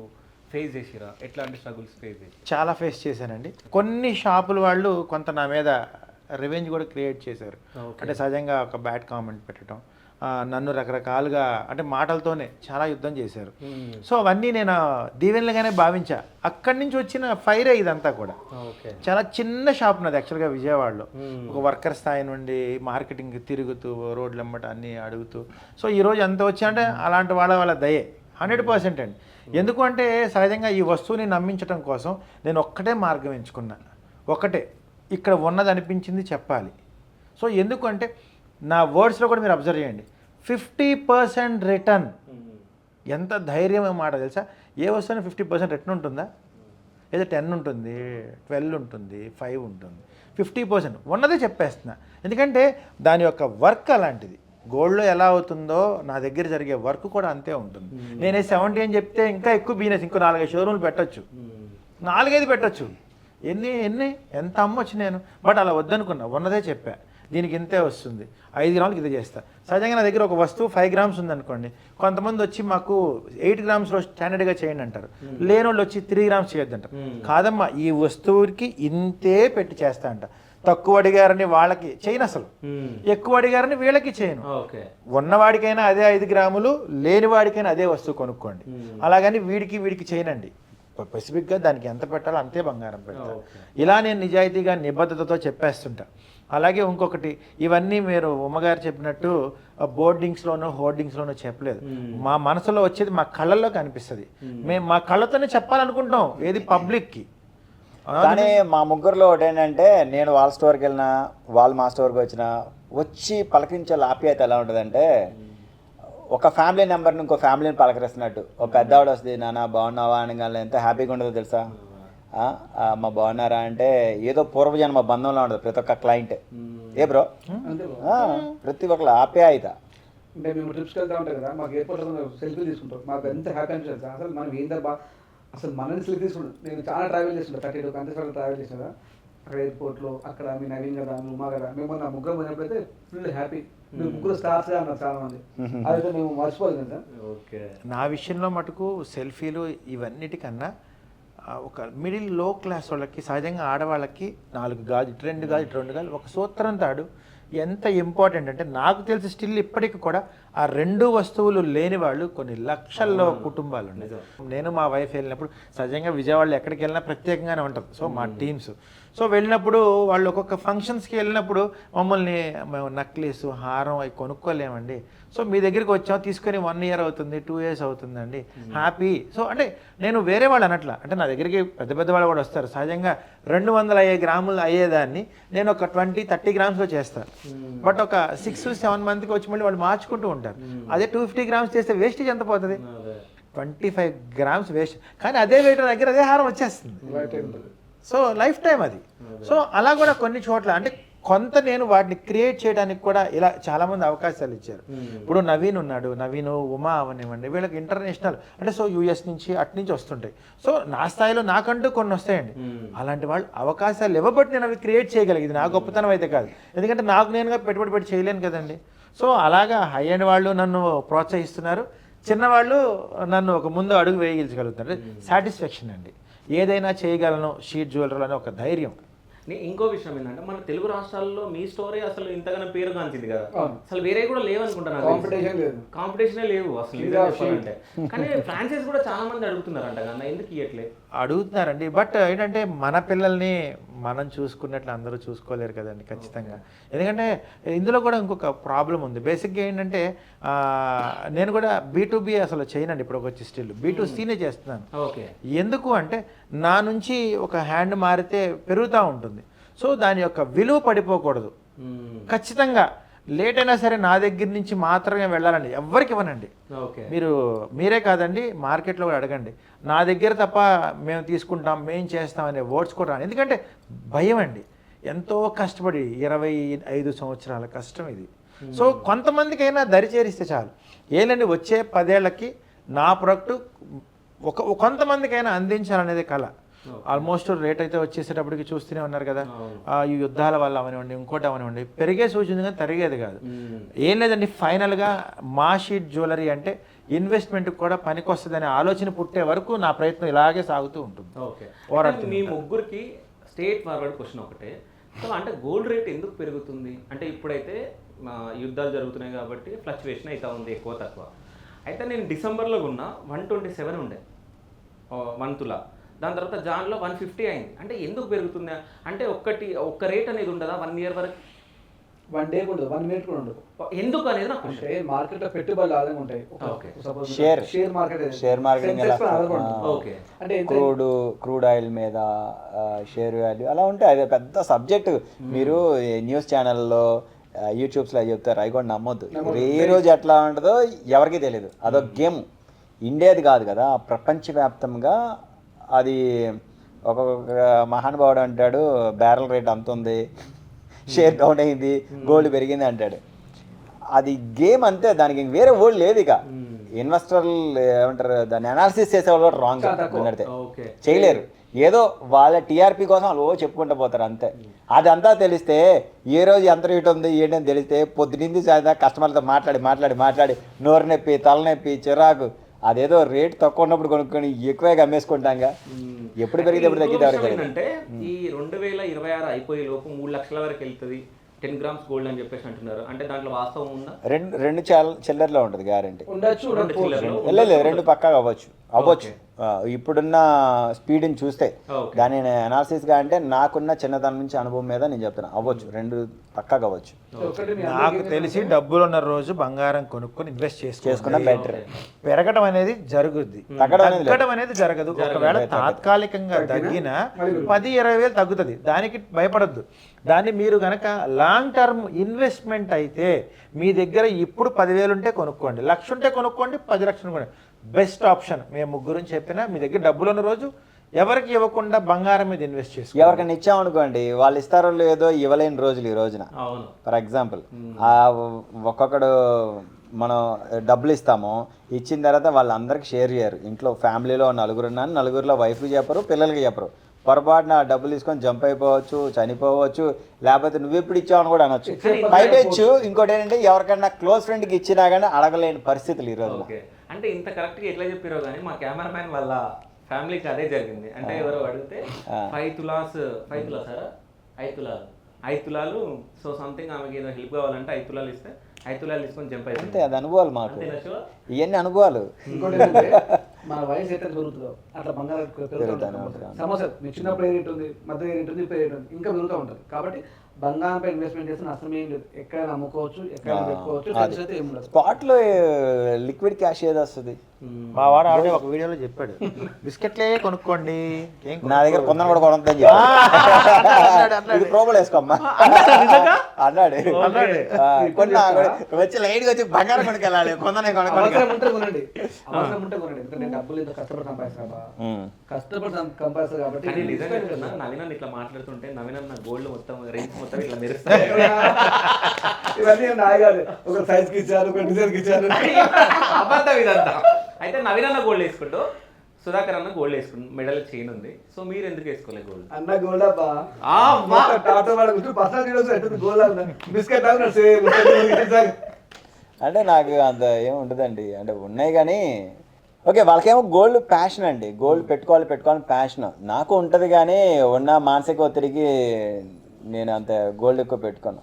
ఫేస్ చేసిరా? ఎట్లాంటి స్ట్రగుల్స్ ఫేస్ చేసి? చాలా ఫేస్ చేశానండి. కొన్ని షాపుల వాళ్ళు కొంత నా మీద రివెంజ్ కూడా క్రియేట్ చేశారు. అంటే సహజంగా ఒక బ్యాడ్ కామెంట్ పెట్టడం, నన్ను రకరకాలుగా అంటే మాటలతోనే చాలా యుద్ధం చేశారు. సో అవన్నీ నేను దీవెనలుగానే భావించా. అక్కడి నుంచి వచ్చిన ఫైరే ఇదంతా కూడా. చాలా చిన్న షాప్ నాది యాక్చువల్గా విజయవాడలో. ఒక వర్కర్ స్థాయి నుండి మార్కెటింగ్ తిరుగుతూ రోడ్లు వెంబట అన్నీ అడుగుతూ. సో ఈరోజు ఎంత వచ్చా అంటే అలాంటి వాళ్ళ దయే 100% అండి. ఎందుకు అంటే సహజంగా ఈ వస్తువుని నమ్మించడం కోసం నేను ఒక్కటే మార్గం ఎంచుకున్నా. ఒకటే ఇక్కడ ఉన్నది అనిపించింది చెప్పాలి. సో ఎందుకంటే నా వర్డ్స్లో కూడా మీరు అబ్జర్వ్ చేయండి, 50% రిటర్న్. ఎంత ధైర్యం మాట తెలుసా? ఏ వస్తువుని 50% రిటర్న్ ఉంటుందా? ఏదో 10 ఉంటుంది, 12 ఉంటుంది, 5 ఉంటుంది. 50% ఉన్నదే చెప్పేస్తున్నా. ఎందుకంటే దాని యొక్క వర్క్ అలాంటిది. గోల్డ్లో ఎలా అవుతుందో నా దగ్గర జరిగే వర్క్ కూడా అంతే ఉంటుంది. నేనే 70 అని చెప్తే ఇంకా ఎక్కువ బిజినెస్, ఇంకో 4-5 షోరూమ్లు పెట్టచ్చు, 4-5 పెట్టచ్చు. ఎంత అమ్మొచ్చు నేను. బట్ అలా వద్దనుకున్నా, ఉన్నదే చెప్పా. దీనికి ఇంతే వస్తుంది, 5 గ్రాములకి ఇదే చేస్తా. సహజంగా నా దగ్గర ఒక వస్తువు 5 గ్రామ్స్ ఉందనుకోండి, కొంతమంది వచ్చి మాకు 8 గ్రామ్స్లో స్టాండర్డ్గా చేయండి అంటారు. లేని వాళ్ళు వచ్చి 3 గ్రామ్స్ చేయొద్దంటారు. కాదమ్మా, ఈ వస్తువుకి ఇంతే పెట్టి చేస్తా అంట. తక్కువ అడిగారని వాళ్ళకి చేయను, అసలు ఎక్కువ అడిగారని వీళ్ళకి చేయను. ఉన్నవాడికైనా అదే 5 గ్రాములు, లేని వాడికైనా అదే వస్తువు కొనుక్కోండి. అలాగని వీడికి చేయనండి. స్పెసిఫిక్గా దానికి ఎంత పెట్టాలో అంతే బంగారం పెట్టాలి. ఇలా నేను నిజాయితీగా నిబద్ధతతో చెప్పేస్తుంటా. అలాగే ఇంకొకటి, ఇవన్నీ మీరు ఉమ్మగారు చెప్పినట్టు బోర్డింగ్స్లోనో హోర్డింగ్స్లోనో చెప్పలేదు. మా మనసులో వచ్చేది మా కళ్ళల్లో కనిపిస్తుంది. మేము మా కళ్ళతోనే చెప్పాలనుకుంటాం, ఏది పబ్లిక్కి. కానీ మా ముగ్గురులో ఒకటి ఏంటంటే, నేను వాళ్ళ స్టోర్కి వెళ్ళినా, వాళ్ళు మా స్టోర్కి వచ్చి పలకరించే ఆప్యాయత ఎలా ఉంటుందంటే, ఒక ఫ్యామిలీ నెంబర్ని ఇంకో ఫ్యామిలీని పలకరిస్తున్నట్టు. ఒక పెద్దవాడు వస్తుంది, నాన్న బాగున్నావా అని కానీ ఎంత హ్యాపీగా ఉండదో తెలుసా. మా బాగున్నారా అంటే ఏదో పూర్వజన్మ బంధంలో ఉండదు ప్రతి ఒక్క క్లయింట్. ఏ బ్రో, ప్రతి ఒక్కరు ఆప్యాయత. అంటే మేము ట్రిప్స్కి వెళ్తా ఉంటాం కదా, మాకు ఎయిర్పోర్ట్లో సెల్ఫీ తీసుకుంటాం, మాకు ఎంత హ్యాపీ అనిపిస్తుంది. అసలు మనం ఏందా అసలు మనల్ని సెల్ఫీ తీసుకుంటాం. నేను చాలా ట్రావెల్ చేస్తుంటా, 32 కంట్రీస్ ట్రావెల్ చేసిన కదా. అక్కడ ఎయిర్పోర్ట్లో, అక్కడ మీ నవీన్ కదా, ఉమా కదా, మేము నా ముగ్గురు పోయినప్పుడైతే ఫుల్ హ్యాపీ. మేము ముగ్గురు స్టార్స్గా ఉన్నారు చాలా మంది. అదైతే మేము మర్చిపోలేదు కదా. నా విషయంలో మటుకు సెల్ఫీలు ఇవన్నిటికన్నా ఒక మిడిల్ లో క్లాస్ వాళ్ళకి, సహజంగా ఆడవాళ్ళకి 4 గాజు, 2 గాజు, ఒక సూత్రం తాడు ఎంత ఇంపార్టెంట్ అంటే, నాకు తెలిసి స్టిల్ ఇప్పటికి కూడా ఆ 2 వస్తువులు లేని వాళ్ళు కొన్ని లక్షల్లో కుటుంబాలు ఉన్నాయి. నేను మా వైఫ్ వెళ్ళినప్పుడు సహజంగా విజయవాడలో ఎక్కడికి వెళ్ళినా ప్రత్యేకంగానే ఉంటుంది. సో మా టీమ్స్ వెళ్ళినప్పుడు వాళ్ళు ఒక్కొక్క ఫంక్షన్స్కి వెళ్ళినప్పుడు మమ్మల్ని, మేము నక్లీస్, హారం అవి కొనుక్కోలేమండి. సో మీ దగ్గరికి వచ్చాం, తీసుకొని 1 year అవుతుంది, 2 years అవుతుందండి, హ్యాపీ. సో అంటే నేను వేరే వాళ్ళు అనట్లా, అంటే నా దగ్గరికి పెద్ద వాళ్ళు కూడా వస్తారు. సహజంగా 250 గ్రాములు అయ్యేదాన్ని నేను ఒక 20-30 గ్రామ్స్లో చేస్తాను. బట్ ఒక 6-7 మంత్కి వచ్చి మళ్ళీ వాళ్ళు మార్చుకుంటూ ఉంటారు. అదే 250 గ్రామ్స్ చేస్తే వేస్టేజ్ ఎంత పోతుంది? 25 గ్రామ్స్ వేస్ట్. కానీ అదే వెయిట్ దగ్గర అదే హారం వచ్చేస్తుంది. సో లైఫ్ టైం అది. సో అలా కూడా కొన్ని చోట్ల అంటే కొంత నేను వాటిని క్రియేట్ చేయడానికి కూడా ఇలా చాలామంది అవకాశాలు ఇచ్చారు. ఇప్పుడు నవీన్ ఉన్నాడు, నవీన్, ఉమా అవనివ్వండి, వీళ్ళకి ఇంటర్నేషనల్ అంటే సో యూఎస్ నుంచి అట్నుంచి వస్తుంటాయి. సో నా స్థాయిలో నాకంటూ కొన్ని వస్తాయండి. అలాంటి వాళ్ళు అవకాశాలు ఇవ్వబట్టి నేను అవి క్రియేట్ చేయగలిగింది. నా గొప్పతనం అయితే కాదు, ఎందుకంటే నాకు నేనుగా పెట్టుబడి పెట్టి చేయలేను కదండి. సో అలాగా హై అండ్ వాళ్ళు నన్ను ప్రోత్సహిస్తున్నారు, చిన్నవాళ్ళు నన్ను ఒక ముందు అడుగు వేయగలుగుతున్నారు. సాటిస్ఫాక్షన్ అండి. ఏదైనా చేయగలను షీట్ జ్యువెలరీ అనే ఒక ధైర్యం. ఇంకో విషయం ఏంటంటే, మన తెలుగు రాష్ట్రాల్లో మీ స్టోరీ అసలు ఇంతగానో పేరు కాంచింది కదా, అసలు వేరే కూడా లేవనుకుంటున్నాను. కాంపిటీషనే లేవు అసలు చెప్పాలంటే. కానీ ఫ్రాంచైజ్ కూడా చాలా మంది అడుగుతున్నారంట కదా, ఎందుకు ఇవ్వట్లేదు? అడుగుతున్నారండి. బట్ ఏంటంటే మన పిల్లల్ని మనం చూసుకున్నట్లు అందరూ చూసుకోలేరు కదండి ఖచ్చితంగా. ఎందుకంటే ఇందులో కూడా ఇంకొక ప్రాబ్లం ఉంది. బేసిక్గా ఏంటంటే నేను కూడా B2B అసలు చేయనండి. ఇప్పుడు వచ్చి స్టిల్ B2Cనే చేస్తున్నాను. ఎందుకు అంటే నా నుంచి ఒక హ్యాండ్ మారితే పెరుగుతూ ఉంటుంది. సో దాని యొక్క విలువ పడిపోకూడదు. ఖచ్చితంగా లేట్ అయినా సరే నా దగ్గర నుంచి మాత్రమే వెళ్ళాలండి, ఎవ్వరికి ఇవ్వనండి. ఓకే. మీరే కాదండి, మార్కెట్లో కూడా అడగండి, నా దగ్గర తప్ప మేము తీసుకుంటాం మేము చేస్తాం అనే వర్డ్స్ కూడా రాను. ఎందుకంటే భయం అండి. ఎంతో కష్టపడి 25 సంవత్సరాల కష్టం ఇది. సో కొంతమందికైనా దరి చేరిస్తే చాలు. ఏంటంటే వచ్చే 10 ఏళ్ళకి నా ప్రోడక్ట్ కొంతమందికైనా అందించాలనేది కళ. ఆల్మోస్ట్ రేట్ అయితే వచ్చేసేటప్పటికి చూస్తూనే ఉన్నారు కదా, ఈ యుద్ధాల వల్ల అవనివ్వండి ఇంకోటి అవనివ్వండి పెరిగే సూచన కానీ తరిగేది కాదు. ఏం లేదండి, ఫైనల్గా మా షీట్ జ్యువెలరీ అంటే ఇన్వెస్ట్మెంట్కి కూడా పనికొస్తుందనే ఆలోచన పుట్టే వరకు నా ప్రయత్నం ఇలాగే సాగుతూ ఉంటుంది. ఓకే. మీ ముగ్గురికి స్ట్రేట్ ఫార్వర్డ్ క్వశ్చన్ ఒకటే, సో అంటే గోల్డ్ రేట్ ఎందుకు పెరుగుతుంది అంటే ఇప్పుడైతే యుద్ధాలు జరుగుతున్నాయి కాబట్టి ఫ్లక్చువేషన్ అవుతా ఉంది ఎక్కువ తక్కువ. అయితే నేను డిసెంబర్లో ఉన్న 127 ఉండే 1 తులా, దాని తర్వాత జాన్లో 150 అయింది. అంటే ఎందుకు పెరుగుతుంది అంటే ఒక్క రేట్ అనేది ఉండదా 1 ఇయర్ వరకు? 1 డే ఉండదు, 1 మినిట్ కూడా ఉండదు. ఎందుకు అనేది నాకు అంటే మార్కెట్ లో పెట్టుబడులు ఆదాయం ఉంటాయి. షేర్ మార్కెటింగ్ అంటే క్రూడ్ ఆయిల్ మీద షేర్ వాల్యూ అలా ఉంటాయి. అదే పెద్ద సబ్జెక్ట్. మీరు న్యూస్ ఛానల్లో యూట్యూబ్స్లో చెప్తారు, అవి కూడా నమ్మొద్దు. ఏ రోజు ఎట్లా ఉంటుందో ఎవరికీ తెలియదు. అదొక గేమ్. ఇండియాది కాదు కదా, ప్రపంచవ్యాప్తంగా అది. ఒక్కొక్క మహానుభావుడు అంటాడు బ్యారెల్ రేట్ అంత ఉంది, షేర్ డౌన్ అయింది, గోల్డ్ పెరిగింది అంటాడు. అది గేమ్ అంతే, దానికి వేరే వర్డ్ లేదు. ఇక ఇన్వెస్టర్లు ఏమంటారు దాన్ని అనాలిసిస్ చేసేవాళ్ళు రాంగ్ అడితే చేయలేరు. ఏదో వాళ్ళ టీఆర్పీ కోసం వాళ్ళు చెప్పుకుంటూ పోతారు అంతే. అదంతా తెలిస్తే ఏ రోజు ఎంత రేట్ ఉంది ఏంటని తెలిస్తే పొద్దునింది కస్టమర్లతో మాట్లాడి నోరు నొప్పి, తలనొప్పి, చిరాకు. అదేదో రేట్ తక్కువ ఉన్నప్పుడు కొనుక్కొని ఎక్కువగా అమ్మేసుకుంటాంగా. ఎప్పుడు పెరిగితే ఎప్పుడు తగ్గితే ఎవరికి అంటే ఈ 2026 అయిపోయే లోపు 3 లక్షల వరకు వెళ్తుంది 10 గ్రామ్స్ గోల్డ్ అని చెప్పేసి అంటున్నారు. అంటే దాంట్లో వాస్తవం ఉందా? రెండు చిల్లర్లో ఉంటుంది గ్యారంటీ. ఉండొచ్చు, లేదు, 2 పక్కాగా అవ్వచ్చు. ఇప్పుడున్న స్పీడ్ని చూస్తే దాని అనాలిసిస్గా అంటే నాకున్న చిన్నతనం నుంచి అనుభవం మీద నేను చెప్తాను, అవ్వచ్చు. 2 పక్కాగా అవ్వచ్చు. నాకు తెలిసి డబ్బులు ఉన్న రోజు బంగారం కొనుక్కొని ఇన్వెస్ట్ చేసుకున్నా బెటర్. పెరగడం అనేది జరుగుద్ది, తగ్గడం అనేది జరగదు. ఒకవేళ తాత్కాలికంగా తగ్గిన 10-20 వేలు తగ్గుతుంది, దానికి భయపడద్దు. దాన్ని మీరు కనుక లాంగ్ టర్మ్ ఇన్వెస్ట్మెంట్ అయితే మీ దగ్గర ఇప్పుడు 10,000 ఉంటే కొనుక్కోండి, 1,00,000 ఉంటే కొనుక్కోండి, 10 లక్షలు కొనండి. Best option. మేము ముగ్గురు చెప్పినా మీ దగ్గర డబ్బులు ఉన్న రోజు ఎవరికి ఇవ్వకుండా బంగారం మీద ఇన్వెస్ట్ చేసి ఎవరికైనా ఇచ్చామనుకోండి, వాళ్ళు ఇస్తారో లేదో ఇవ్వలేని రోజులు ఈ రోజున. ఫర్ ఎగ్జాంపుల్ ఒక్కొక్కడు మనం డబ్బులు ఇస్తాము, ఇచ్చిన తర్వాత వాళ్ళందరికీ షేర్ చేయరు. ఇంట్లో ఫ్యామిలీలో 4 ఉన్నాను, 4 వైఫ్కి చెప్పరు, పిల్లలకి చెప్పరు. పొరపాటున డబ్బులు తీసుకొని జంప్ అయిపోవచ్చు, చనిపోవచ్చు, లేకపోతే నువ్వు ఎప్పుడు ఇచ్చావని కూడా అనొచ్చు, బయట ఇచ్చు. ఇంకోటి ఏంటంటే ఎవరికైనా క్లోజ్ ఫ్రెండ్కి ఇచ్చినా కానీ అడగలేని పరిస్థితులు ఈ రోజు. అంటే ఇంత కరెక్ట్గా ఎట్లా చెప్పారో కానీ మా కెమెరామ్యాన్ వాళ్ళ ఫ్యామిలీకి అదే జరిగింది. అంటే ఎవరో అడిగితే 5 తులాలు సో సంథింగ్ ఆమెకి ఏదో హెల్ప్ కావాలంటే 5 తులాలు ఇస్తే 5 తులాలు తీసుకొని జంప్ అయితే. అంతే, అది అనుభవాలు మాకు, ఇవన్నీ అనుభవాలు. ఇంకోటి మన వయసు అయితే పెరుగుతుందో అట్లా బంగారం సమస్య. మీకు చిన్నప్పుడు ఏ రేట్ ఉంది, మధ్య ఏ రేట్ ఉంది, ఇప్పుడు ఏ రేట్ ఉంది, ఇంకా పెరుగుతూ ఉంటుంది. కాబట్టి బంగారంపై ఇన్వెస్ట్మెంట్ చేస్తే నష్టం ఏం లేదు. ఎక్కడైనా అమ్ముకోవచ్చు, ఎక్కడైనా పెట్టుకోవచ్చు. స్పాట్ లో లిక్విడ్ క్యాష్ ఏది వస్తుంది. మా వాడు ఆల్రెడీ ఒక వీడియోలో చెప్పాడు, బిస్కెట్లే కొనుక్కోండి, నా దగ్గర కొందని కూడా కొనొద్దని ఇది ప్రోబల్ వేసుకోమ్మా అన్నాడు. వచ్చి లైట్ గా వచ్చి బంగారం కొనుకెళ్ళాలి, కొందనే కొనండి, అవసరం ఉంటే కొనండి. ఎందుకంటే డబ్బులు ఏదో కష్టపడి సంపాదిస్తారు కాబట్టి. నవీన్ ఇట్లా మాట్లాడుతుంటే నవీన్ గోల్డ్ మొత్తం రేంజ్ మొత్తం ఇట్లా ఇవన్నీ నాయగారు ఒక సైజ్ కి ఇచ్చారు, ఒక డిజైన్ కి ఇచ్చారు, అబద్ధం ఇదంతా. అయితే నవీన్ అన్న గోల్డ్ వేసుకుంటూ సుధాకర్ అన్న గోల్డ్ వేసుకుంటు, మెడల్ చైన్ ఉంది. సో మీరు ఎందుకు వేసుకోలేదు గోల్డ్? అన్న గోల్డ్ అబ్బా టాటా వాళ్ళ పర్సనల్ గోల్డ్ బిస్కెట్ అంటే నాకు అంత ఏముంటుందండి. అంటే ఉన్నాయి కానీ ఓకే, వాళ్ళకేమో గోల్డ్ ప్యాషన్ అండి, గోల్డ్ పెట్టుకోవాలి ప్యాషన్. నాకు ఉంటుంది కానీ ఉన్న మానసిక ఒత్తిడికి నేను అంత గోల్డ్ ఎక్కువ పెట్టుకోను.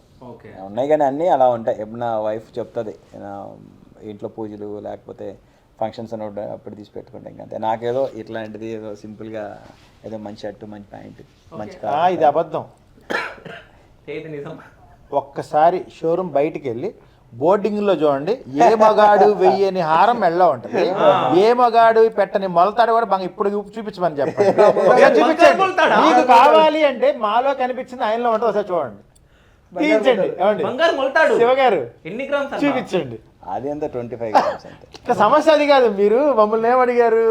ఉన్నాయి కానీ అన్నీ అలా ఉంటాయి. ఎప్పుడు నా వైఫ్ చెప్తుంది, ఇంట్లో పూజలు లేకపోతే ఫంక్షన్స్ అప్పుడు తీసి పెట్టుకుంటాం. ఇంకంతే. నాకేదో ఇట్లాంటిది ఏదో సింపుల్గా ఏదో మంచి షర్టు, మంచి ప్యాంట్, మంచి ఇది అబద్ధం. నిజం. ఒక్కసారి షోరూమ్ బయటికి వెళ్ళి బోర్డింగ్లో చూడండి, ఏ మగాడు వెయ్యని హారం మెళ్ళ ఉంటుంది, ఏ మగాడు పెట్టని మొలతాడు కూడా బాగా ఇప్పుడు చూపించమని చెప్పండి. మీకు కావాలి అంటే మాలో కనిపించింది ఆయనలో ఉంటుంది, ఒకసారి చూడండి. తీయించండి ఏమండి బంగారు మొలతాడు శివగారు ఎన్ని గ్రామ్స్ అన్న? చూపించండి. అది ఎంత 25 grams అంతే. ఇంకా సమస్య అది కాదు, మీరు మమ్మల్ని ఏమడిగారు,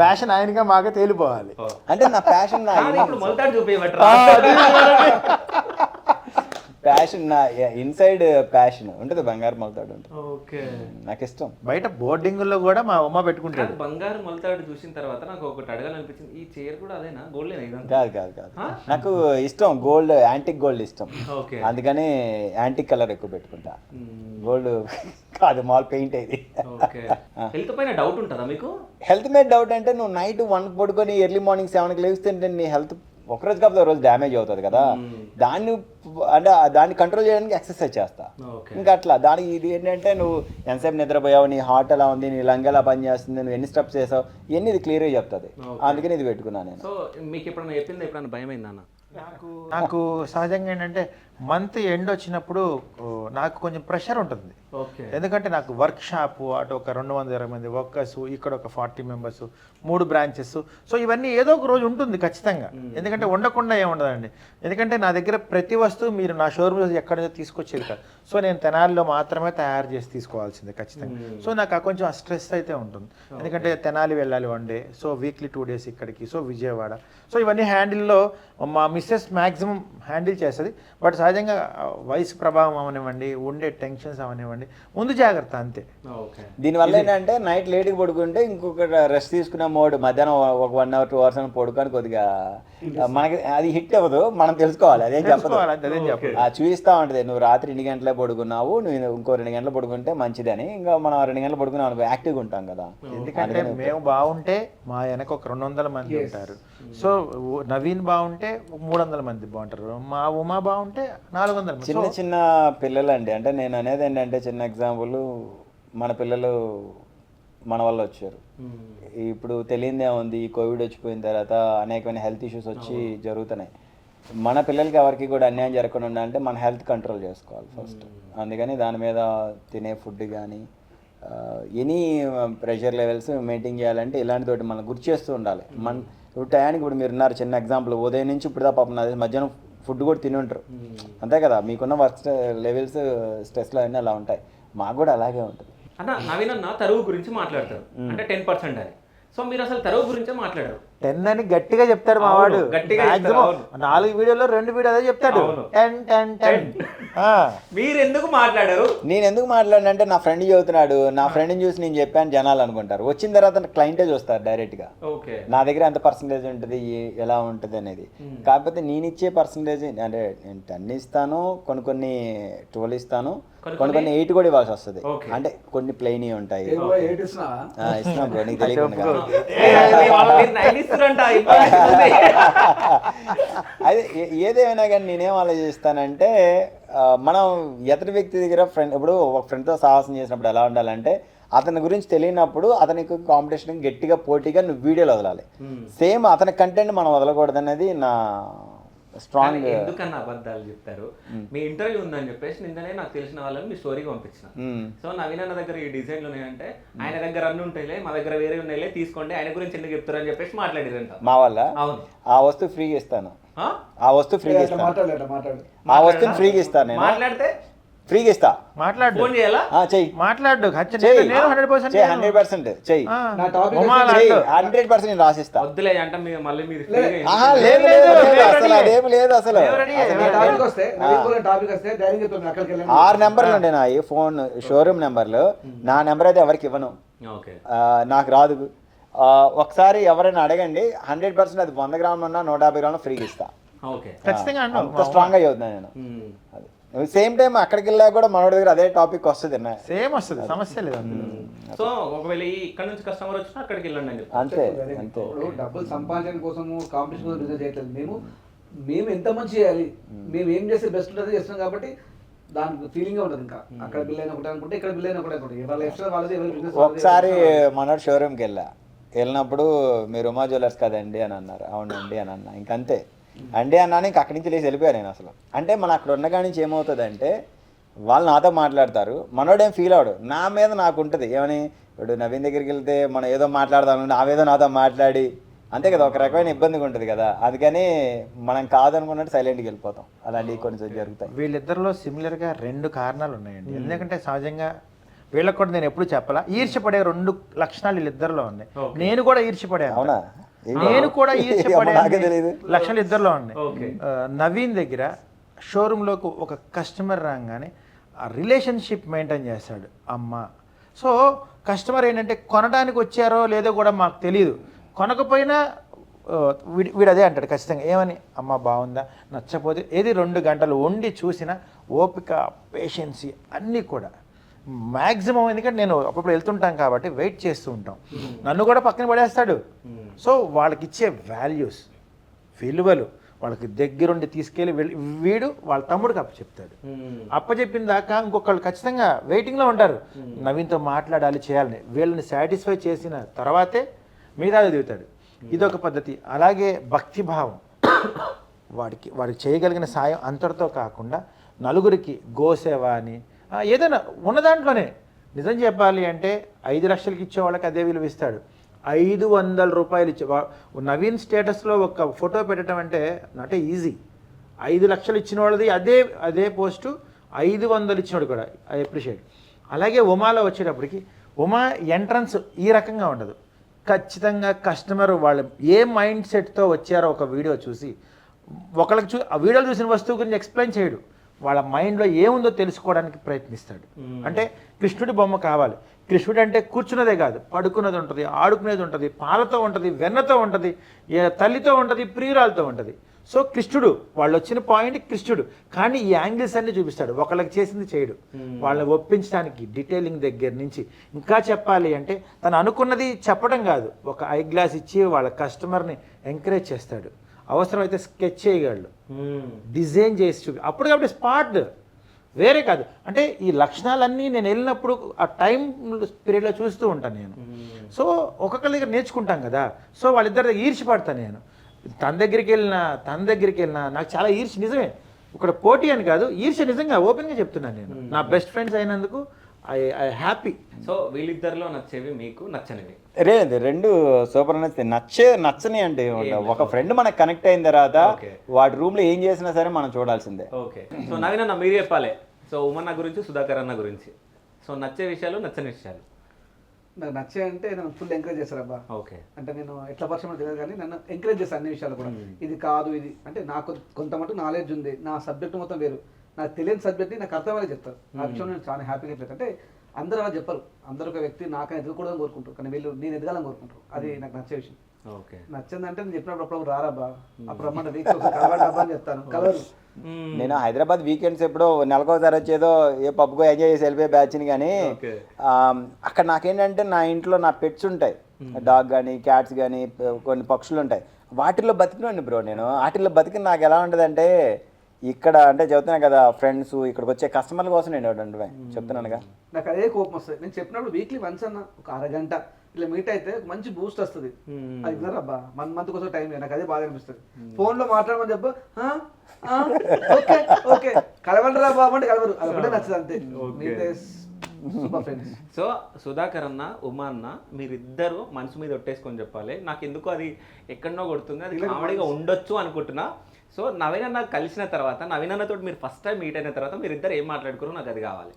ప్యాషన్ ఆయనగా మాకే తేలిపోవాలి. అంటే నా ప్యాషన్ కాదు, ఇప్పుడు మొలతాడు చూపించబట్టరా ప్యాషన్ నా ఇన్సైడ్ ప్యాషన్ ఉంటుంది, బంగారు మొలతాడు ఉంటుంది. ఓకే. నాకు ఇష్టం. బయట బోర్డింగుల్లో కూడా మా ఉమ్మ పెట్టుకుంటాడు. బంగారు మొలతాడు చూసిన తర్వాత నాకు ఒకటి అడగాలనిపించింది, ఈ చైర్ కూడా అదేనా గోల్డేనా ఇదంతా? కాదు కాదు కాదు, నాకు ఇష్టం గోల్డ్, యాంటిక్ గోల్డ్ ఇష్టం. ఓకే. అందుకని యాంటిక్ కలర్ ఎక్కువ పెట్టుకుంటా. గోల్డ్ కాదు, మాల్ పెయింట్ ఇది. ఓకే. హెల్త్ పైన డౌట్ ఉంటుందా మీకు? హెల్త్ మీద డౌట్ అంటే నువ్వు నైట్ 1 పడుకొని ఎర్లీ మార్నింగ్ 7కి లేస్తుంటే నీ హెల్త్ ఒకరోజు కాకపోతే రోజు డ్యామేజ్ అవుతుంది కదా. దాన్ని అంటే దాన్ని కంట్రోల్ చేయడానికి ఎక్సర్సైజ్ చేస్తా. ఇంకా అట్లా దానికి ఇది ఏంటంటే నువ్వు ఎంతసేపు నిద్రపోయావు, నీ హార్ట్ ఎలా ఉంది, నీ లంగ్ ఎలా పనిచేస్తుంది, నువ్వు ఎన్ని స్టెప్స్ చేసావు, ఇవన్నీ ఇది క్లియర్గా చెప్తుంది. అందుకని ఇది పెట్టుకున్నాను నేను. సో మీకు ఎప్పుడన్నా చెప్పింది, ఎప్పుడన్నా భయం అయిందా అన్న? నాకు సహజంగా ఏంటంటే మంత్ ఎండ్ వచ్చినప్పుడు నాకు కొంచెం ప్రెషర్ ఉంటుంది. ఓకే. ఎందుకంటే నాకు వర్క్ షాప్, అటు ఒక 220 మంది వర్కర్స్, ఇక్కడ ఒక 40 మెంబర్స్, 3 బ్రాంచెస్. సో ఇవన్నీ ఏదో ఒక రోజు ఉంటుంది ఖచ్చితంగా. ఎందుకంటే ఉండకుండా ఏముండదండి. ఎందుకంటే నా దగ్గర ప్రతి వస్తువు మీరు నా షోరూమ్ ఎక్కడ నుంచో తీసుకొచ్చేది కాదు. సో నేను తెనాలిలో మాత్రమే తయారు చేసి తీసుకోవాల్సిందే ఖచ్చితంగా. సో నాకు కొంచెం స్ట్రెస్ అయితే ఉంటుంది. ఎందుకంటే తెనాలి వెళ్ళాలి 1 డే, సో వీక్లీ 2 days ఇక్కడికి, సో విజయవాడ. సో ఇవన్నీ హ్యాండిల్లో మా మిస్సెస్ మ్యాక్సిమం హ్యాండిల్ చేస్తుంది. బట్ సహజంగా వయసు ప్రభావం అవనివ్వండి, ఉండే టెన్షన్స్ అవనివ్వండి, ముందు జాగ్రత్త అంతే. దీనివల్ల ఏంటంటే నైట్ లేట్కి పడుకుంటే ఇంకొక రెస్ట్ తీసుకునే మోడ్, మధ్యాహ్నం ఒక 1 hour 2 hours అని పడుకొని కొద్దిగా మనకి అది హిట్ అవ్వదు, మనం తెలుసుకోవాలి. అదేం చెప్పదు, చూపిస్తా ఉంటుంది నువ్వు రాత్రి 2 గంటలే పడుకున్నావు, నువ్వు ఇంకో 2 గంటలు పడుకుంటే మంచిదని. ఇంకా మనం 2 గంటలు పడుకున్నాం అనుకో యాక్టివ్గా ఉంటాం కదా. ఎందుకంటే మేము బాగుంటే మా వెనక ఒక 200 మంది ఉంటారు. సో నవీన్ బాగుంటే 300 మంది బాగుంటారు, మా ఉమా బాగుంటే 400 మంది. చిన్న చిన్న పిల్లలు అండి. అంటే నేను అనేది ఏంటంటే చిన్న ఎగ్జాంపుల్, మన పిల్లలు మన వల్ల వచ్చారు. ఇప్పుడు తెలియదే ఉంది, ఈ కోవిడ్ వచ్చిపోయిన తర్వాత అనేకమైన హెల్త్ ఇష్యూస్ వచ్చి జరుగుతున్నాయి. మన పిల్లలకి ఎవరికి కూడా అన్యాయం జరగకుండా ఉండాలంటే మన హెల్త్ కంట్రోల్ చేసుకోవాలి ఫస్ట్. అందుకని దాని మీద తినే ఫుడ్ కానీ ఎనీ ప్రెషర్ లెవెల్స్ మెయింటైన్ చేయాలంటే ఇలాంటితోటి మనం గుర్తు చేస్తూ ఉండాలి. ఇప్పుడు టయానికి ఇప్పుడు మీరు ఉన్నారు, చిన్న ఎగ్జాంపుల్, ఉదయం నుంచి ఇప్పుడు పాపం నాది మధ్యాహ్నం ఫుడ్ కూడా తిని ఉంటారు, అంతే కదా. మీకున్న వర్క్ లెవెల్స్ స్ట్రెస్లో అన్నీ అలా ఉంటాయి, మాకు కూడా అలాగే ఉంటుంది. అన్న నవీన్ అన్న తరువు గురించి మాట్లాడతారు, అంటే 10% అని. సో మీరు అసలు తరువు గురించే మాట్లాడారు. 10 అని గట్టిగా చెప్తాడు మా వాడు. గట్టిగా 4 వీడియోలో 2 వీడియో అదే చెప్తాడు. 10. మీరు ఎందుకు మాట్లాడారు? నేను ఎందుకు మాట్లాడిన అంటే నా ఫ్రెండ్ చదువుతున్నాడు, నా ఫ్రెండ్ని చూసి నేను చెప్పాను జనాలు అనుకుంటారు. వచ్చిన తర్వాత క్లయింటే చూస్తారు డైరెక్ట్గా, నా దగ్గర ఎంత పర్సంటేజ్ ఉంటుంది, ఎలా ఉంటుంది అనేది. కాకపోతే నేను ఇచ్చే పర్సంటేజ్ అంటే నేను 10 ఇస్తాను, కొన్ని 12 ఇస్తాను, కొన్ని 8 కూడా ఇవ్వాల్సి వస్తుంది. అంటే కొన్ని ప్లెయిన్ ఉంటాయి. ఇస్తున్నాం బ్రో, నీకు తెలియకుండా. అదే ఏదేమైనా కానీ నేనేం ఆలోచిస్తానంటే, మనం ఎదుటి వ్యక్తి దగ్గర ఫ్రెండ్, ఇప్పుడు ఒక ఫ్రెండ్తో సాహసం చేసినప్పుడు ఎలా ఉండాలంటే, అతని గురించి తెలియనప్పుడు అతనికి కాంపిటీషన్ గట్టిగా పోటీగా నువ్వు వీడియోలు వదలాలి. సేమ్ అతని కంటెంట్ మనం వదలకూడదు అనేది నా స్ట్రాంగ్. ఎందుకన్నా అబద్ధాలు చెప్తారు? మీ ఇంటర్వ్యూ ఉందని చెప్పేసి నిన్ననే నాకు తెలిసిన వాళ్ళని మీ స్టోరీగా పంపించిన. సో నవీన్ అన్న దగ్గర ఈ డిజైన్లు ఉన్నాయంటే, ఆయన దగ్గర అన్ని ఉంటాయిలే, మా దగ్గర వేరే ఉన్నాయిలే, తీసుకోండి, ఆయన గురించి ఎందుకు చెప్తారు అని చెప్పేసి మాట్లాడారంట మా వల్ల. అవును, ఆ వస్తువు ఫ్రీగా ఇస్తాను, ఆ వస్తువు ఫ్రీగా ఇస్తాను, ఆ వస్తువుని ఫ్రీగా ఇస్తాను. నేను మాట్లాడితే ఫ్రీగా ఇస్తా, మాట్లాడు, ఫోన్ చేయాలా? చెయ్యి, మాట్లాడు, 100% చెయ్యి, 100% నేను రాసిస్తా. వద్దులే అంటే మళ్ళీ మీరు అసలు అదేమి లేదు. అసలు 6 నెంబర్లు ఉండే నా ఫోన్ షోరూమ్ నెంబర్లు. నా నెంబర్ అయితే ఎవరికి ఇవ్వను, నాకు రాదు. ఒకసారి ఎవరైనా అడగండి, 100% అది 100 గ్రాములు ఉన్నా 150 గ్రాములు ఫ్రీగా ఇస్తా. అంత స్ట్రాంగ్ గా చదువుతున్నా నేను. సేమ్ టైం అక్కడికి వెళ్ళా కూడా మనోడి దగ్గర అదే టాపిక్ వస్తుంది, సేమ్ వస్తుంది, సమస్య లేదు. సో ఒకవేళ ఇక్కడ నుంచి కస్టమర్ వచ్చినా అక్కడికి వెళ్ళండి అని చెప్పి. అంతే అంతే. డబ్బులు సంపాదించడం కోసము కాంపిటీషన్ కోసం బిజినెస్ చేయట్లేదు. మేము ఎంత మంచి చేయాలి, మేము ఏం చేస్తే బెస్ట్ ఉంటుంది చేస్తున్నాం కాబట్టి దానికి ఫీలింగ్ ఉంటుంది. ఇంకా అక్కడ బిల్ అయినా ఒకటి అనుకుంటే ఇక్కడ బిల్ అయినా ఒకటి అనుకుంటే వాళ్ళ ఎక్స్ట్రా వాళ్ళది. ఒకసారి మనోడు షోరూమ్కి వెళ్ళినప్పుడు మీరు ఉమా జ్యువెలర్స్ కదండి అని అన్నారు. అవునండి అని అన్నా, ఇంకంతే అండి అన్నాను. ఇంక అక్కడి నుంచి లేచి వెళ్ళిపోయాను నేను. అసలు అంటే మన అక్కడ ఉన్న కాడి నుంచి ఏమవుతుంది అంటే, వాళ్ళు నాతో మాట్లాడతారు, మనోడేం ఫీల్ అవడు, నా మీద నాకు ఉంటుంది. ఏమని ఇప్పుడు నవీన్ దగ్గరికి వెళ్తే మనం ఏదో మాట్లాడదాం, నావేదో నాతో మాట్లాడి అంతే కదా, ఒక రకమైన ఇబ్బందిగా ఉంటుంది కదా, అందుకని మనం కాదనుకున్నట్టు సైలెంట్గా వెళ్ళిపోతాం. అలాంటివి కొన్ని జరుగుతాయి. వీళ్ళిద్దరిలో సిమిలర్గా 2 కారణాలు ఉన్నాయండి. ఎందుకంటే సహజంగా వీళ్ళకి కూడా నేను ఎప్పుడు చెప్పాలా, ఈర్ష్యపడే 2 లక్షణాలు వీళ్ళిద్దరిలో ఉన్నాయి. నేను కూడా ఈర్ష్యపడాను. అవునా? నేను కూడా ఈర్ష్యపడే నాకే తెలియదు. లక్షణాలు ఇద్దరిలో ఉన్నాయి. నవీన్ దగ్గర షోరూంలోకి ఒక కస్టమర్ రాగానే ఆ రిలేషన్షిప్ మెయింటైన్ చేస్తాడు అమ్మ. సో కస్టమర్ ఏంటంటే కొనడానికి వచ్చారో లేదో కూడా మాకు తెలియదు, కొనకపోయినా వీడు అదే అంటాడు ఖచ్చితంగా, ఏమని అమ్మ బాగుందా, నచ్చపోతే ఏది 2 గంటలు వండి చూసిన ఓపిక, పేషెన్సీ అన్నీ కూడా మ్యాక్సిమం. ఎందుకంటే నేను అప్పుడప్పుడు వెళ్తుంటాం కాబట్టి వెయిట్ చేస్తూ ఉంటాం, నన్ను కూడా పక్కన పడేస్తాడు. సో వాళ్ళకి ఇచ్చే వాల్యూస్, విలువలు వాళ్ళకి దగ్గరుండి తీసుకెళ్ళి వీడు వాళ్ళ తమ్ముడికి అప్పచెప్తాడు. అప్పచెప్పిన దాకా ఇంకొకళ్ళు ఖచ్చితంగా వెయిటింగ్లో ఉంటారు, నవీన్తో మాట్లాడాలి, చేయాలని. వీళ్ళని సాటిస్ఫై చేసిన తర్వాతే మిగతాది దిగుతాడు. ఇదొక పద్ధతి. అలాగే భక్తిభావం, వాడికి చేయగలిగిన సాయం అంతటితో కాకుండా నలుగురికి గోసేవ అని ఏదైనా ఉన్న దాంట్లోనే. నిజం చెప్పాలి అంటే 5 లక్షలకి ఇచ్చే వాళ్ళకి అదే విలువ ఇస్తాడు. 500 రూపాయలు ఇచ్చే నవీన్ స్టేటస్లో ఒక ఫోటో పెట్టడం అంటే నాట్ ఈజీ. 5 లక్షలు ఇచ్చిన వాళ్ళది అదే పోస్టు 500 ఇచ్చినోడు కూడా ఐ అప్రిషియేట్. అలాగే ఉమాలో వచ్చేటప్పటికి ఉమా ఎంట్రన్స్ ఈ రకంగా ఉండదు. ఖచ్చితంగా కస్టమర్ వాళ్ళు ఏ మైండ్ సెట్తో వచ్చారో ఒక వీడియో చూసి ఒకళ్ళకి ఆ వీడియోలో చూసిన వస్తువు గురించి ఎక్స్ప్లెయిన్ చేయడు, వాళ్ళ మైండ్లో ఏముందో తెలుసుకోవడానికి ప్రయత్నిస్తాడు. అంటే కృష్ణుడి బొమ్మ కావాలి, కృష్ణుడు అంటే కూర్చున్నదే కాదు, పడుకున్నది ఉంటుంది, ఆడుకునేది ఉంటుంది, పాలతో ఉంటుంది, వెన్నతో ఉంటుంది, తల్లితో ఉంటుంది, ప్రియురాలతో ఉంటుంది. సో కృష్ణుడు వాళ్ళు వచ్చిన పాయింట్ కృష్ణుడు, కానీ ఈ యాంగిల్స్ అన్ని చూపిస్తాడు, ఒకళ్ళకి చేసింది చేయడు. వాళ్ళని ఒప్పించడానికి డీటెయిలింగ్ దగ్గర నుంచి ఇంకా చెప్పాలి అంటే తను అనుకున్నది చెప్పడం కాదు, ఒక ఐ గ్లాస్ ఇచ్చి వాళ్ళ కస్టమర్ని ఎంకరేజ్ చేస్తాడు. అవసరమైతే స్కెచ్ చేయగలడు, డిజైన్ చేసి చూపి అప్పటికప్పుడు స్పాట్ వేరే కాదు. అంటే ఈ లక్షణాలన్నీ నేను వెళ్ళినప్పుడు ఆ టైం పీరియడ్లో చూస్తూ ఉంటాను నేను. సో ఒక్కొక్కరి దగ్గర నేర్చుకుంటాం కదా. సో వాళ్ళిద్దరి దగ్గర ఈర్ష్యపడతాను నేను. తన దగ్గరికి వెళ్ళినా నాకు చాలా ఈర్ష్య, నిజమే, ఇక్కడ పోటీ అని కాదు, ఈర్ష్య నిజంగా ఓపెన్గా చెప్తున్నాను నేను. నా బెస్ట్ ఫ్రెండ్స్ అయినందుకు ఐ హ్యాపీ. సో వీళ్ళిద్దరిలో నచ్చేవి మీకు నచ్చనివి? లేదు, 2 సూపర్ నచ్చని అంటే ఒక ఫ్రెండ్ మనకు కనెక్ట్ అయిన తర్వాత వాడి రూమ్ లో ఏం చేసినా సరే మనం చూడాల్సిందే. ఓకే. సో నవీన్ అన్న మీరు చెప్పాలి. సో ఉమన్న గురించి, సుధాకర్ అన్న గురించి, సో నచ్చే విషయాలు, నచ్చని విషయాలు. నాకు నచ్చే అంటే నన్ను ఫుల్ ఎంకరేజ్ చేస్తారు అబ్బా. ఓకే. అంటే నేను ఎట్లా పరిచయం తెలియదు కానీ నన్ను ఎంకరేజ్ చేస్తాను అన్ని విషయాలు కూడా. ఇది కాదు ఇది అంటే నాకు కొంత మటుకు నాలెడ్జ్ ఉంది, నా సబ్జెక్ట్ మొత్తం వేరు, నాకు తెలియని సబ్జెక్ట్ని నాకు అర్థమయ్యే చెప్తారు. ఆ విషయం నేను చాలా హ్యాపీగా చెప్తాను. అంటే అందరూ అలా చెప్పరు, అందరూ ఒక వ్యక్తి నాకని ఎదగకూడదని కోరుకుంటారు, కానీ వీళ్ళు నేను ఎదగాలని కోరుకుంటారు. అది నాకు నచ్చే విషయం. ఓకే. నచ్చిందంటే నేను చెప్పినప్పుడు అప్పుడు రారాబ్బా, అప్పుడు రమ్మంటే వీక్ కలవడబ్బా అని చెప్తాను, కలవరు. నేను హైదరాబాద్ వీకెండ్స్ ఎప్పుడో నెలకోసారి వచ్చేదో ఏ పబ్కో ఎంజాయ్ చేసి వెళ్ళిపోయే బ్యాచ్ని, కానీ అక్కడ నాకేంటంటే నా ఇంట్లో నా పెట్స్ ఉంటాయి, డాగ్ కానీ క్యాట్స్ కానీ కొన్ని పక్షులు ఉంటాయి, వాటిల్లో బతికినండి బ్రో. నేను వాటిల్లో బతికి నాకు ఎలా ఉంటుందంటే, ఇక్కడ అంటే చెప్తున్నాను కదా, ఫ్రెండ్స్ ఇక్కడికి వచ్చే కస్టమర్ల కోసం నేను అంటే చెప్తున్నానుగా, నాకు అదే కోపం వస్తుంది. నేను చెప్పినప్పుడు వీక్లీ వన్స్ అన్న ఒక అరగంట ఇలా మీట్ అయితే ఒక మంచి బూస్ట్ వస్తుంది. అది అబ్బా మంత్ కోసం టైం నాకు అదే బాగా అనిపిస్తుంది. ఫోన్ లో మాట్లాడమని చెప్పు, ఓకే ఓకే కలవండి బాబు అంటే కలవరు, అది ఒకటే నచ్చదు అంతే. సో సుధాకర్ అన్న, ఉమా అన్న మీరిద్దరు మనసు మీద ఒట్టేసుకొని చెప్పాలి, నాకు ఎందుకు అది ఎక్కడనో కొడుతుంది, అది కామెడీగా ఉండొచ్చు అనుకుంటున్నా. సో నవీన్ అన్న కలిసిన తర్వాత, నవీన్ అన్నతో మీరు ఫస్ట్ టైం మీట్ అయిన తర్వాత మీరు ఇద్దరు ఏం మాట్లాడుకోరు నాకు అది కావాలి.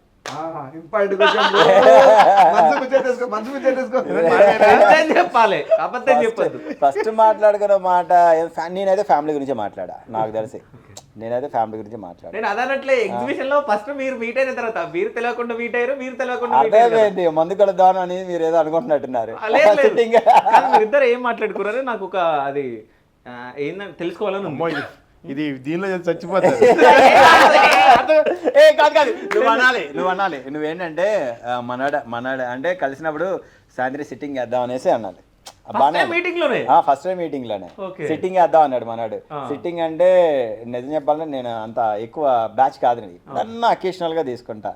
చెప్పాలి, అబద్ధం చెప్పొద్దు. ఫస్ట్ మాట్లాడుకున్న మాట నేనైతే ఫ్యామిలీ గురించి మాట్లాడా, నాకు తెలిసి నేనైతే ఫ్యామిలీ గురించి మాట్లాడా. నేను అదనట్లే ఎగ్జిబిషన్ లో ఫస్ట్ మీరు మీట్ అయిన తర్వాత మీరు తెలియకుండా మీట్ అయ్యారు, మీరు తెలియకుండా అదేంటి మందు కలుద్దాం అని మీరు ఏదో అనుకుంటున్నట్టున్నారు. మీరిద్దరు ఏం మాట్లాడుకున్నారో నాకు ఒక అది ఏందని తెలుసుకోవాలని. ఇది దీనిలో చచ్చిపోతారు. నువ్వు అనాలి నువ్వేంటంటే మనాడ అంటే కలిసినప్పుడు సాయంత్రం సిట్టింగ్ చేద్దాం అనేసి అన్నాడు. ఫస్ట్ టైం మీటింగ్ లోనే సిట్టింగ్ వేద్దాం అన్నాడు మనాడు. సిట్టింగ్ అంటే నిజం చెప్పాలంటే నేను అంత ఎక్కువ బ్యాచ్ కాదు, నన్ను అకేషనల్ గా తీసుకుంటా.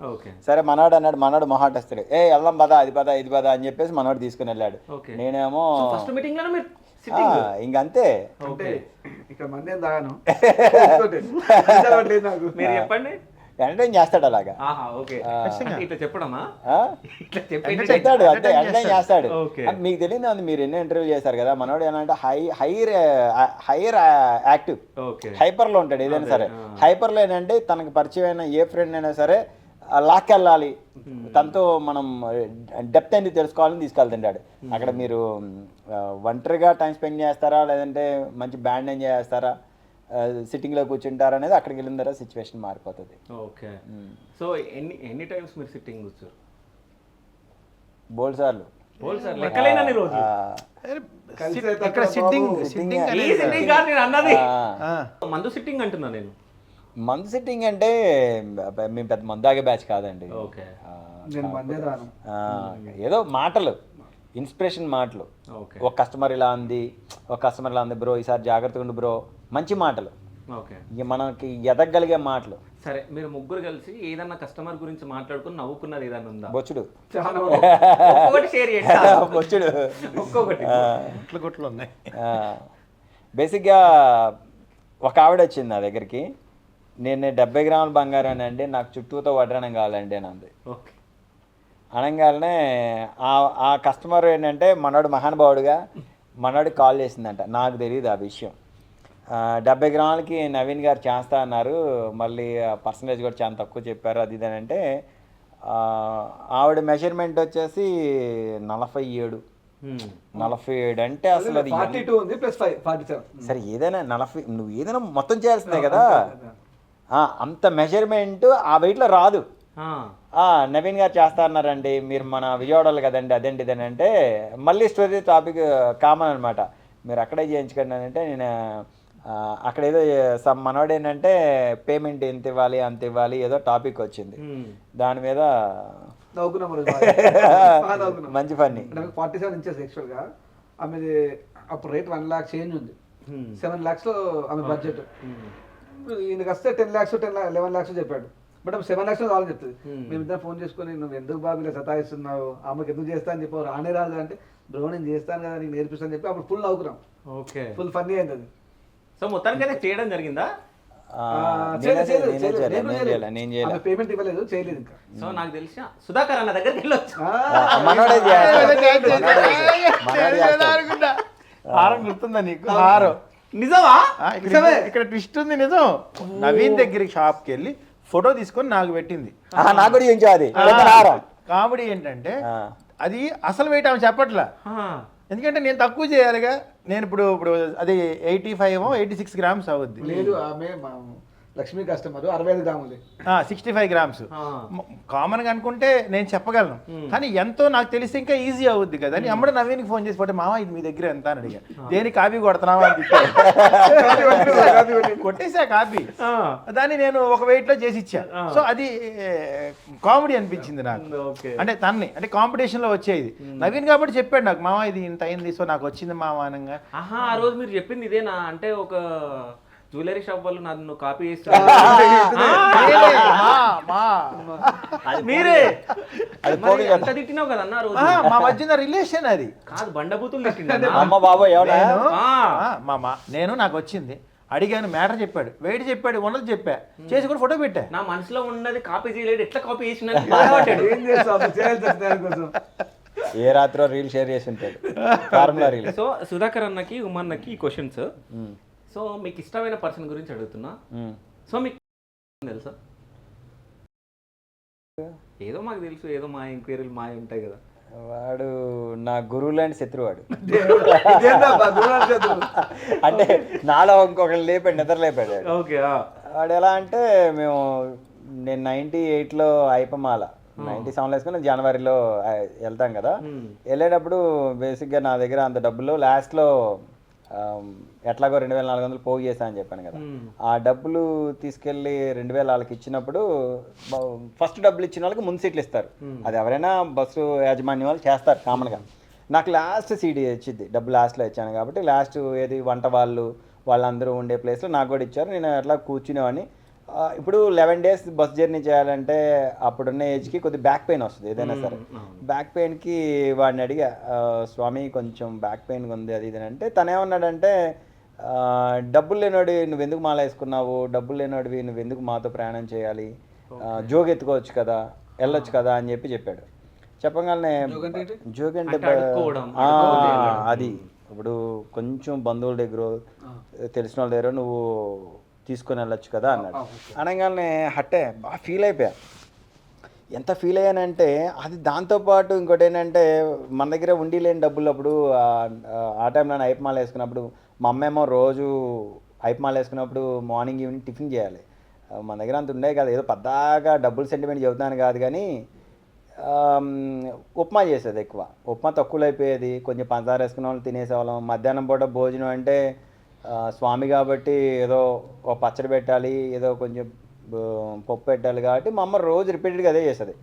సరే మనవాడు అన్నాడు, మనవాడు మొహాట్ వస్తాడు, వెళ్దాం పదా అది పదా ఇది పదా అని చెప్పేసి మనవాడు తీసుకుని వెళ్ళాడు. నేనేమో ఇంకంతే. ఇక్కడ మంది తాగాను మీరు చెప్పండి. ఎంటర్టైన్ చేస్తాడు అలాగా. ఆహా, ఓకే. ఇట్లా చెప్పడమా? ఆ? ఇట్లా చెప్పి చెప్తాడు అంతే, ఎంటర్టైన్ చేస్తాడు. ఓకే. మీకు తెలియదు అంది, మీరు ఎన్నో ఇంటర్వ్యూ చేశారు కదా, మనోడు ఏంటంటే హైయర్ యాక్టివ్, ఓకే. హైపర్లో ఉంటాడు ఏదైనా సరే. హైపర్లో ఏంటంటే తనకు పరిచయమైన ఏ ఫ్రెండ్ అయినా సరే లాక్కెళ్ళాలి, తనతో మనం డెప్త్ అనేది తెలుసుకోవాలని తీసుకెళ్తుంటాడు. అక్కడ మీరు ఒంటరిగా టైం స్పెండ్ చేస్తారా, లేదంటే మంచి బ్యాండ్ ఎంజాయ్ చేస్తారా, సిట్టింగ్లో కూర్చుంటారా అనేది అక్కడికి వెళ్ళిన తర్వాత సిచ్యువేషన్ మారిపోతుంది. ఓకే. సో ఎన్ని టైమ్స్ మీరు సిట్టింగ్ కూర్చోరు? బోల్డ్ సార్లు. సార్ లెక్కలేనని రోజు ఇక్కడ సిట్టింగ్ ఈ సిట్టింగ్ కాదు నేను అన్నది, మందు సిట్టింగ్ అంటున్నా నేను. మందు సిట్టింగ్ అంటే మేము పెద్ద మందు తాగే బ్యాచ్ కాదండి. ఓకే. నేను మందే రాను. ఏదో మాటలు, ఇన్స్పిరేషన్ మాటలు. ఓకే. ఒక కస్టమర్ ఇలా ఉంది బ్రో, ఈసారి జాగ్రత్తగా ఉండు బ్రో, మంచి మాటలు, ఓకే. ఇక మనకి ఎదగలిగే మాటలు. సరే, మీరు ముగ్గురు కలిసి ఏదన్నా కస్టమర్ గురించి మాట్లాడుకుని నవ్వుకున్నది ఏదన్నా ఉందా? బొచ్చుడు చాలా ఒక్కొక్కటి షేర్ చేయండి. బొచ్చుడు ఒక్కొక్కటి. గుట్లు ఉన్నాయి. బేసిక్గా ఒక ఆవిడ వచ్చింది నా దగ్గరికి, నేను 70 గ్రాముల బంగారం అండి, నాకు చుట్టూతో వడ్రానం కావాలండి అని అంది. ఓకే. అనగానే ఆ కస్టమర్ ఏంటంటే మనోడు మహానుభావుడుగా మనోడికి కాల్ చేసిందంట, నాకు తెలియదు ఆ విషయం. 70 గ్రాములకి నవీన్ గారు చేస్తా అన్నారు, మళ్ళీ పర్సంటేజ్ కూడా చాలా తక్కువ చెప్పారు అది ఇది అని అంటే, ఆవిడ మెజర్మెంట్ వచ్చేసి 47 అంటే అసలు అది 42 ఉంది ప్లస్ 5 47. సరే ఏదైనా 40, నువ్వు ఏదైనా మొత్తం చేయాల్సిందే కదా. అంత మెజర్మెంట్ ఆ వెయిట్లో రాదు. నవీన్ గారు చేస్తా అన్నారండి, మీరు మన విజయవాడలో కదండి, అదేంటి ఇదని అంటే, మళ్ళీ స్టోరీ టాపిక్ కామన్ అనమాట, మీరు అక్కడే చేయించుకోండి అని అంటే, నేను అక్కడ ఏదో మనోడు ఏంటంటే పేమెంట్ ఎంత ఇవ్వాలి అంత ఇవ్వాలి ఏదో టాపిక్ వచ్చింది, దాని మీద మంచి ఫన్నీ. 47 ఇంచెస్ యాక్చువల్గా ఆమెది అప్పుడు రేట్ 1 lakh చేంజ్ ఉంది. 7 lakhs లో ఆమె బడ్జెట్. ఈయనకి వస్తే 10 lakhs 11 lakhs చెప్పాడు, బట్ ఆమె 7 lakhs కావాలని చెప్తుంది. మేమిద్దరం ఫోన్ చేసుకుని, నువ్వు ఎందుకు బాబు ఇలా సతాయిస్తున్నావు, ఆమెకి ఎందుకు చేస్తా అని చెప్పావు, రానే రాదు అంటే, బ్రో నేను చేస్తాను కదా నీకు నేర్పిస్తాను అని చెప్పి అప్పుడు ఫుల్ నవ్వుకున్నాం. ఓకే. ఫుల్ ఫన్నీ అయింది అది. సో మొత్తానికి అయితే చేయడం జరిగిందా? పేమెంట్ ఇవ్వలేదు, చేయలేదు ఇంకా. సో నాకు తెలిసి సుధాకర్ అన్న దగ్గరికి వెళ్ళొచ్చు. హారం గుర్తుందా నీకు? హారం నిజమా? ఇక్కడ ట్విస్ట్ ఉంది, నిజం. నవీన్ దగ్గరికి షాప్కి వెళ్ళి ఫోటో తీసుకొని నాకు పెట్టింది. నాకు కూడా చేయించాది. కామెడీ ఏంటంటే అది అసలు వెయిట్ ఆమె చెప్పట్లా, ఎందుకంటే నేను తక్కువ చేయాలిగా. నేను ఇప్పుడు అది 86 గ్రామ్స్ అవుద్ది. లేదు, ఆమె లక్ష్మీ కస్టమర్ 65 గ్రాములు 65 గ్రామ్స్ కామన్గా అనుకుంటే నేను చెప్పగలను, కానీ ఎంతో నాకు తెలిసి ఇంకా ఈజీ అవుద్ది కదా అని అమ్మడు నవీన్కి ఫోన్ చేసి పోతే, మామ ఇది మీ దగ్గర ఎంత అని అడిగా. దేనికి కాపీ కొడుతున్నావా అని కొట్టేసా కాపీ, దాన్ని నేను ఒక వెయిట్ లో చేసి ఇచ్చా. సో అది కామెడీ అనిపించింది నాకు. అంటే తన్ని అంటే కాంపిటీషన్ లో వచ్చేది నవీన్ కాబట్టి చెప్పాడు నాకు, మామ ఇది ఇంత అయింది, సో నాకు వచ్చింది మామ అనంగా. ఆ రోజు మీరు చెప్పింది ఇదేనా? అంటే ఒక జ్యువెలరీ షాప్ వాళ్ళు నన్ను కాపీ చేస్తారు మీరే ఎంత తిట్టినావు కదన్నా రోజు. మా మధ్యన రిలేషన్ అది కాదు, బండబూతులు తిట్టింది. అమ్మ బాబో నేను నాకు వచ్చింది అడిగాను, మ్యాటర్ చెప్పాడు, వెయిట్ చెప్పాడు, ఉన్నది చెప్పా, చేసి కూడా ఫోటో పెట్టా. నా మనసులో ఉన్నది కాపీ చేయలేడు, ఎట్లా కాపీ చేసిన ఏ రాత్రో రీల్ షేర్ చేసి ఉంటాడు, ఫార్ములా రీల్. సో సుధాకర్ అన్నకి ఉమన్నకి ఈ క్వశ్చన్స్. సో మీకు ఇష్టమైన పర్సన్ గురించి అడుగుతున్నా. సో మీకు తెలుసా? ఏదో మాకు తెలుసు, ఏదో మా ఎంక్వైరీలు మా ఉంటాయి కదా. వాడు నా గురువు లాంటి శత్రువాడు. అంటే నాలో ఇంకొకరు లేపాడు, నిద్ర లేపాడు. ఓకే. వాడు ఎలా అంటే, నేను 98లో ఐపమాల 97లో వేసుకుని జనవరిలో వెళ్తాం కదా, వెళ్ళేటప్పుడు బేసిక్గా నా దగ్గర అంత డబ్బులు లాస్ట్లో ఎట్లాగో 2400 పోగు చేశా అని చెప్పాను కదా, ఆ డబ్బులు తీసుకెళ్ళి 2000 వాళ్ళకి ఇచ్చినప్పుడు, ఫస్ట్ డబ్బులు ఇచ్చిన వాళ్ళకి ముందు సీట్లు ఇస్తారు, అది ఎవరైనా బస్సు యాజమాన్యం వాళ్ళు చేస్తారు కామన్గా. నాకు లాస్ట్ సీట్ వచ్చింది, డబ్బు లాస్ట్లో ఇచ్చాను కాబట్టి, లాస్ట్ ఏది వంట వాళ్ళందరూ ఉండే ప్లేస్లో నాకు కూడా ఇచ్చారు. నేను అట్లా కూర్చునేవాడిని. ఇప్పుడు 11 days బస్ జర్నీ చేయాలంటే అప్పుడున్న ఏజ్కి కొద్దిగా బ్యాక్ పెయిన్ వస్తుంది ఏదైనా సరే. బ్యాక్ పెయిన్కి వాడిని అడిగా, స్వామి కొంచెం బ్యాక్ పెయిన్ ఉంది అది ఇది అంటే, తనేమన్నాడంటే, డబ్బులు లేనివాడివి నువ్వు ఎందుకు మాల వేసుకున్నావు, డబ్బులు లేనివాడివి నువ్వు ఎందుకు మాతో ప్రయాణం చేయాలి, జోగ్ ఎత్తుకోవచ్చు కదా, వెళ్ళొచ్చు కదా అని చెప్పాడు. చెప్పగానే జోగ్ అంటే అది ఇప్పుడు కొంచెం బంధువుల దగ్గర తెలిసిన వాళ్ళ దగ్గర నువ్వు తీసుకొని వెళ్ళొచ్చు కదా అన్నాడు. అనగానే హట్టే బాగా ఫీల్ అయిపోయా. ఎంత ఫీల్ అయ్యానంటే అది దాంతోపాటు ఇంకోటి ఏంటంటే మన దగ్గర ఉండి లేని డబ్బులు అప్పుడు ఆ టైంలో ఐపమాల వేసుకున్నప్పుడు మా అమ్మేమో రోజు ఐపమాల వేసుకున్నప్పుడు మార్నింగ్ ఈవినింగ్ టిఫిన్ చేయాలి. మన దగ్గర అంత ఉండే కదా, ఏదో పద్దాగా డబ్బులు సెంటిమెంట్ చెబుతాను కాదు కానీ ఉప్మా చేసేది ఎక్కువ. ఉప్మా తక్కువలో అయిపోయేది, కొంచెం పంచదార వేసుకునే వాళ్ళు తినేసేవాళ్ళం. మధ్యాహ్నం పూట భోజనం అంటే స్వామి కాబట్టి ఏదో ఒక పచ్చడి పెట్టాలి, ఏదో కొంచెం పప్పు పెట్టాలి కాబట్టి మా అమ్మ రోజు రిపీటెడ్గా అదే చేస్తుంది.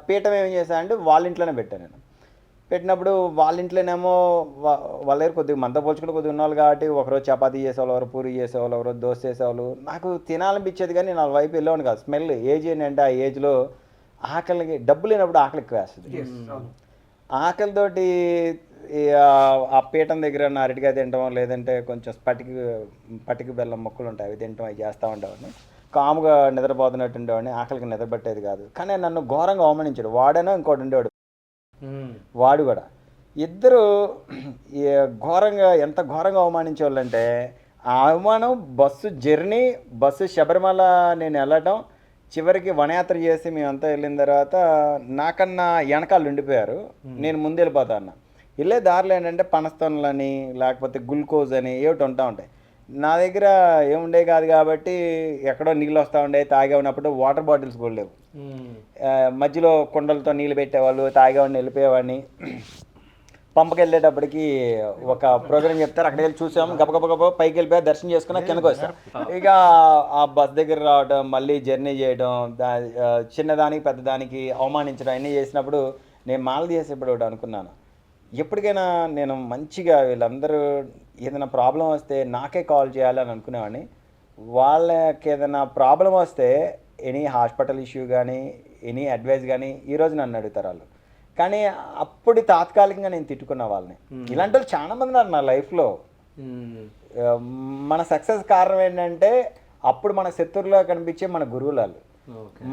పీఠం ఏం చేశా అంటే వాళ్ళ ఇంట్లోనే పెట్టాను నేను. పెట్టినప్పుడు వాళ్ళ ఇంట్లోనేమో వాళ్ళ దగ్గర కొద్దిగా మంద పోల్చుకుంటే కొద్దిగా ఉన్నవాళ్ళు కాబట్టి ఒకరోజు చపాతీ చేసేవాళ్ళు, ఒకరు పూరి చేసేవాళ్ళు, ఒకరోజు దోశ చేసేవాళ్ళు. నాకు తినాలనిపించేది కానీ నా వైపు వెళ్ళేవాడిని కాదు. స్మెల్ ఏజ్ ఏంటంటే ఆ ఏజ్లో ఆకలికి డబ్బు లేనప్పుడు ఆకలి ఎక్కువ వేస్తుంది. ఆకలితోటి ఆ పీఠం దగ్గర నా అరటిగా తింటాం, లేదంటే కొంచెం పటికి బెల్లం మొక్కలు ఉంటాయి అవి తింటాం, అవి చేస్తూ ఉండేవాడిని. కాముగా నిద్రపోతున్నట్టు ఉండేవాడిని, ఆకలికి నిద్రపట్టేది కాదు. కానీ నన్ను ఘోరంగా అవమానించాడు. వాడేనో ఇంకోటి ఉండేవాడు, వాడు కూడా. ఇద్దరు ఘోరంగా ఎంత ఘోరంగా అవమానించేవాళ్ళు అంటే ఆ అవమానం బస్సు శబరిమల నేను వెళ్ళటం, చివరికి వనయాత్ర చేసి మేమంతా వెళ్ళిన తర్వాత నాకన్నా వెనకాలు ఉండిపోయారు, నేను ముందు వెళ్ళిపోతా అన్న. వెళ్ళే దారిలో ఏంటంటే పనస్తోన్లని లేకపోతే గ్లూకోజ్ అని ఏమిటి ఉంటా ఉంటాయి. నా దగ్గర ఏముండే కాదు కాబట్టి ఎక్కడో నీళ్ళు వస్తూ ఉండే, తాగే ఉన్నప్పుడు వాటర్ బాటిల్స్ కూడా లేవు. మధ్యలో కుండలతో నీళ్ళు పెట్టేవాళ్ళు, తాగేవాడిని వెళ్ళిపోయేవాడిని. పంపకి వెళ్ళేటప్పటికి ఒక ప్రోగ్రామ్ చెప్తారు, అక్కడికి వెళ్ళి చూసాము, గబగబ పైకి వెళ్ళిపోయి దర్శనం చేసుకుని కిందకు వస్తాం. ఇక ఆ బస్ దగ్గర రావడం, మళ్ళీ జర్నీ చేయడం, చిన్నదానికి పెద్దదానికి అవమానించడం అన్నీ చేసినప్పుడు నేను మాల చేసేప్పుడు ఒకటి అనుకున్నాను, ఎప్పటికైనా నేను మంచిగా వీళ్ళందరూ ఏదైనా ప్రాబ్లం వస్తే నాకే కాల్ చేయాలని అనుకునేవాడిని. వాళ్ళకి ఏదైనా ప్రాబ్లం వస్తే ఎనీ హాస్పిటల్ ఇష్యూ కానీ ఎనీ అడ్వైస్ కానీ ఈరోజు నన్ను అడుగుతారు వాళ్ళు. కానీ అప్పుడు తాత్కాలికంగా నేను తిట్టుకున్న వాళ్ళని. ఇలాంటి వాళ్ళు చాలా మంది ఉన్నారు నా లైఫ్లో. మన సక్సెస్ కారణం ఏంటంటే అప్పుడు మన శత్రువులో కనిపించే మన గురువులు వాళ్ళు.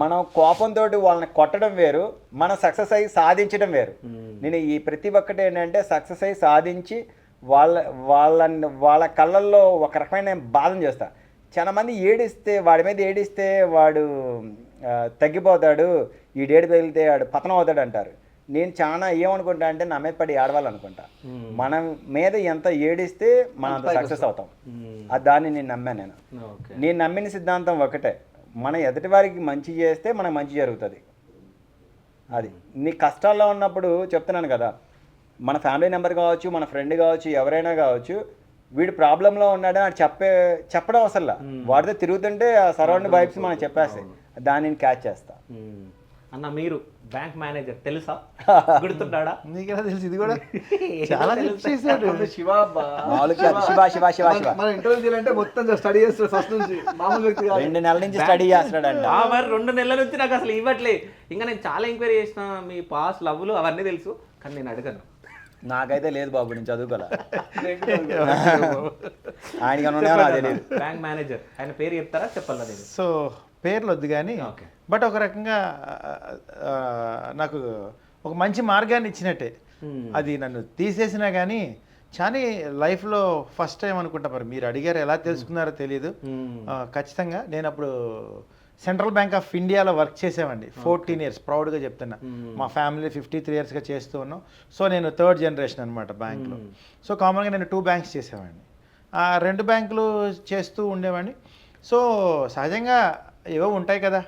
మనం కోపంతో వాళ్ళని కొట్టడం వేరు, మనం సక్సెస్ అయ్యి సాధించడం వేరు. నేను ఈ ప్రతి ఒక్కటి ఏంటంటే సక్సెస్ అయ్యి సాధించి వాళ్ళ కళ్ళల్లో ఒక రకమైన బాధను చేస్తా. చాలా మంది వాడి మీద ఏడిస్తే వాడు తగ్గిపోతాడు, ఈ డేడు తగిలితే వాడు పతనం అవుతాడు అంటారు. నేను చాలా ఏమనుకుంటా అంటే నా మీద పడి ఆడవాలనుకుంటా. మన మీద ఎంత ఏడిస్తే మనం అంత సక్సెస్ అవుతాం. దాన్ని నేను నమ్మాను. నేను నమ్మిన సిద్ధాంతం ఒకటే, మన ఎదుటి వారికి మంచి చేస్తే మనకు మంచి జరుగుతుంది. అది నీ కష్టాల్లో ఉన్నప్పుడు చెప్తున్నాను కదా, మన ఫ్యామిలీ మెంబర్ కావచ్చు, మన ఫ్రెండ్ కావచ్చు, ఎవరైనా కావచ్చు, వీడు ప్రాబ్లంలో ఉన్నాడని అది చెప్పడం అవసరంలా. వాడితో తిరుగుతుంటే ఆ సరౌండింగ్ వైబ్స్ మనం చెప్పేస్తాయి, దాన్ని నేను క్యాచ్ చేస్తా. అన్న మీరు బ్యాంక్ మేనేజర్ తెలుసా, గుర్తున్నాడా? నీకెలా తెలుసు? ఇది కూడా చాలా చేశాడు శివ. మన ఇంటర్వ్యూ చేయాలంటే మొత్తం స్టడీ చేస్తాడు ఫస్ట్ నుంచి, మామూలు వ్యక్తి కాదు. 2 నెలల నుంచి స్టడీ చేస్తాడంట. మరి 2 నెలల నుంచి నాకు అసలు ఇవ్వట్లే. ఇంకా నేను చాలా ఎంక్వైరీ చేసిన, మీ పాస్ లవ్లు అవన్నీ తెలుసు, కానీ నేను అడగను. నాకైతే లేదు బాబు, నేను చదువుకోలే. ఆయనకన్నా తెలియదు. బ్యాంక్ మేనేజర్, ఆయన పేరు చెప్తారా చెప్పాలా? లేదు సో పేర్లు వద్దు కానీ, బట్ ఒక రకంగా నాకు ఒక మంచి మార్గాన్ని ఇచ్చినట్టే. అది నన్ను తీసేసినా కానీ చాలా లైఫ్లో ఫస్ట్ టైం అనుకుంటా, మరి మీరు అడిగారు ఎలా తెలుసుకున్నారో తెలియదు. ఖచ్చితంగా నేను అప్పుడు సెంట్రల్ బ్యాంక్ ఆఫ్ ఇండియాలో వర్క్ చేసామండి 14 years, ప్రౌడ్గా చెప్తున్నా. మా ఫ్యామిలీ 53 yearsగా చేస్తూ ఉన్నాం. సో నేను 3rd generation అనమాట బ్యాంక్లో. సో కామన్గా నేను 2 banks చేసేవాడిని, 2 బ్యాంకులు చేస్తూ ఉండేవాడిని. సో సహజంగా ఏవో ఉంటాయి కదా,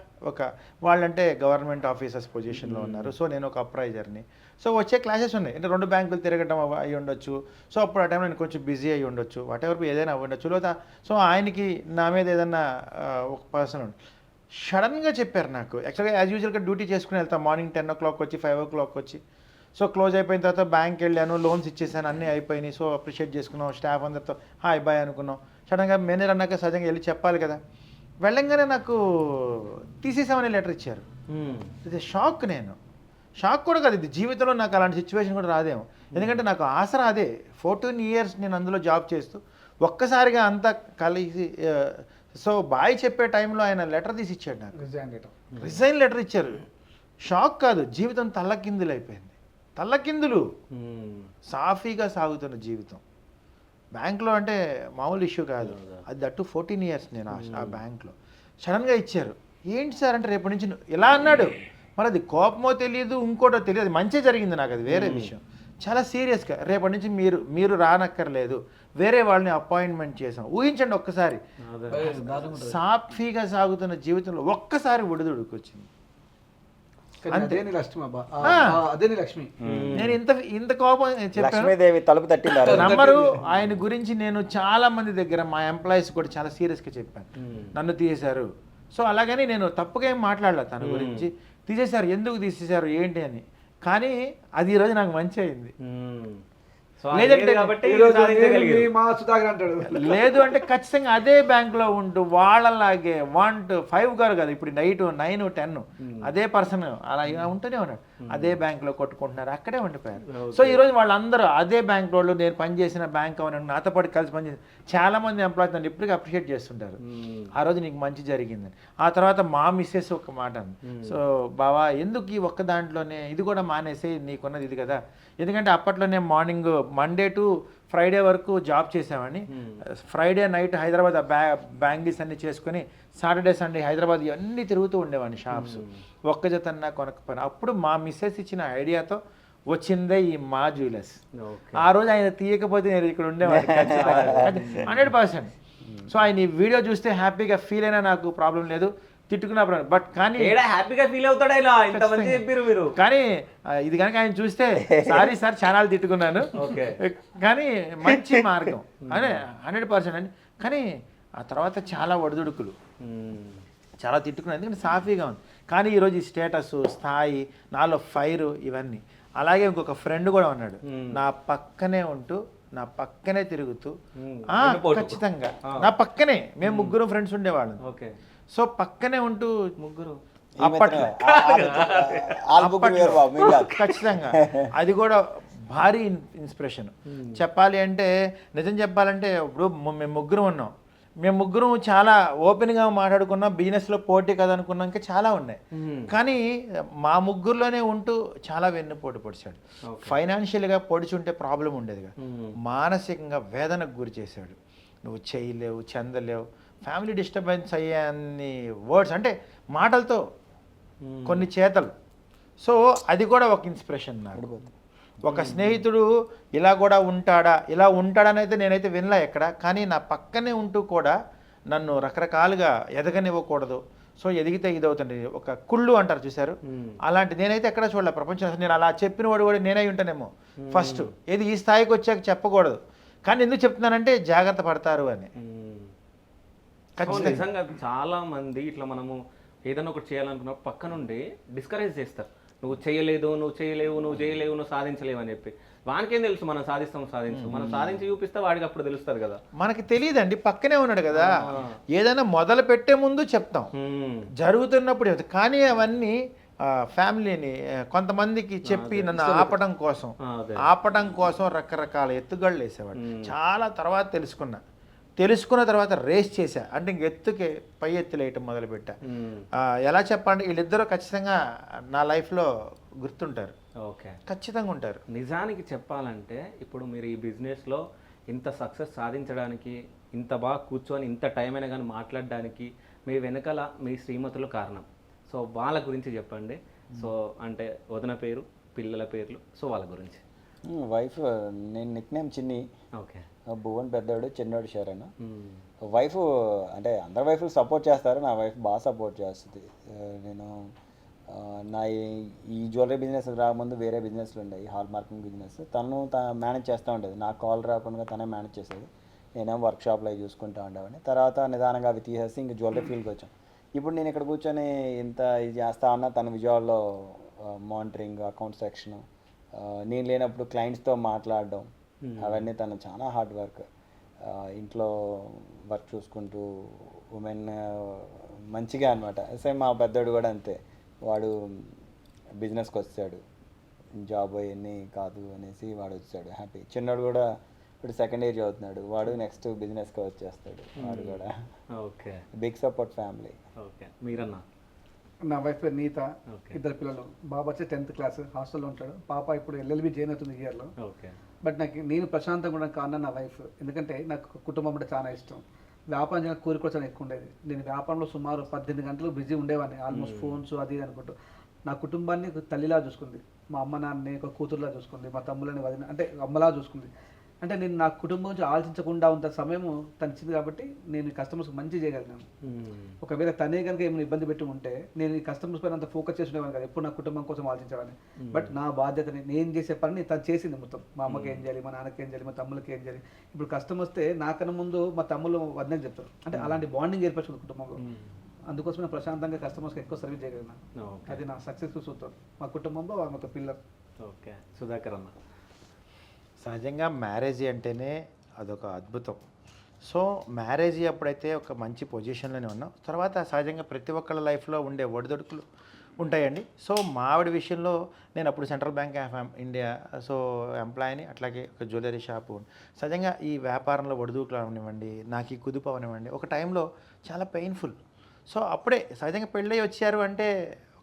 వాళ్ళంటే గవర్నమెంట్ ఆఫీసర్స్ పొజిషన్లో ఉన్నారు. సో నేను ఒక అప్రైజర్ని. సో వచ్చే క్లాసెస్ ఉన్నాయి, అంటే 2 బ్యాంకులు తిరగటం అయి ఉండొచ్చు. సో అప్పుడు ఆ టైంలో నేను కొంచెం బిజీ అయ్యి ఉండొచ్చు, వాటెవర్ ఏదైనా అవ్వ ఉండొచ్చు. లేదా సో ఆయనకి నా మీద ఏదన్నా ఒక పర్సన్ సడన్గా చెప్పారు నాకు. యాక్చువల్గా యాజ్ యూజువల్గా డ్యూటీ చేసుకుని వెళ్తాం, మార్నింగ్ 10 o'clock వచ్చి 5 o'clock వచ్చి. సో క్లోజ్ అయిపోయిన తర్వాత బ్యాంక్ వెళ్ళాను, లోన్స్ ఇచ్చేసాను, అన్నీ అయిపోయినాయి. సో అప్రిషియేట్ చేసుకున్నాం, స్టాఫ్ అందరితో హాయ్ బాయ్ అనుకున్నాం. సడన్గా మేనేజర్ అన్నాక సహజంగా వెళ్ళి చెప్పాలి కదా. వెళ్ళంగానే నాకు తీసేసామని లెటర్ ఇచ్చారు. ఇది షాక్ కూడా కాదు, ఇది జీవితంలో నాకు అలాంటి సిచ్యువేషన్ కూడా రాదేమో. ఎందుకంటే నాకు ఆసరా అదే. 14 years నేను అందులో జాబ్ చేస్తూ ఒక్కసారిగా అంతా కలిసి సో బాయ్ చెప్పే టైంలో ఆయన లెటర్ తీసి ఇచ్చాడు నాకు, రిజైన్ లెటర్. రిజైన్ లెటర్ ఇచ్చారు. షాక్ కాదు, జీవితం తల్లకిందులు అయిపోయింది. తల్లకిందులు, సాఫీగా సాగుతున్న జీవితం. బ్యాంక్లో అంటే మామూలు ఇష్యూ కాదు, అది దట్టు 14 years నేను ఆ బ్యాంక్లో. సడన్గా ఇచ్చారు. ఏంటి సార్ అంటే రేపటి నుంచి ఇలా అన్నాడు. మరి అది కోపమో తెలియదు, ఇంకోటో తెలియదు, మంచి జరిగింది నాకు, అది వేరే విషయం. చాలా సీరియస్గా రేపటి నుంచి మీరు రానక్కర్లేదు, వేరే వాళ్ళని అపాయింట్మెంట్ చేసాం. ఊహించండి ఒక్కసారి, సాఫీగా సాగుతున్న జీవితంలో ఒక్కసారి ఒడిదుడుకు వచ్చింది. అదే నీ లక్ష్మి అబ్బా, అదే నీ లక్ష్మి. నేను ఇంత కోపం చెప్పాను. లక్ష్మీదేవి తలుపు తట్టింది. నంబరు ఆయన గురించి నేను చాలా మంది దగ్గర మా ఎంప్లాయీస్ కూడా చాలా సీరియస్గా చెప్పాను, నన్ను తీసేశారు. సో అలాగని నేను తప్పుగా ఏం మాట్లాడలేదు తన గురించి. తీసేశారు, ఎందుకు తీసేశారు ఏంటి అని. కానీ అది ఈరోజు నాకు మంచి అయింది. లేదంటే మా సుధాకర్ అంటాడు, లేదు అంటే ఖచ్చితంగా అదే బ్యాంక్లో ఉంటూ వాళ్ళలాగే 1 to 5 గారు కదా, ఇప్పుడు నైట్ 9, 10 అదే పర్సన్ అలా ఉంటూనే ఉన్నాడు. అదే బ్యాంక్లో కొట్టుకుంటున్నారు, అక్కడే ఉండిపోయారు. సో ఈరోజు వాళ్ళందరూ అదే బ్యాంక్ వాళ్ళు, నేను పనిచేసిన బ్యాంక్ అవన్నీ నాతో పాటు కలిసి పనిచేసి చాలా మంది ఎంప్లాయీస్ నన్ను ఇప్పటికీ అప్రిషియేట్ చేస్తుంటారు. ఆ రోజు నీకు మంచి జరిగిందని. ఆ తర్వాత మా మిస్సెస్ ఒక మాట అంది, సో బావా ఎందుకు ఈ ఒక్క దాంట్లోనే ఇది కూడా మానేసి, నీకున్నది ఇది కదా. ఎందుకంటే అప్పట్లోనే మార్నింగ్ మండే టు ఫ్రైడే వరకు జాబ్ చేసామని, ఫ్రైడే నైట్ హైదరాబాద్ బ్యాంగిల్స్ అన్నీ చేసుకొని సాటర్డే సండే హైదరాబాద్ అన్నీ తిరుగుతూ ఉండేవాడిని షాప్స్, ఒక్క జతన్నా కొనకపోయినా. అప్పుడు మా మిస్సెస్ ఇచ్చిన ఐడియాతో వచ్చిందే ఈ మా జ్యువెలర్స్. ఆ రోజు ఆయన తీయకపోతే నేను ఇక్కడ ఉండేవాడిని 100%. సో ఆయన ఈ వీడియో చూస్తే హ్యాపీగా ఫీల్ అయినా నాకు ప్రాబ్లం లేదు, తిట్టుకున్నా ప్రాబ్లం. బట్ కానీ హ్యాపీగా ఫీల్ అవుతాడు ఇలా, ఇంతమంది చెప్పారు మీరు. కానీ ఇది కనుక ఆయన చూస్తే సారీ సార్ ఛానల్ తిట్టుకున్నాను, కానీ మంచి మార్గం అదే 100% అండి. కానీ ఆ తర్వాత చాలా ఒడిదుడుకులు, చాలా తిట్టుకున్నాను, ఎందుకంటే సాఫీగా ఉంది. కానీ ఈరోజు ఈ స్టేటస్, స్థాయి, నాలో ఫైర్ ఇవన్నీ. అలాగే ఇంకొక ఫ్రెండ్ కూడా ఉన్నాడు, నా పక్కనే ఉంటూ నా పక్కనే తిరుగుతూ, ఖచ్చితంగా నా పక్కనే, మేము 3 ఫ్రెండ్స్ ఉండేవాళ్ళం. సో పక్కనే ఉంటూ ముగ్గురు అప్పట్లో ఖచ్చితంగా అది కూడా భారీ ఇన్స్పిరేషన్. చెప్పాలి అంటే, నిజం చెప్పాలంటే ఇప్పుడు మేము 3 ఉన్నాం, మేము 3 చాలా ఓపెన్గా మాట్లాడుకున్నాం, బిజినెస్లో పోటీ కదా అనుకున్నాం, ఇంకా చాలా ఉన్నాయి. కానీ మా 3లోనే ఉంటూ చాలా వెన్నుపోటు పొడిచాడు. ఫైనాన్షియల్గా పొడిచుంటే ప్రాబ్లం ఉండేది కదా, మానసికంగా వేదనకు గురి చేశాడు. నువ్వు చేయలేవు, చెందలేవు, ఫ్యామిలీ డిస్టర్బెన్స్ అయ్యే అన్ని వర్డ్స్, అంటే మాటలతో కొన్ని చేతలు. సో అది కూడా ఒక ఇన్స్పిరేషన్ నాకు. ఒక స్నేహితుడు ఇలా కూడా ఉంటాడా, ఇలా ఉంటాడని అయితే నేనైతే వినలే ఎక్కడ. కానీ నా పక్కనే ఉంటూ కూడా నన్ను రకరకాలుగా ఎదగనివ్వకూడదు. సో ఎదిగితే ఇదవుతుంది, ఒక కుళ్ళు అంటారు చూశారు, అలాంటి నేనైతే ఎక్కడ చూడలే ప్రపంచం. నేను అలా చెప్పిన వాడు కూడా నేనై ఉంటానేమో ఫస్ట్. ఏది ఈ స్థాయికి వచ్చాక చెప్పకూడదు, కానీ ఎందుకు చెప్తున్నానంటే జాగ్రత్త పడతారు అని. నిజంగా చాలా మంది ఇట్లా మనము ఏదైనా ఒకటి చేయాలనుకున్న పక్క నుండి డిస్కరేజ్ చేస్తారు, నువ్వు చేయలేదు, నువ్వు చేయలేవు, నువ్వు చేయలేవు, నువ్వు సాధించలేవు అని చెప్పి. వానికేం తెలుసు మనం సాధిస్తాం, మనం సాధించి చూపిస్తే వాడికి అప్పుడు తెలుస్తుంది కదా. మనకి తెలియదండి, పక్కనే ఉన్నాడు కదా. ఏదైనా మొదలు పెట్టే ముందు చెప్తాం, జరుగుతున్నప్పుడు చెప్తాం. కానీ అవన్నీ ఫ్యామిలీని కొంతమందికి చెప్పి నన్ను ఆపడం కోసం రకరకాల ఎత్తుగళ్ళు వేసేవాడు. చాలా తర్వాత తెలుసుకున్న తర్వాత రేస్ చేశా, అంటే ఇంక ఎత్తుకే పై ఎత్తులేయటం మొదలుపెట్టా. ఎలా చెప్పండి, వీళ్ళిద్దరూ ఖచ్చితంగా నా లైఫ్లో గుర్తుంటారు. ఖచ్చితంగా ఉంటారు. నిజానికి చెప్పాలంటే ఇప్పుడు మీరు ఈ బిజినెస్లో ఇంత సక్సెస్ సాధించడానికి, ఇంత బాగా కూర్చొని ఇంత టైం అయినా కానీ మాట్లాడడానికి మీ వెనకాల మీ శ్రీమతులు కారణం. సో వాళ్ళ గురించి చెప్పండి. సో అంటే వదిన పేరు, పిల్లల పేర్లు, సో వాళ్ళ గురించి. వైఫ్, నేను నిక్నేమ్ చిన్ని, ఓకే, భువన్ పెద్దోడు, చిన్నోడు శరణ్. వైఫ్ అంటే అందరు వైఫ్లు సపోర్ట్ చేస్తారు, నా వైఫ్ బాగా సపోర్ట్ చేస్తుంది. నేను నా ఈ జ్యువెలరీ బిజినెస్ రాకముందు వేరే బిజినెస్లు ఉండేవి, హాల్ మార్కింగ్ బిజినెస్. తను మేనేజ్ చేస్తూ ఉండేది, నాకు కాల్ రాకుండా తనే మేనేజ్ చేసేది, నేనేమో వర్క్షాప్లో అవి చూసుకుంటూ ఉండేవాడిని. తర్వాత నిదానంగా అవి తీసేసి ఇంక జ్యువెలరీ ఫీల్డ్కి వచ్చాం. ఇప్పుడు నేను ఇక్కడ కూర్చొని ఇంత ఇది చేస్తా ఉన్నా, తన విజయవాడలో మానిటరింగ్, అకౌంట్ సెక్షన్, నేను లేనప్పుడు క్లయింట్స్తో మాట్లాడడం, అవన్నీ తను చాలా హార్డ్ వర్క్. ఇంట్లో వర్క్ చూసుకుంటూ ఉమెన్ మంచిగా అనమాట. సేమ్ మా పెద్దోడు కూడా అంతే, వాడు బిజినెస్కి వచ్చాడు, జాబ్ అవన్నీ కాదు అనేసి వాడు వచ్చాడు హ్యాపీ. చిన్నోడు కూడా ఇప్పుడు సెకండ్ ఇయర్ చదువుతున్నాడు వాడు, నెక్స్ట్ బిజినెస్కి వచ్చేస్తాడు వాడు కూడా. Okay big support family. Okay మీరన్నా? నా వైఫ్ పేరు నీత, Okay. 2 పిల్లలు. బాబు వచ్చి 10th క్లాస్ హాస్టల్లో ఉంటాడు, పాప ఇప్పుడు LLB జాయిన్ అవుతుంది ఈ ఇయర్లో. ఓకే. బట్ నేను ప్రశాంతంగా ఉండడం కారణం నా వైఫ్. ఎందుకంటే నాకు కుటుంబం అంటే చాలా ఇష్టం. వ్యాపారం చేయడం కోరిక కూడా చాలా ఎక్కువ ఉండేది. నేను వ్యాపారంలో సుమారు 18 గంటలు బిజీ ఉండేవాడిని, ఆల్మోస్ట్ ఫోన్స్ అది ఇది అనుకుంటూ. నా కుటుంబాన్ని ఒక తల్లిలా చూసుకుంది, మా అమ్మ నాన్నని ఒక కూతురులా చూసుకుంది, మా తమ్ములని వదిన అంటే అమ్మలా చూసుకుంది. అంటే నేను నా కుటుంబం గురించి ఆలోచించకుండా ఉన్న సమయం తనిచ్చింది కాబట్టి నేను కస్టమర్స్కి మంచి చేయగలిగాను. ఒకవేళ తనే కనుక ఏమైనా ఇబ్బంది పెట్టి ఉంటే నేను ఈ కస్టమర్స్ పైన అంత ఫోకస్ చేసి ఉండేవాడిని కదా, ఎప్పుడు నా కుటుంబం కోసం ఆలోచించేవాడిని. బట్ నా బాధ్యతని నేను చేసే పని తను చేసింది మొత్తం. మా అమ్మకి ఏం చేయాలి, మా నాన్నకి ఏం చేయాలి, మా తమ్ములకి ఏం చేయాలి. ఇప్పుడు కస్టమర్ వస్తే నాకన్నా ముందు మా తమ్ముళ్ళు వదినకి చెప్తారు. అంటే అలాంటి బాండింగ్ ఏర్పరచుకుంది కుటుంబంలో. అందుకోసం నేను ప్రశాంతంగా కస్టమర్స్కి ఎక్కువ సర్వీస్ చేయగలిగినా. అది నా సక్సెస్ఫుల్ సూత్రం. మా కుటుంబంలో ఆమె ఒక పిల్లర్. ఓకే. సుధాకర్ అన్న? సహజంగా మ్యారేజీ అంటేనే అదొక అద్భుతం. సో మ్యారేజీ అప్పుడైతే ఒక మంచి పొజిషన్లోనే ఉన్నాం. తర్వాత సహజంగా ప్రతి ఒక్కళ్ళ లైఫ్లో ఉండే ఒడిదొడుకులు ఉంటాయండి. సో మా ఆవిడ విషయంలో నేను అప్పుడు Central Bank of India so ఎంప్లాయీని, అట్లాగే ఒక జ్యువెలరీ షాపు. సహజంగా ఈ వ్యాపారంలో ఒడిదొడుకులు అవనివ్వండి, నాకు ఈ కుదుపు అవనివ్వండి, ఒక టైంలో చాలా పెయిన్ఫుల్. సో అప్పుడే సహజంగా పెళ్ళి వచ్చారు అంటే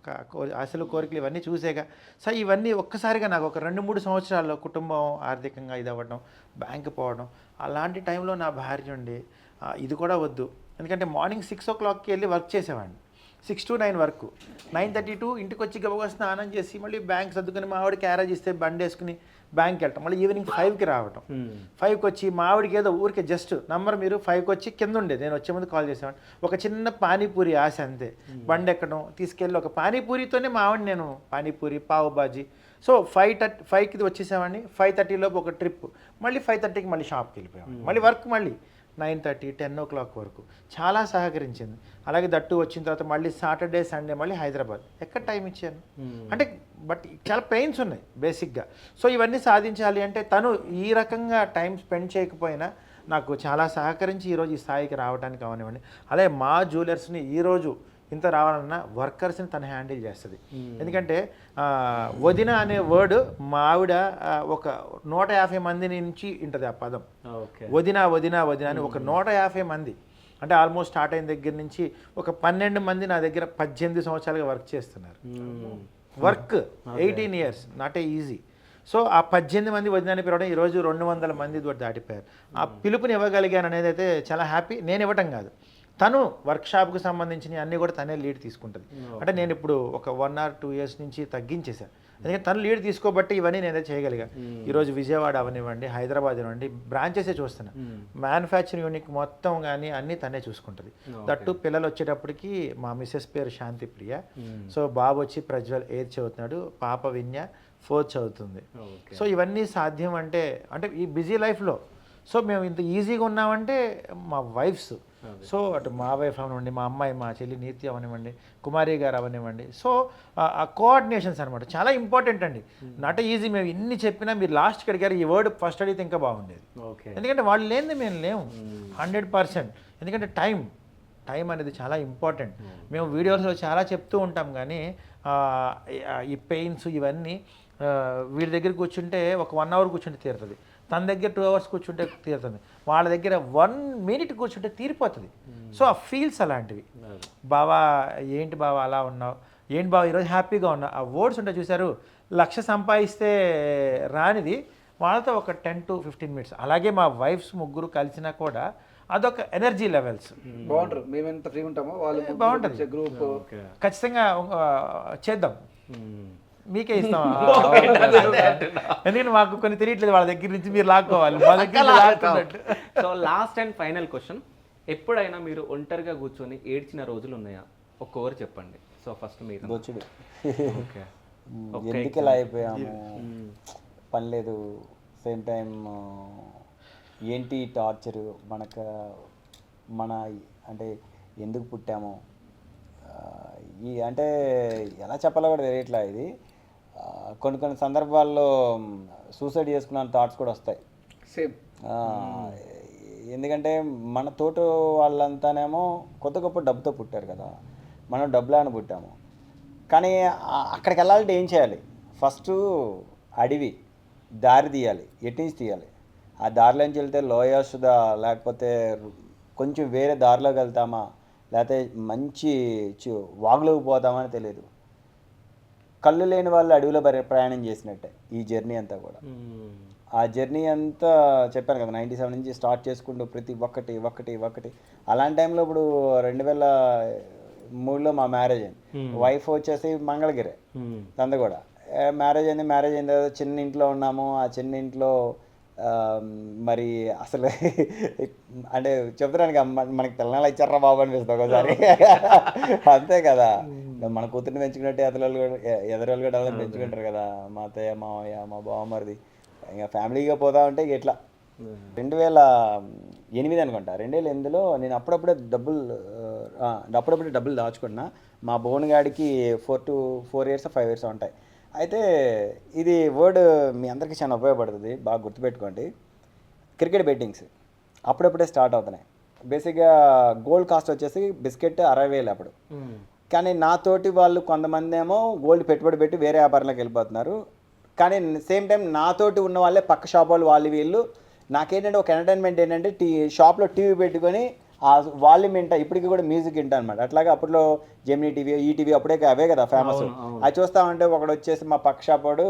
ఒక ఆశలు కోరికలు ఇవన్నీ చూసేగా. సో ఇవన్నీ ఒక్కసారిగా నాకు ఒక 2-3 సంవత్సరాల్లో కుటుంబం ఆర్థికంగా ఇది అవ్వడం, బ్యాంకు పోవడం, అలాంటి టైంలో నా భార్య ఉండి ఇది కూడా వద్దు. ఎందుకంటే మార్నింగ్ 6 o'clockకి వెళ్ళి వర్క్ చేసేవాడిని, 6 to 9 వరకు. 9:32 ఇంటికి వచ్చి గబగబా స్నానం చేసి మళ్ళీ బ్యాంక్ సర్దుకొని మా ఆవిడ క్యారేజ్ ఇస్తే బండి వేసుకుని బ్యాంక్కి వెళ్ళటం, మళ్ళీ ఈవినింగ్ 5కి రావటం. 5కి వచ్చి మా ఆవిడకి ఏదో ఊరికే జస్ట్ నంబర్ మీరు 5కి వచ్చి కింద ఉండేది, నేను వచ్చే ముందు కాల్ చేసేవాడిని. ఒక చిన్న పానీపూరి ఆశ అంతే, బండి ఎక్కడం తీసుకెళ్ళి ఒక పానీపూరితోనే మా ఆవిడ నేను పానీపూరి పావు బాజీ. సో 5కి వచ్చేసేవాడిని. 5:30 లోపు ఒక ట్రిప్, మళ్ళీ 5:30కి మళ్ళీ షాప్కి వెళ్ళిపోయాం, మళ్ళీ వర్క్ మళ్ళీ 9:30, 10 o'clock వరకు చాలా సహకరించింది. అలాగే దట్టు వచ్చిన తర్వాత మళ్ళీ సాటర్డే సండే మళ్ళీ హైదరాబాద్. ఎక్కడ టైం ఇచ్చాను అంటే, బట్ చాలా పెయిన్స్ ఉన్నాయి బేసిక్గా. సో ఇవన్నీ సాధించాలి అంటే తను ఈ రకంగా టైం స్పెండ్ చేయకపోయినా నాకు చాలా సహకరించి ఈరోజు ఈ స్థాయికి రావడానికి అవనివ్వండి. అలాగే మా జ్యువెలర్స్ని ఈరోజు ఇంత రావాలన్నా వర్కర్స్ని తను హ్యాండిల్ చేస్తుంది. ఎందుకంటే వదిన అనే వర్డ్ మా ఆవిడ ఒక 150 మంది నుంచి ఉంటుంది ఆ పదం. వదిన వదిన వదిన అని ఒక 150 మంది, అంటే ఆల్మోస్ట్ స్టార్ట్ అయిన దగ్గర నుంచి ఒక 12 మంది నా దగ్గర 18 సంవత్సరాలుగా వర్క్ చేస్తున్నారు. Work 18 years, not a easy. So ఆ 18 మంది వదినని పిలవడం ఈరోజు 200 మంది దాటిపోయారు. ఆ పిలుపుని ఇవ్వగలిగాను అనేది అయితే చాలా హ్యాపీ. నేను ఇవ్వటం కాదు, తను వర్క్షాప్కి సంబంధించిన అన్నీ కూడా తనే లీడ్ తీసుకుంటుంది. అంటే నేను ఇప్పుడు ఒక 1 or 2 years నుంచి తగ్గించేశాను, ఎందుకంటే తను లీడ్ తీసుకోబట్టి ఇవన్నీ నేనే చేయగలిగాను. ఈరోజు విజయవాడ అవనివ్వండి, హైదరాబాద్ అనివ్వండి, బ్రాంచెసే చూస్తున్నా. మ్యానుఫ్యాక్చరింగ్ యూనిట్ మొత్తం కానీ అన్నీ తనే చూసుకుంటుంది. దట్టు పిల్లలు వచ్చేటప్పటికి మా మిస్సెస్ పేరు శాంతి ప్రియ, సో బాబు వచ్చి ప్రజ్వల్ 8th చదువుతున్నాడు, పాప విన్య 4th చదువుతుంది. సో ఇవన్నీ సాధ్యం అంటే ఈ బిజీ లైఫ్లో సో మేము ఇంత ఈజీగా ఉన్నామంటే మా వైఫ్స్. సో అటు మా వైఫ్ అవనివ్వండి, మా అమ్మాయి మా చెల్లి నీతి అవనివ్వండి, కుమారి గారు అవనివ్వండి. సో ఆ కోఆర్డినేషన్స్ అనమాట చాలా ఇంపార్టెంట్ అండి. Not easy. మేము ఇన్ని చెప్పినా మీరు లాస్ట్కి అడిగారు, ఈ వర్డ్ ఫస్ట్ అడిగితే ఇంకా బాగుండేది. ఎందుకంటే వాళ్ళు లేనిది మేము లేము 100%. ఎందుకంటే టైం అనేది చాలా ఇంపార్టెంట్. మేము వీడియోస్లో చాలా చెప్తూ ఉంటాం కానీ ఈ పెయిన్స్ ఇవన్నీ వీడి దగ్గర కూర్చుంటే ఒక 1 hour కూర్చుంటే తీరుతుంది, తన దగ్గర 2 hours కూర్చుంటే తీరుతుంది, వాళ్ళ దగ్గర 1 minute కూర్చుంటే తీరిపోతుంది. సో ఆ ఫీల్స్ అలాంటివి. బావా ఏంటి బావా అలా ఉన్నావు, ఏంటి బావా ఈరోజు హ్యాపీగా ఉన్నావు, ఆ వర్డ్స్ ఉంటాయి చూసారు. 1,00,000 సంపాదిస్తే రానిది వాళ్ళతో ఒక 10 to 15 minutes. అలాగే మా వైఫ్స్ ముగ్గురు కలిసినా కూడా అదొక ఎనర్జీ లెవెల్స్ బాగుంటారు. మేము ఎంత ఫ్రీ ఉంటామో వాళ్ళు బాగుంటుంది. గ్రూప్ ఖచ్చితంగా చేద్దాం, మీకే ఇస్తాం. ఎందుకంటే మాకు కొన్ని తెలియట్లేదు, వాళ్ళ దగ్గర నుంచి మీరు లాక్కోవాలి, మా దగ్గర. So last and final question, ఎప్పుడైనా మీరు ఒంటరిగా కూర్చొని ఏడ్చిన రోజులు ఉన్నాయా? ఒక్కొక్కరు చెప్పండి. సో ఫస్ట్ మీరు. బొచ్చుడు. ఎందుకు ఇలా అయిపోయాము, పని లేదు, సేమ్ టైం ఏంటి టార్చరు, మన అంటే ఎందుకు పుట్టాము, అంటే ఎలా చెప్పాలో కూడా తెలియట్లా. ఇది కొన్ని సందర్భాల్లో సూసైడ్ చేసుకున్న థాట్స్ కూడా వస్తాయి. సేమ్. ఎందుకంటే మన తోటి వాళ్ళంతానేమో కొత్త గొప్ప డబ్బుతో పుట్టారు కదా, మనం డబ్బులాన పుట్టాము. కానీ అక్కడికి వెళ్ళాలంటే ఏం చేయాలి? ఫస్ట్ అడవి దారి తీయాలి, ఎటు నుంచి తీయాలి, ఆ దారిలోంచి వెళ్తే లోయస్ లేకపోతే కొంచెం వేరే దారిలోకి వెళ్తామా, లేకపోతే మంచి వాగులోకి పోతామా అని తెలియదు. కళ్ళు లేని వాళ్ళు అడవిలో ప్రయాణం చేసినట్టే ఈ జర్నీ అంతా కూడా. ఆ జర్నీ అంతా చెప్పాను కదా 97 నుంచి స్టార్ట్ చేసుకుంటూ ప్రతి ఒక్కటి అలాంటి టైంలో ఇప్పుడు 2003లో మా మ్యారేజ్ అయింది. వైఫ్ వచ్చేసి మంగళగిరి తందగూడ. మ్యారేజ్ అయిన తర్వాత చిన్న ఇంట్లో ఉన్నాము. ఆ చిన్న ఇంట్లో మరి అసలు అంటే చెప్తున్నాను మనకి తెలంగాణ ఇచ్చారా బాబు అనిపిస్తుంది ఒకసారి. అంతే కదా, మన కూతుర్ని పెంచుకున్నట్టు ఎదరోళ్ళు కూడా అలా పెంచుకుంటారు కదా, మా అత్తయ్య మావయ్య మా బావమరిది. ఇంకా ఫ్యామిలీగా పోతా ఉంటే ఇట్లా 2008 అనుకుంటా. 2008లో నేను అప్పుడప్పుడే డబ్బులు దాచుకున్నా. మా బోన్గాడికి 4 years 5 years ఉంటాయి. అయితే ఇది వర్డ్ మీ అందరికీ చాలా ఉపయోగపడుతుంది, బాగా గుర్తుపెట్టుకోండి. క్రికెట్ బెట్టింగ్స్ అప్పుడప్పుడే స్టార్ట్ అవుతున్నాయి. బేసిక్గా గోల్డ్ కాస్ట్ వచ్చేసి బిస్కెట్ 60,000 అప్పుడు. కానీ నాతోటి వాళ్ళు కొంతమంది ఏమో గోల్డ్ పెట్టుబడి పెట్టి వేరే వ్యాపారంలోకి వెళ్ళిపోతున్నారు. కానీ సేమ్ టైం నాతోటి ఉన్న వాళ్ళే పక్క షాప్ వాళ్ళు వీళ్ళు నాకేంటంటే ఒక ఎంటర్టైన్మెంట్ ఏంటంటే షాప్లో టీవీ పెట్టుకొని ఆ వాల్యూమ్ వింటా, ఇప్పటికీ కూడా మ్యూజిక్ వింటా అనమాట. అట్లాగే అప్పట్లో జెమినీ టీవీ, ఈటీవీ అప్పుడే అవే కదా ఫేమస్. అది చూస్తామంటే ఒకడు వచ్చేసి మా పక్క షాప్ వాడు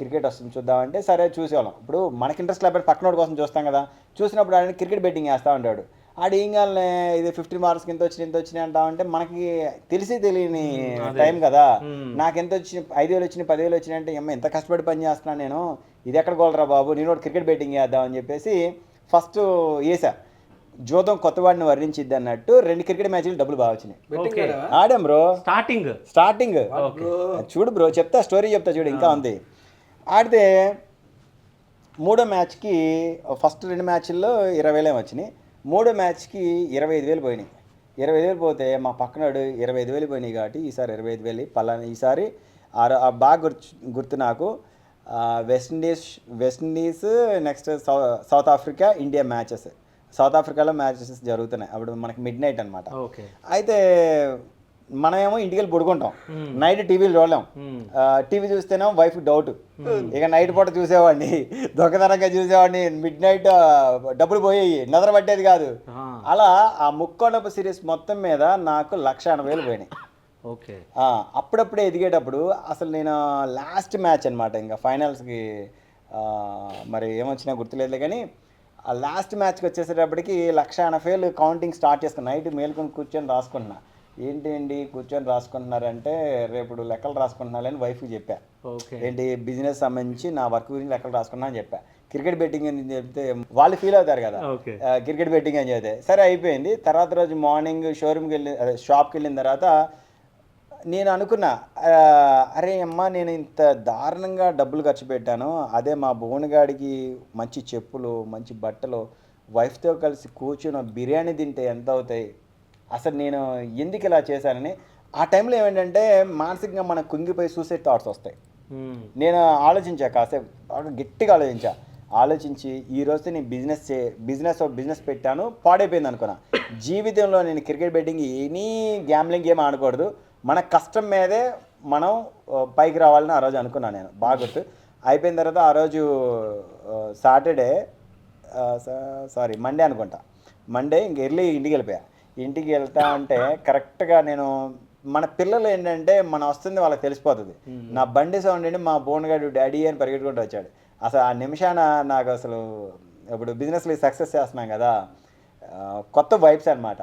క్రికెట్ వస్తుంది చూద్దామంటే సరే చూసేవాళ్ళం. ఇప్పుడు మనకి ఇంట్రెస్ట్ లేకపోతే పక్కనోడి కోసం చూస్తాం కదా. చూసినప్పుడు ఆయన క్రికెట్ బెట్టింగ్ వేస్తూ ఉంటాడు. ఆడు ఏం కావాలి ఇది 50 marks ఇంత వచ్చినాయి అంటామంటే మనకి తెలియని టైం కదా. నాకు ఎంత వచ్చినాయి 5,000 వచ్చినాయి 10,000 వచ్చినాయి అంటే ఎంత కష్టపడి పని చేస్తున్నాను నేను, ఇది ఎక్కడ గోలరా బాబు, నేను కూడా క్రికెట్ బెట్టింగ్ వేద్దామని చెప్పేసి ఫస్ట్ వేసా. జోదం కొత్తవాడిని వర్ణించిద్ది అన్నట్టు 2 క్రికెట్ మ్యాచ్లు డబ్బులు బాగా వచ్చినాయి. ఆడాం బ్రో స్టార్టింగ్ చూడు బ్రో, స్టోరీ చెప్తా చూడు, ఇంకా ఉంది. ఆడితే 3వ మ్యాచ్కి ఫస్ట్ 2 మ్యాచ్ల్లో 20,000 వచ్చినాయి. 3వ మ్యాచ్కి 25,000 పోయినాయి. 25,000 పోతే మా పక్కనాడు 25,000 పోయినాయి కాబట్టి ఈసారి 25,000 పలానా. ఈసారి బాగా గుర్తు నాకు. West Indies next south Africa India matches. South ఆఫ్రికాలో మ్యాచెస్ జరుగుతున్నాయి అప్పుడు, మనకి మిడ్ నైట్ అనమాట. అయితే మనమేమో ఇంటికి వెళ్ళి పడుకుంటాం, నైట్ టీవీలు చూడలేం. టీవీ చూస్తేనేమో వైఫ్ డౌట్. ఇక నైట్ పూట చూసేవాడిని, దొంగతనంగా చూసేవాడిని. మిడ్ నైట్ డబ్బులు పోయాయి, నిద్ర పట్టేది కాదు. అలా ఆ ముక్కోడపు సిరీస్ మొత్తం మీద నాకు 1,80,000 పోయినాయి. అప్పుడప్పుడే ఎదిగేటప్పుడు అసలు నేను లాస్ట్ మ్యాచ్ అనమాట, ఇంకా ఫైనల్స్కి మరి ఏమొచ్చినా గుర్తులేదు కానీ ఆ లాస్ట్ మ్యాచ్కి వచ్చేసేటప్పటికి 1,80,000 కౌంటింగ్ స్టార్ట్ చేసుకున్నా. నైట్ మేల్కొని కూర్చొని రాసుకుంటున్నా. ఏంటి కూర్చొని రాసుకుంటున్నారంటే రేపు లెక్కలు రాసుకుంటున్నారని వైఫ్కి చెప్పా. ఏంటి బిజినెస్ సంబంధించి నా వర్క్ గురించి లెక్కలు రాసుకున్నా అని చెప్పా. క్రికెట్ బెట్టింగ్ అని చెప్తే వాళ్ళు ఫీల్ అవుతారు కదా, క్రికెట్ బెట్టింగ్ అని చెప్తే సరే అయిపోయింది. తర్వాత రోజు మార్నింగ్ షాప్కి వెళ్ళిన తర్వాత నేను అనుకున్నా, అరే అమ్మ నేను ఇంత దారుణంగా డబ్బులు ఖర్చు పెట్టాను, అదే మా బోనుగాడికి మంచి చెప్పులు మంచి బట్టలు వైఫ్తో కలిసి కూర్చుని బిర్యానీ తింటే ఎంత అవుతాయి, అసలు నేను ఎందుకు ఇలా చేశానని. ఆ టైంలో ఏమిటంటే మానసికంగా మనకు కుంగిపోయి సూసైడ్ థాట్స్ వస్తాయి. నేను ఆలోచించా, కాసేపు బాగా గట్టిగా ఆలోచించి ఈ రోజు నేను బిజినెస్ పెట్టాను, పాడైపోయింది అనుకున్నా. జీవితంలో నేను cricket betting any gambling game ఆడకూడదు, మన కష్టం మీదే మనం పైకి రావాలని ఆ రోజు అనుకున్నాను నేను, బాగా గుర్తు. అయిపోయిన తర్వాత ఆ రోజు మండే అనుకుంటా. మండే ఇంక ఎర్లీ ఇంటికి వెళ్ళిపోయా. ఇంటికి వెళ్తా అంటే కరెక్ట్గా నేను మన పిల్లలు ఏంటంటే మనం వస్తుంది వాళ్ళకి తెలిసిపోతుంది. నా బండి సౌండ్ ఏంటి మా బోన్గాడు డాడీ అని పరిగెట్టుకుంటూ వచ్చాడు. అసలు ఆ నిమిషాన నాకు అసలు ఇప్పుడు బిజినెస్లో సక్సెస్ చేస్తున్నాం కదా, కొత్త వైబ్స్ అనమాట.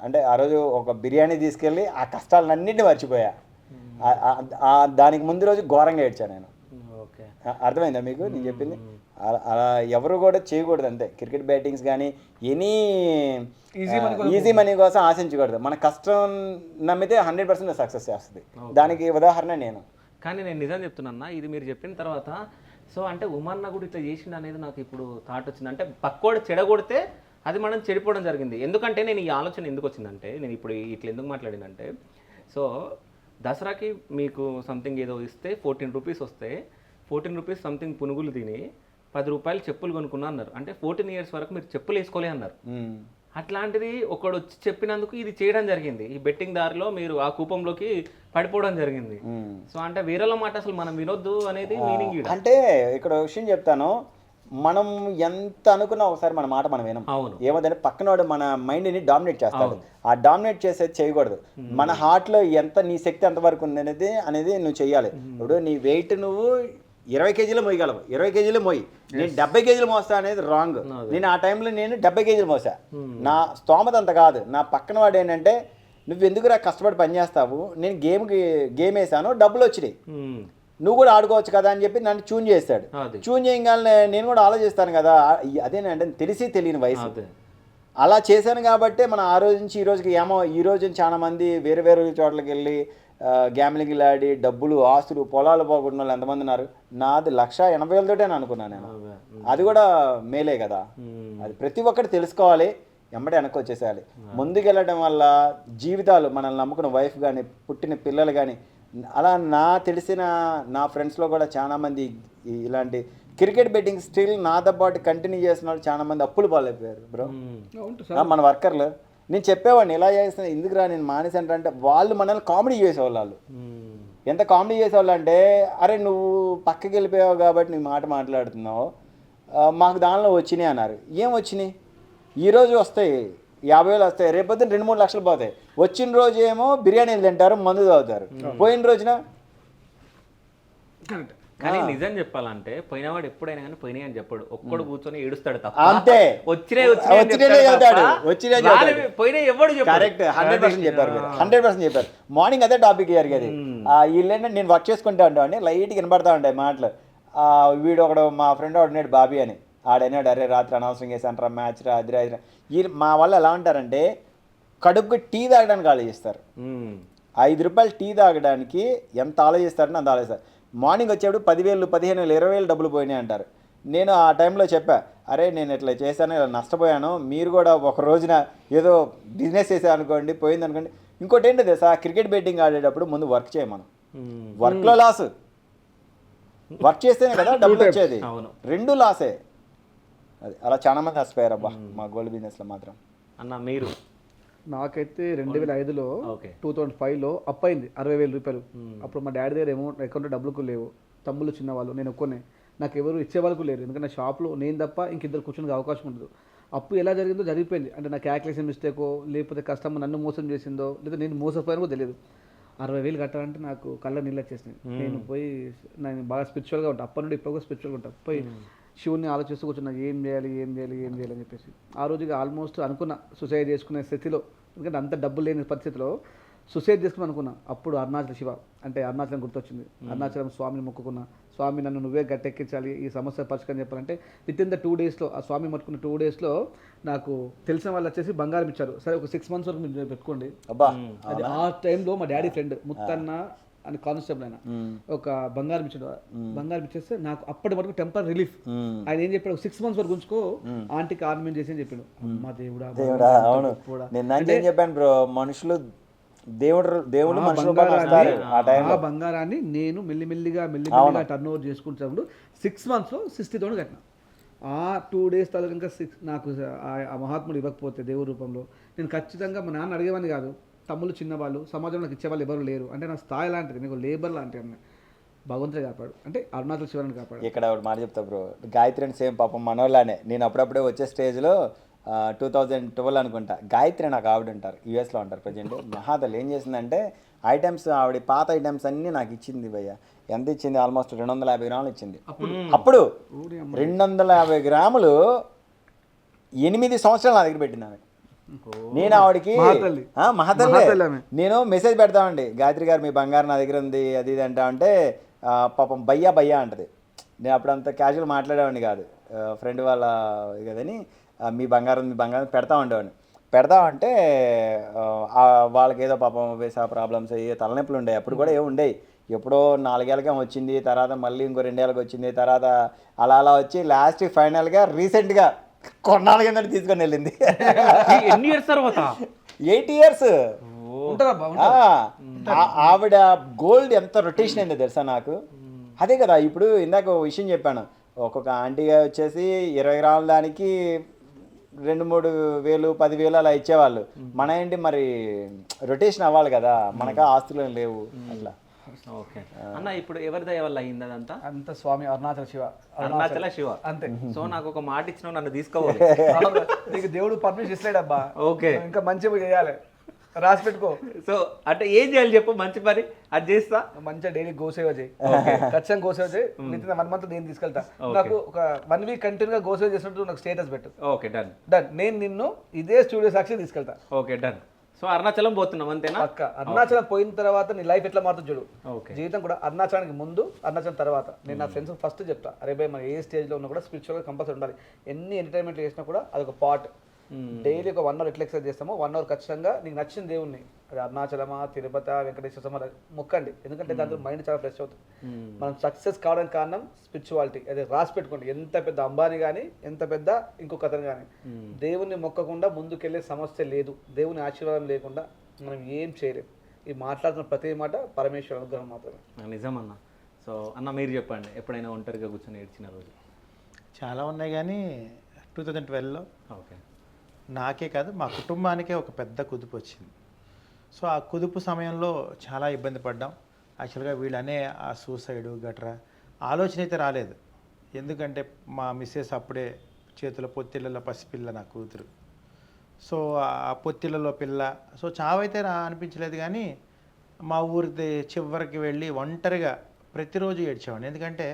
అంటే ఆ రోజు ఒక బిర్యానీ తీసుకెళ్ళి ఆ కష్టాలన్నింటినీ మర్చిపోయా. దానికి ముందు రోజు ఘోరంగా ఏడ్చాను నేను. అర్థమైందా మీకు నేను చెప్పింది? అలా ఎవరు కూడా చేయకూడదు అంతే. క్రికెట్ బ్యాటింగ్స్ కానీ ఎనీ ఈజీ మనీ కోసం ఆశించకూడదు. మన కష్టం నమ్మితే 100% సక్సెస్ చేస్తుంది. దానికి ఉదాహరణ నేను. కానీ నేను నిజం చెప్తున్నా, ఇది మీరు చెప్పిన తర్వాత సో అంటే ఉమన్న కూడా ఇట్లా చేసిండు అనేది నాకు ఇప్పుడు థాట్ వచ్చింది. అంటే పక్కోడు చెడగొడితే అది మనం చెడిపోవడం జరిగింది. ఎందుకంటే నేను ఈ ఆలోచన ఎందుకు వచ్చిందంటే, నేను ఇప్పుడు ఇట్లా ఎందుకు మాట్లాడిందంటే, సో దసరాకి మీకు సంథింగ్ ఏదో ఇస్తే 14 రూపీస్ వస్తే 14 రూపీస్ సంథింగ్ పునుగులు తిని 10 రూపాయలు చెప్పులు కొనుక్కున్నా అన్నారు. అంటే 14 years వరకు మీరు చెప్పులు వేసుకోలే అన్నారు. అట్లాంటిది ఒకడు వచ్చి చెప్పినందుకు ఇది చేయడం జరిగింది. ఈ బెట్టింగ్ దారిలో మీరు ఆ కూపంలోకి పడిపోవడం జరిగింది. సో అంటే వేరేల మాట అసలు మనం వినొద్దు అనేది మీనింగ్. అంటే ఇక్కడ విషయం చెప్తాను, మనం ఎంత అనుకున్నా ఒకసారి మన మాట మనం వినం. అవును. ఏమదంటే పక్కనవాడు మన మైండ్ని డామినేట్ చేస్తాడు. ఆ డామినేట్ చేసేది చేయకూడదు. మన హార్ట్లో ఎంత నీ శక్తి ఎంతవరకు ఉంది అనేది నువ్వు చెయ్యాలి. ఇప్పుడు నీ వెయిట్ నువ్వు 20 కేజీలు మోయగలవు, 20 కేజీలు మోయి. నేను 70 కేజీలు మోస్తా అనేది రాంగ్. నేను ఆ టైంలో నేను 70 కేజీలు మోసా. నా స్తోమత అంత కాదు. నా పక్కన వాడు ఏంటంటే నువ్వు ఎందుకురా కష్టపడి పని చేస్తావు, నేను గేమ్ వేసాను, డబ్బులు వచ్చినాయి, నువ్వు కూడా ఆడుకోవచ్చు కదా అని చెప్పి నన్ను ట్యూన్ చేస్తాడు. ట్యూన్ చేయగానే నేను కూడా ఆలోచిస్తాను కదా, అదేనంటే తెలిసి తెలియని వయసు. అలా చేశాను కాబట్టి మనం ఆ రోజు నుంచి ఈ రోజుకి ఏమో ఈ రోజు చాలా మంది వేరే వేరే చోట్లకి వెళ్ళి గ్యామ్లింగ్లు ఆడి డబ్బులు ఆస్తులు పొలాలు పోగొట్టిన వాళ్ళు ఎంతమంది ఉన్నారు. నాది 1,80,000తోటే అనుకున్నాను నేను. అది కూడా మేలే కదా. అది ప్రతి ఒక్కటి తెలుసుకోవాలి, వెంబడి వెనక్కి వచ్చేసేయాలి. ముందుకెళ్ళడం వల్ల జీవితాలు మనల్ని నమ్ముకున్న వైఫ్ కానీ పుట్టిన పిల్లలు కానీ అలా తెలిసిన నా ఫ్రెండ్స్లో కూడా చాలామంది ఇలాంటి క్రికెట్ బెట్టింగ్ స్టిల్ నాతో పాటు కంటిన్యూ చేసిన వాళ్ళు చాలామంది అప్పులు పాలైపోయారు బ్రో. మన వర్కర్లు నేను చెప్పేవాడిని ఇలా చేసిన ఎందుకురా నేను మానేసంటే అంటే వాళ్ళు మనల్ని కామెడీ చేసేవాళ్ళు. వాళ్ళు ఎంత కామెడీ చేసేవాళ్ళు అంటే అరే నువ్వు పక్కకి వెళ్ళిపోయావు కాబట్టి నీ మాట మాట్లాడుతున్నావు, మాకు దానిలో వచ్చినాయి అన్నారు. ఏం వచ్చినాయి? ఈరోజు వస్తాయి 50,000 వస్తాయి, రేపొద్దున 2-3 లక్షలు పోతాయి. వచ్చిన రోజు ఏమో బిర్యానీలు తింటారు, మందు తాగుతారు. పోయిన రోజున కానీ నిజం చెప్పాలంటే పోయినవాడు ఎప్పుడైనా కానీ పోయినాయి అని చెప్పాడు. ఒక్కడు కూర్చొని ఏడుస్తాడు తప్ప అంతే. వచ్చినాయి ఎవడు కరెక్ట్ 100% చెప్పారు, 100% చెప్పారు. మార్నింగ్ అదే టాపిక్ జరిగేది. వీళ్ళేంటే నేను వర్క్ చేసుకుంటా ఉంటామండి, లైట్గా వినపడతా ఉంటాయి మాటలు. వీడు ఒకడు మా ఫ్రెండ్ ఉన్నాడు బాబీ అని, ఆడైనాడు అరే రాత్రి అనవసరం చేశాను రా మ్యాచ్ రా అది రా. మా వాళ్ళు ఎలా ఉంటారంటే కడుపుకి టీ తాగడానికి ఆలోచిస్తారు. 5 రూపాయలు టీ తాగడానికి ఎంత ఆలోచిస్తారని అంత ఆలోచిస్తారు. మార్నింగ్ వచ్చేప్పుడు 10,000 15,000 20,000 డబ్బులు పోయినాయి అంటారు. నేను ఆ టైంలో చెప్పా, అరే నేను ఇట్లా చేశాను, ఇలా నష్టపోయాను, మీరు కూడా ఒక రోజున ఏదో బిజినెస్ చేసా అనుకోండి, పోయింది అనుకోండి. ఇంకోటి ఏంటి తెలుసా, క్రికెట్ బెట్టింగ్ ఆడేటప్పుడు ముందు వర్క్ చేయమను. వర్క్లో లాస్, వర్క్ చేస్తేనే కదా డబ్బులు వచ్చేది, రెండు లాసే. అది అలా చాలా మంది నష్టపోయారు అబ్బా మా గోల్డ్ బిజినెస్లో మాత్రం. అన్న మీరు? నాకైతే 2005లో 2005లో అప్పయింది 60,000 రూపాయలు. అప్పుడు మా డాడీ దగ్గర అకౌంట్లో డబ్బులకు లేవు, తమ్ముళ్ళు చిన్నవాళ్ళు, నేను ఒక్కనే, నాకు ఎవరు ఇచ్చేవాళ్ళకు లేరు. ఎందుకంటే షాప్లో నేను తప్ప ఇంకిద్దరు కూర్చొని అవకాశం ఉండదు. అప్పు ఎలా జరిగిందో జరిగిపోయింది. అంటే నా క్యాల్కులేషన్ మిస్టేకో లేకపోతే కస్టమర్ నన్ను మోసం చేసిందో లేదా నేను మోసపోయానో తెలియదు. 60,000 కట్టాలంటే నాకు కళ్ళ నీళ్ళు వచ్చేసినాయి. నేను బాగా స్పిరిచువల్గా ఉంటాను, అప్పటి నుండి ఇప్పుడు కూడా స్పిరిచువల్గా ఉంటాను. పోయి శివుని ఆలోచిస్తూ కూర్చున్నా ఏం చేయాలి అని చెప్పేసి. ఆ రోజుగా ఆల్మోస్ట్ అనుకున్న సూసైడ్ చేసుకునే స్థితిలో, ఎందుకంటే అంత డబ్బులు లేని పరిస్థితిలో సూసైడ్ చేసుకుని అనుకున్నా. అప్పుడు అరుణాచల శివ అంటే అరుణాచలం గుర్తొచ్చింది. అరుణాచలం స్వామిని మొక్కుకున్నా, స్వామి నన్ను నువ్వే గట్టెక్కించాలి, ఈ సమస్య పరిష్కారం చెప్పాలంటే విత్ ఇన్ ద 2 డేస్లో ఆ స్వామి మొక్కుకున్న 2 డేస్లో నాకు తెలిసిన వాళ్ళు వచ్చేసి బంగారం ఇచ్చారు. సరే ఒక 6 months వరకు మీరు పెట్టుకోండి. అది ఆ టైంలో మా డాడీ ఫ్రెండ్ ముత్తన్న అని కానిస్టేబుల్ అయినా ఒక బంగారం ఇచ్చాడు. బంగారం ఇచ్చేస్తే నాకు అప్పటి వరకు టెంపర్ రిలీఫ్. ఆయన ఏం చెప్పాడు, 6 months వరకు ఉంచుకో, ఆంటీకి ఆర్నమెంట్ చేసి అని చెప్పాడు. అమ్మా దేవుడా. అవును, నేను చెప్పాను బ్రో, మనుషులు దేవుడు ఆ బంగారాన్ని నేను మెల్లిమెల్లిగా టర్న్ ఓవర్ చేసుకుంటున్నప్పుడు 6 monthsలో 60,000 కట్టిన. ఆ 2 days తర్వాత ఇంకా నాకు ఆ మహాత్ముడు ఇవ్వకపోతే దేవుడి రూపంలో నేను ఖచ్చితంగా మా నాన్న అడిగేవాడిని కాదు. తమ్ముళ్ళు చిన్నవాళ్ళు సమాజంలో నాకు ఇచ్చేవాళ్ళు ఎవరు లేరు. అంటే నా స్థాయి లాంటిది, నీకు లేబర్ లాంటిది అన్న భగవంతుడే కాపాడు, అంటే అరుణాచల్ శివని కాపాడు. ఇక్కడ ఒకటి మాట చెప్తా బ్రో, గాయత్రి అని సేమ్ పాపం మనోళ్ళనే. నేను అప్పుడప్పుడే వచ్చే స్టేజ్లో 2012 అనుకుంటా, గాయత్రి నాకు ఆవిడ ఉంటారు, యూఎస్లో ఉంటారు ప్రజెంట్. మహాతలు ఏం చేసిందంటే ఐటమ్స్, ఆవిడ పాత ఐటమ్స్ అన్నీ నాకు ఇచ్చింది భయ్య. ఎంత ఇచ్చింది? ఆల్మోస్ట్ 250 గ్రాములు ఇచ్చింది. అప్పుడు 250 గ్రాములు 8 సంవత్సరాలు నా దగ్గర పెట్టింది ఆమె. నేను ఆవిడకి మహాతల్లి నేను మెసేజ్ పెడతామండి, గాయత్రి గారు మీ బంగారం నా దగ్గర ఉంది అది ఇది అంటా అంటే పాపం భయ్యా అంటది. నేను అప్పుడు అంత క్యాజువల్ మాట్లాడేవాడిని కాదు, ఫ్రెండ్ వాళ్ళ కదని మీ బంగారం పెడతా ఉండేవాడిని. పెడతామంటే వాళ్ళకి ఏదో పాపం వేసా ప్రాబ్లమ్స్ అయ్యి తలనొప్పులు ఉండేవి. అప్పుడు కూడా ఏమి ఉండేవి, ఎప్పుడో 4 ఏళ్ళకే వచ్చింది, తర్వాత మళ్ళీ ఇంకో 2 ఏళ్ళకి వచ్చింది, తర్వాత అలా వచ్చి లాస్ట్ ఫైనల్గా రీసెంట్గా కొన్నాళ్ళ కింద తీసుకొని వెళ్ళింది. 8 years. ఆవిడ గోల్డ్ ఎంత రొటేషన్ అయిందో తెలుసా నాకు. అదే కదా ఇప్పుడు ఇందాక విషయం చెప్పాను, ఒక్కొక్క ఆంటీగా వచ్చేసి 20 గ్రాముల దానికి 2-3 వేలు 10,000 అలా ఇచ్చేవాళ్ళు. మన ఏంటి మరి రొటేషన్ అవ్వాలి కదా, మనకా ఆస్తులు లేవు అట్లా. ఓకే అన్న, ఇప్పుడు ఎవరి దయ వల్ల అయింది అదంతా? అంత స్వామి అరుణాచల శివ, అరుణాచల శివ. అంతే. సో నాకు ఒక మాట ఇచ్చినావు, నన్ను తీసుకోవాలి. అవును, నీకు దేవుడు పర్మిషన్ ఇస్తాడబ్బా. ఓకే. ఇంకా మంచిగా చేయాలి, రాసి పెట్టుకో. సో అంటే ఏం చేయాలి చెప్పు, మంచి పని అది చేస్తా. మంచిగా డైలీ గోసేవ చేయి, ఖచ్చితంగా గోసేవ చేయి. విత్ 1 month నేను తీసుకెళ్తా. నాకు ఒక 1 week కంటిన్యూగా గోసేవ చేసినట్టు నాకు స్టేటస్ పెట్టు. Okay, done. నేను నిన్ను ఇదే స్టూడియో సాక్షి తీసుకెళ్తా. Okay, done. సో అరుణాచలం పోతున్నాం అంతేనా? పక్క. అరుణాచలం పోయిన తర్వాత నీ లైఫ్ ఎట్లా మారుతుంది చూడు. ఓకే. జీవితం కూడా అరుణాచలానికి ముందు, అరుణాచలం తర్వాత. నేను నా ఫ్రెండ్స్ ఫస్ట్ చెప్తా, అరే భయ్ మన ఏ స్టేజ్లో ఉన్నా కూడా స్పిరిచువల్గా కంపల్సరీ ఉండాలి. ఎన్ని ఎంటర్టైన్మెంట్ చేసినా కూడా అదొక పార్ట్. డైలీ ఒక 1 hour ఎట్లా ఎక్సర్సైజ్ చేస్తామో 1 hour ఖచ్చితంగా నీకు నచ్చిన దేవుణ్ణి, అది అరుణాచలమా, తిరుపతి, వెంకటేశ్వర స్వామి మొక్కండి. ఎందుకంటే దాంట్లో మైండ్ చాలా ఫ్రెష్ అవుతుంది. మనం సక్సెస్ కావడానికి కారణం స్పిరిచువాలిటీ. అదే రాసి పెట్టుకోండి. ఎంత పెద్ద అంబానీ కానీ, ఎంత పెద్ద ఇంకొక అతను కానీ, దేవుణ్ణి మొక్కకుండా ముందుకెళ్ళే సమస్య లేదు. దేవుని ఆశీర్వాదం లేకుండా మనం ఏం చేయలేం. ఈ మాట్లాడుతున్న ప్రతి మాట పరమేశ్వర అనుగ్రహం మాత్రమే. నిజమన్నా. సో అన్న మీరు చెప్పండి, ఎప్పుడైనా ఒంటరిగా కూర్చొని ఏడ్చిన రోజు? చాలా ఉన్నాయి, కానీ 2012లో ఓకే, నాకే కాదు మా కుటుంబానికే ఒక పెద్ద కుదుపు వచ్చింది. సో ఆ కుదుపు సమయంలో చాలా ఇబ్బంది పడ్డాం. యాక్చువల్గా వీళ్ళనే ఆ సూసైడ్ గట్రా ఆలోచన అయితే రాలేదు. ఎందుకంటే మా మిస్సెస్ అప్పుడే చేతిలో పొత్తిళ్ళలో పసిపిల్ల, నా కూతురు. సో ఆ పొత్తిళ్ళలో పిల్ల. సో చావైతే అనిపించలేదు, కానీ మా ఊరి చివరికి వెళ్ళి ఒంటరిగా ప్రతిరోజు ఏడ్చేవాడిని. ఎందుకంటే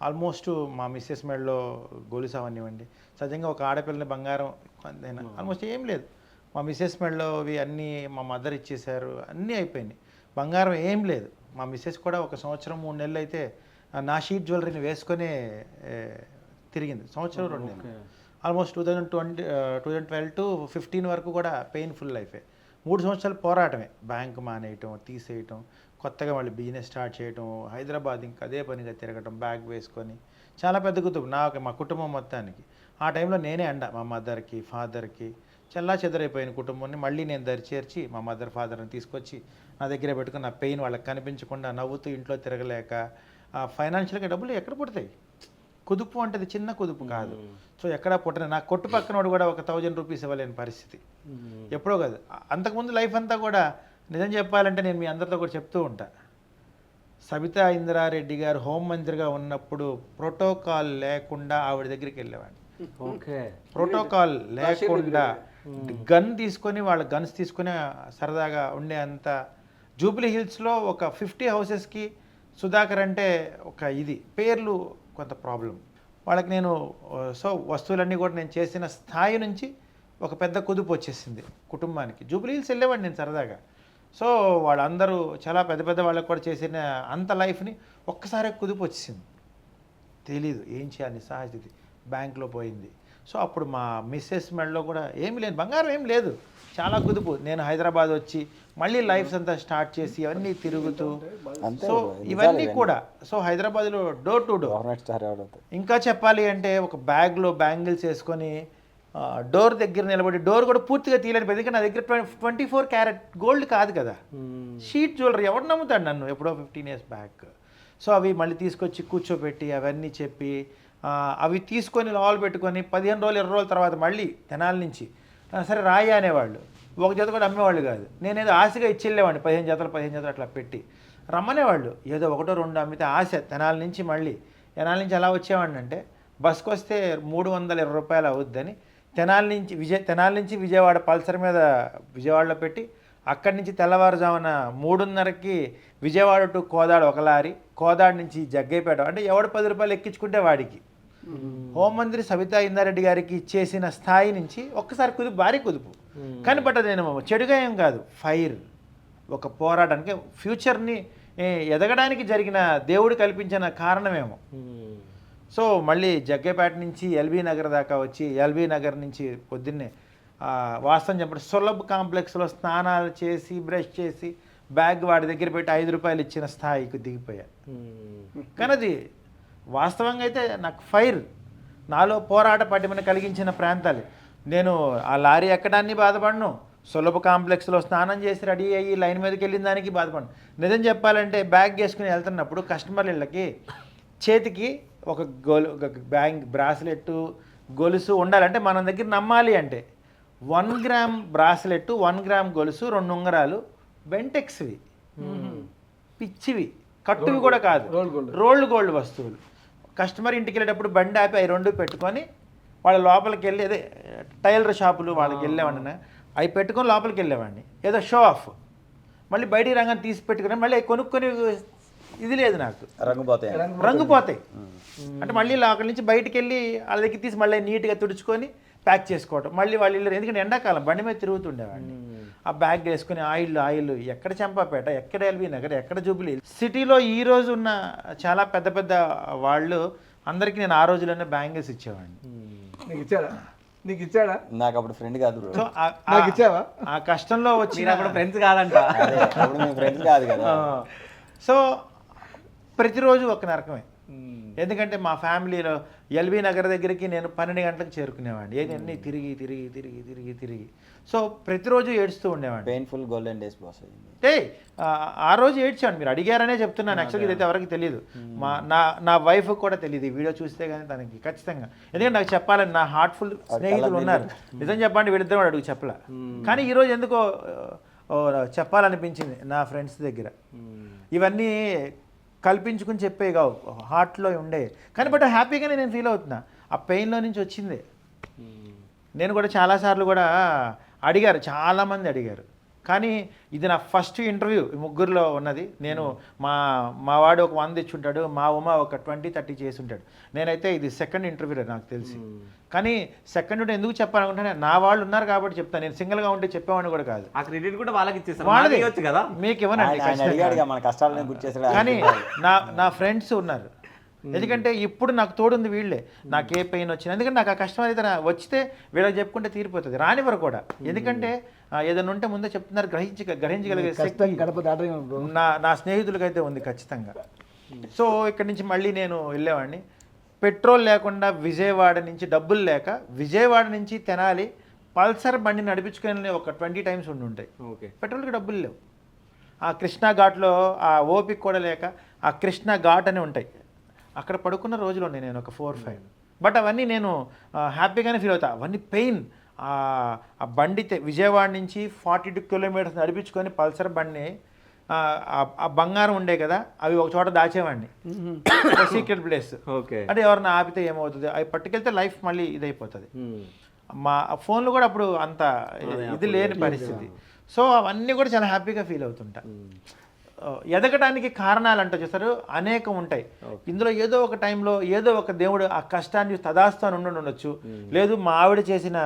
ఆల్మోస్ట్ మా మిస్సెస్ మెడలో గొలుసు అవనివ్వండి, సహజంగా ఒక ఆడపిల్లని బంగారం ఆల్మోస్ట్ ఏం లేదు. మా మిస్సెస్ మెడలో అవి అన్నీ మా మదర్ ఇచ్చేశారు, అన్నీ అయిపోయినాయి. బంగారం ఏం లేదు. మా మిస్సెస్ కూడా 1 సంవత్సరం 3 నెలలు అయితే నా షీట్ జ్యువెలరీని వేసుకొని తిరిగింది. 1 సంవత్సరం 2 నెలలు. ఆల్మోస్ట్ 2012 to 15 వరకు కూడా పెయిన్ఫుల్ లైఫే. 3 సంవత్సరాలు పోరాటమే. బ్యాంక్ మానేయటం, తీసేయటం, కొత్తగా మళ్ళీ బిజినెస్ స్టార్ట్ చేయటం, హైదరాబాద్ ఇంకా అదే పనిగా తిరగటం, బ్యాగ్ వేసుకొని. చాలా పెద్ద కుటుంబం నాకు, మా కుటుంబం మొత్తానికి. ఆ టైంలో నేనే మా మదర్కి, ఫాదర్కి. చల్లా చెదరైపోయిన కుటుంబాన్ని మళ్ళీ నేను దరిచేర్చి మా మదర్, ఫాదర్ని తీసుకొచ్చి నా దగ్గర పెట్టుకుని, నా పెయిన్ వాళ్ళకి కనిపించకుండా నవ్వుతూ ఇంట్లో తిరగలేక, ఫైనాన్షియల్గా డబ్బులు ఎక్కడ పుడతాయి? కుదుపు అంటే అది చిన్న కుదుపు కాదు. సో ఎక్కడా పుట్టిన నా కొట్టు పక్కనోడు కూడా ఒక 1000 రూపీస్ ఇవ్వలేని పరిస్థితి. ఎప్పుడో కాదు, అంతకుముందు లైఫ్ అంతా కూడా నిజం చెప్పాలంటే నేను మీ అందరితో కూడా చెప్తూ ఉంటా. సబితా ఇంద్రారెడ్డి గారు హోంమంత్రిగా ఉన్నప్పుడు ప్రోటోకాల్ లేకుండా ఆవిడ దగ్గరికి వెళ్ళేవాడిని. ఓకే. ప్రోటోకాల్ లేకుండా గన్ తీసుకొని, వాళ్ళ గన్స్ తీసుకొని సరదాగా ఉండే అంత. జూబ్లీ హిల్స్లో ఒక 50 హౌసెస్కి సుధాకర్ అంటే ఒక ఇది పేర్లు కొంత ప్రాబ్లం వాళ్ళకి. నేను సో వస్తువులన్నీ కూడా నేను చేసిన స్థాయి నుంచి ఒక పెద్ద కుదుపు వచ్చేసింది కుటుంబానికి. జూబ్లీ హిల్స్ వెళ్ళేవాడిని నేను సరదాగా. సో వాళ్ళందరూ చాలా పెద్ద పెద్ద వాళ్ళకి కూడా చేసిన అంత లైఫ్ని ఒక్కసారి కుదుపు వచ్చేసింది. తెలీదు ఏం చేయాలి, సహజస్థితి. బ్యాంక్లో పోయింది. సో అప్పుడు మా మిస్సెస్ మెడలో కూడా ఏమీ లేదు, బంగారం ఏం లేదు, చాలా కుదుపు. నేను హైదరాబాద్ వచ్చి మళ్ళీ లైఫ్ అంతా స్టార్ట్ చేసి అవన్నీ తిరుగుతూ, సో ఇవన్నీ కూడా. సో హైదరాబాద్లో డోర్ టు డోర్. ఇంకా చెప్పాలి అంటే ఒక బ్యాగ్లో బ్యాంగిల్స్ వేసుకొని డోర్ దగ్గర నిలబడి, డోర్ కూడా పూర్తిగా తీయలేని, ఎందుకంటే నా దగ్గర 24 క్యారెట్ గోల్డ్ కాదు కదా, షీట్ జ్యువెలరీ. ఎవరు నమ్ముతాడు నన్ను? ఎప్పుడో 15 years బ్యాక్. సో అవి మళ్ళీ తీసుకొచ్చి కూర్చోబెట్టి అవన్నీ చెప్పి, అవి తీసుకొని లోపల పెట్టుకొని 15 రోజులు 20 రోజుల తర్వాత మళ్ళీ తెనాలి నుంచి సరే రాయి అనేవాళ్ళు. ఒక జత కూడా అమ్మేవాళ్ళు కాదు. నేనేదో ఆశగా ఇచ్చెళ్ళేవాడిని, 15 జతలు అట్లా పెట్టి రమ్మనేవాళ్ళు. ఏదో 1 or 2 అమ్మితే ఆశ. తెనాలి నుంచి ఎలా వచ్చేవాడిని అంటే, బస్కి వస్తే 320 రూపాయలు అవుద్దని తెనాలి నుంచి విజయవాడ పల్సర్ మీద విజయవాడలో పెట్టి, అక్కడి నుంచి తెల్లవారుజామున 3:30కి విజయవాడ టు కోదాడ ఒక లారీ, కోదాడ నుంచి జగ్గైపేట. అంటే ఎవడు 10 రూపాయలు ఎక్కించుకుంటే వాడికి. హోంమంత్రి సబితా ఇందారెడ్డి గారికి ఇచ్చేసిన స్థాయి నుంచి ఒక్కసారి కుదుపు, భారీ కుదుపు. కానీ బట్ నేను చెడుగా ఏం కాదు, ఫైర్, ఒక పోరాటానికి, ఫ్యూచర్ని ఎదగడానికి జరిగిన దేవుడు కల్పించిన కారణమేమో. సో మళ్ళీ జగ్గైపేట నుంచి ఎల్బీ నగర్ దాకా వచ్చి, ఎల్బీ నగర్ నుంచి పొద్దున్నే వాస్తవం చెప్పండి సులభ్ కాంప్లెక్స్లో స్నానాలు చేసి బ్రష్ చేసి బ్యాగ్ వాడి దగ్గర పెట్టి 5 రూపాయలు ఇచ్చిన స్థాయికి దిగిపోయాను. కానీ అది వాస్తవంగా అయితే నాకు ఫైర్, నాలో పోరాట పటిమను కలిగించిన ప్రాంతాలు. నేను ఆ లారీ ఎక్కడాన్ని బాధపడను, సులభ కాంప్లెక్స్లో స్నానం చేసి రెడీ అయ్యి లైన్ మీదకి వెళ్ళిన దానికి బాధపడను. నిజం చెప్పాలంటే బ్యాగ్ వేసుకుని వెళ్తున్నప్పుడు కస్టమర్ల ఇళ్ళకి చేతికి ఒక బ్రాస్లెట్ గొలుసు ఉండాలంటే మన దగ్గర నమ్మాలి అంటే 1 గ్రామ్ బ్రాస్లెట్, 1 గ్రామ్ గొలుసు, 2 ఉంగరాలు బెంటెక్స్వి. పిచ్చివి, కట్టువి కూడా కాదు, రోల్డ్ గోల్డ్ వస్తువులు. కస్టమర్ ఇంటికి వెళ్ళేటప్పుడు బండి ఆపి అవి రెండు పెట్టుకొని వాళ్ళ లోపలికి వెళ్ళి అదే టైలర్ షాపులు వాళ్ళకి వెళ్ళేవాడిని, అవి పెట్టుకొని లోపలికి వెళ్ళేవాడిని, ఏదో షో ఆఫ్. మళ్ళీ బయటికి రంగం తీసి పెట్టుకుని మళ్ళీ కొనుక్కొని ఇది లేదు నాకు, రంగు పోతాయి. అంటే మళ్ళీ అక్కడి నుంచి బయటికి వెళ్ళి వాళ్ళ దగ్గర తీసి మళ్ళీ నీట్గా తుడుచుకొని ప్యాక్ చేసుకోవటం, మళ్ళీ వాళ్ళు ఎందుకంటే ఎండాకాలం బండి మీద తిరుగుతుండేవాడిని, ఆ బ్యాగ్ వేసుకుని ఆయిల్ ఎక్కడ చంపాపేట, ఎక్కడ ఎల్బీ నగర్, ఎక్కడ జూబ్లీ సిటీలో ఈ రోజు ఉన్న చాలా పెద్ద పెద్ద వాళ్ళు అందరికీ నేను ఆ రోజుల్లోనే బ్యాంగిల్స్ ఇచ్చేవాడిని. నీకు ఇచ్చాడా? నాకు అప్పుడు ఫ్రెండ్ కాదు బ్రో. సో ఇచ్చావా? ఆ కష్టంలో వచ్చిన అప్పుడు ఫ్రెండ్స్ కాదంట, అప్పుడు మేము ఫ్రెండ్స్ కాదు కదా. సో ప్రతిరోజు ఒక నరకమే. ఎందుకంటే మా ఫ్యామిలీలో ఎల్బీ నగర్ దగ్గరికి నేను 12 గంటలకు చేరుకునేవాడిని, అన్నీ తిరిగి తిరిగి తిరిగి తిరిగి తిరిగి. సో ప్రతిరోజు ఏడుస్తూ ఉండేవాడిని. Painful golden days boss. అంటే ఆ రోజు ఏడ్చాను, మీరు అడిగారనే చెప్తున్నాను. యాక్చువల్గా ఇదైతే ఎవరికి తెలియదు, నా వైఫ్ కూడా తెలియదు, ఈ వీడియో చూస్తే కానీ తనకి ఖచ్చితంగా. ఎందుకంటే నాకు చెప్పాలని నా హార్ట్ఫుల్ స్నేహితులు ఉన్నారు, నిజం చెప్పండి వీళ్ళిద్దరు కూడా అడుగు చెప్పలే. కానీ ఈరోజు ఎందుకో చెప్పాలనిపించింది నా ఫ్రెండ్స్ దగ్గర. ఇవన్నీ కల్పించుకుని చెప్పే కావు, హార్ట్లో ఉండే. కానీ బట్ హ్యాపీగానే నేను ఫీల్ అవుతున్నా, ఆ పెయిన్లో నుంచి వచ్చిందే. నేను కూడా చాలాసార్లు కూడా అడిగారు, చాలామంది అడిగారు. కానీ ఇది నా ఫస్ట్ ఇంటర్వ్యూ ఈ ముగ్గురులో ఉన్నది. నేను మా వాడు ఒక 100 ఇచ్చుంటాడు, మా ఉమ ఒక 20-30 చేసి ఉంటాడు. నేనైతే ఇది సెకండ్ ఇంటర్వ్యూ నాకు తెలిసి. కానీ సెకండ్ ఎందుకు చెప్పాలనుకుంటే నా వాళ్ళు ఉన్నారు కాబట్టి చెప్తాను, నేను సింగిల్గా ఉంటే చెప్పేవాడిని కూడా కాదు. ఆ క్రెడిట్ కూడా వాళ్ళకి ఇచ్చేస్తాను, వాళ్ళది ఇవ్వచ్చు కదా, మీకు ఇవ్వనండి. మన కష్టాలను గుర్తు చేసాడు. కానీ నా ఫ్రెండ్స్ ఉన్నారు, ఎందుకంటే ఇప్పుడు నాకు తోడుంది వీళ్ళే. నాకు ఏ పెయిన్ వచ్చినా, ఎందుకంటే నాకు ఆ కష్టం అయితే వచ్చితే వీళ్ళకి చెప్పుకుంటే తీరిపోతుంది, రానివ్వరు కూడా. ఎందుకంటే ఏదైనా ఉంటే ముందే చెప్తున్నారు, గ్రహించగలిగే శక్తి నా స్నేహితులకైతే ఉంది ఖచ్చితంగా. సో ఇక్కడి నుంచి మళ్ళీ నేను వెళ్ళేవాడిని. పెట్రోల్ లేకుండా విజయవాడ నుంచి, డబ్బులు లేక విజయవాడ నుంచి తెనాలి పల్సర్ బండి నడిపించుకొని ఒక 20 టైమ్స్ ఉంటాయి. పెట్రోల్కి డబ్బులు లేవు. ఆ కృష్ణా ఘాట్లో ఆ ఓపిక కూడా లేక ఆ కృష్ణా ఘాట్ అని ఉంటాయి, అక్కడ పడుకున్న రోజులు ఉన్నాయి నేను ఒక 4-5. బట్ అవన్నీ నేను హ్యాపీగానే ఫీల్ అవుతా. అవన్నీ పెయిన్. ఆ బండి విజయవాడ నుంచి 42 కిలోమీటర్స్ నడిపించుకొని పల్సర్ బండిని, ఆ బంగారం ఉండే కదా అవి ఒక చోట దాచేవాడిని, సీక్రెట్ ప్లేస్. అంటే ఎవరన్నా ఆపితే ఏమవుతుంది, అవి పట్టుకెళ్తే లైఫ్ మళ్ళీ ఇదైపోతుంది. మా ఫోన్లు కూడా అప్పుడు అంత ఇది లేని పరిస్థితి. సో అవన్నీ కూడా చాలా హ్యాపీగా ఫీల్ అవుతుంటా. ఎదగడానికి కారణాలు అంటే చూస్తారు అనేకం ఉంటాయి. ఇందులో ఏదో ఒక టైంలో ఏదో ఒక దేవుడు ఆ కష్టాన్ని తదాస్తాను ఉండొచ్చు, లేదు మా ఆవిడ చేసిన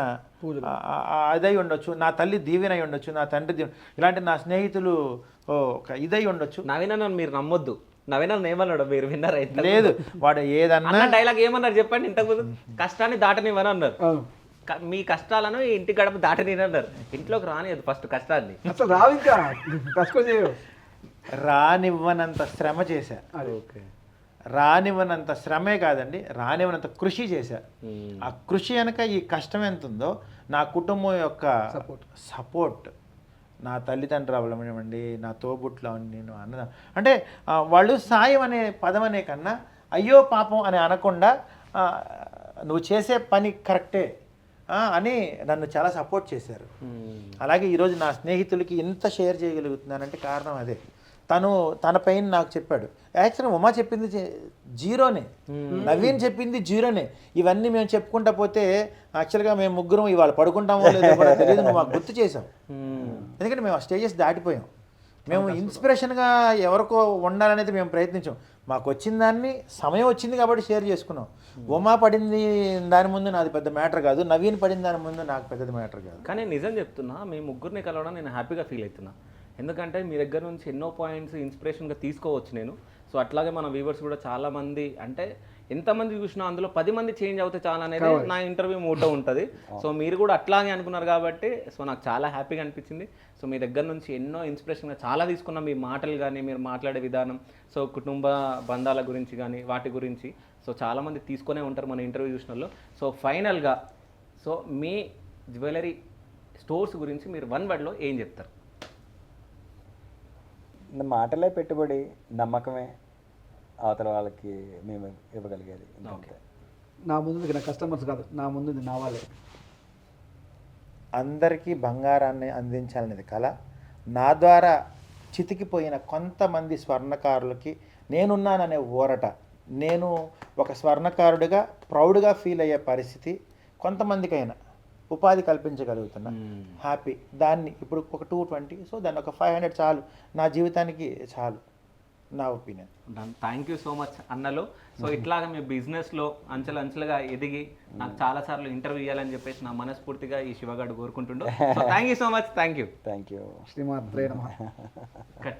అదై ఉండొచ్చు, నా తల్లి దీవెన అయి ఉండొచ్చు, నా తండ్రి దీవెన, ఇలాంటి నా స్నేహితులు ఒక ఇదై ఉండొచ్చు. నవీన మీరు నమ్మొద్దు, నవీన ఏమన్నాడు మీరు విన్నర్ అయితే లేదు, వాడు ఏదన్నా డైలాగ్ ఏమన్నారు చెప్పండి. ఇంతకుముందు కష్టాన్ని దాటనివ్వని అన్నారు, మీ కష్టాలను ఇంటి గడప దాటనివ్వన్నారు, ఇంట్లోకి రానియదు ఫస్ట్ కష్టాన్ని. అసలు రావు, ఇంకా కష్టం చేయవు. రానివ్వనంత శ్రమ చేశా, రానివ్వనంత శ్రమే కాదండి, రానివ్వనంత కృషి చేశా. ఆ కృషి వెనక ఈ కష్టం ఎంత ఉందో, నా కుటుంబం యొక్క సపోర్ట్, నా తల్లిదండ్రులు అవ్వనివ్వండి, నా తోబుట్లో నేను అన్న అంటే వాళ్ళు సాయం అనే పదం అనే కన్నా అయ్యో పాపం అని అనకుండా నువ్వు చేసే పని కరెక్టే అని నన్ను చాలా సపోర్ట్ చేశారు. అలాగే ఈరోజు నా స్నేహితులకి ఎంత షేర్ చేయగలుగుతున్నానంటే కారణం అదే. తన పెయిన్ నాకు చెప్పాడు. యాక్చువల్గా ఉమా చెప్పింది జీరోనే, నవీన్ చెప్పింది జీరోనే. ఇవన్నీ మేము చెప్పుకుంటా పోతే యాక్చువల్గా మేము ముగ్గురం ఇవాళ పడుకుంటామో లేదో కూడా తెలియదు, నువ్వు మాకు గుర్తు చేసావు. ఎందుకంటే మేము ఆ స్టేజెస్ దాటిపోయాం. మేము ఇన్స్పిరేషన్గా ఎవరికో ఉండాలనేది మేము ప్రయత్నించాం. మాకు వచ్చిన దాన్ని సమయం వచ్చింది కాబట్టి షేర్ చేసుకున్నాం. ఉమా పడింది దాని ముందు నాది పెద్ద మ్యాటర్ కాదు, నవీన్ పడిన దాని ముందు నాకు పెద్దది మ్యాటర్ కాదు. కానీ నిజం చెప్తున్నా, మీ ముగ్గురిని కలవడం నేను హ్యాపీగా ఫీల్ అవుతున్నా. ఎందుకంటే మీ దగ్గర నుంచి ఎన్నో పాయింట్స్ ఇన్స్పిరేషన్గా తీసుకోవచ్చు నేను. సో అట్లాగే మన వ్యూవర్స్ కూడా చాలామంది, అంటే ఎంతమంది చూసినా అందులో 10 మంది చేంజ్ అవుతే చాలా అనేది నా ఇంటర్వ్యూ మూటో ఉంటుంది. సో మీరు కూడా అట్లాగే అనుకున్నారు కాబట్టి సో నాకు చాలా హ్యాపీగా అనిపించింది. సో మీ దగ్గర నుంచి ఎన్నో ఇన్స్పిరేషన్గా చాలా తీసుకున్నాం, మీ మాటలు కానీ మీరు మాట్లాడే విధానం, సో కుటుంబ బంధాల గురించి కానీ వాటి గురించి సో చాలామంది తీసుకునే ఉంటారు మన ఇంటర్వ్యూ చూసిన వాళ్ళు. సో ఫైనల్గా సో మీ జ్యువెలరీ స్టోర్స్ గురించి మీరు 1 wordలో ఏం చెప్తారు? మాటలే పెట్టుబడి, నమ్మకమే అవతల వాళ్ళకి మేము ఇవ్వగలిగేది. నా ముందు నా కస్టమర్స్ కాదు, నా ముందు నా వాళ్ళే. అందరికీ బంగారాన్ని అందించాలనేది కళ. నా ద్వారా చితికిపోయిన కొంతమంది స్వర్ణకారులకి నేనున్నాననే ఊరట, నేను ఒక స్వర్ణకారుడిగా ప్రౌడ్గా ఫీల్ అయ్యే పరిస్థితి కొంతమందికైనా ఉపాధి కల్పించగలుగుతున్నా, హ్యాపీ. దాన్ని ఇప్పుడు ఒక 220, సో దాన్ని ఒక 500 చాలు, నా జీవితానికి చాలు, నా opinion. Thank you so much అన్నలు. సో ఇట్లాగా మీ బిజినెస్లో అంచెలంచెలుగా ఎదిగి నాకు చాలాసార్లు ఇంటర్వ్యూ ఇవ్వాలని చెప్పేసి నా మనస్ఫూర్తిగా ఈ శివగాడు కోరుకుంటుండో. So thank you so much. Thank you. Thank you. శ్రీమాత్రే నమః. కట్.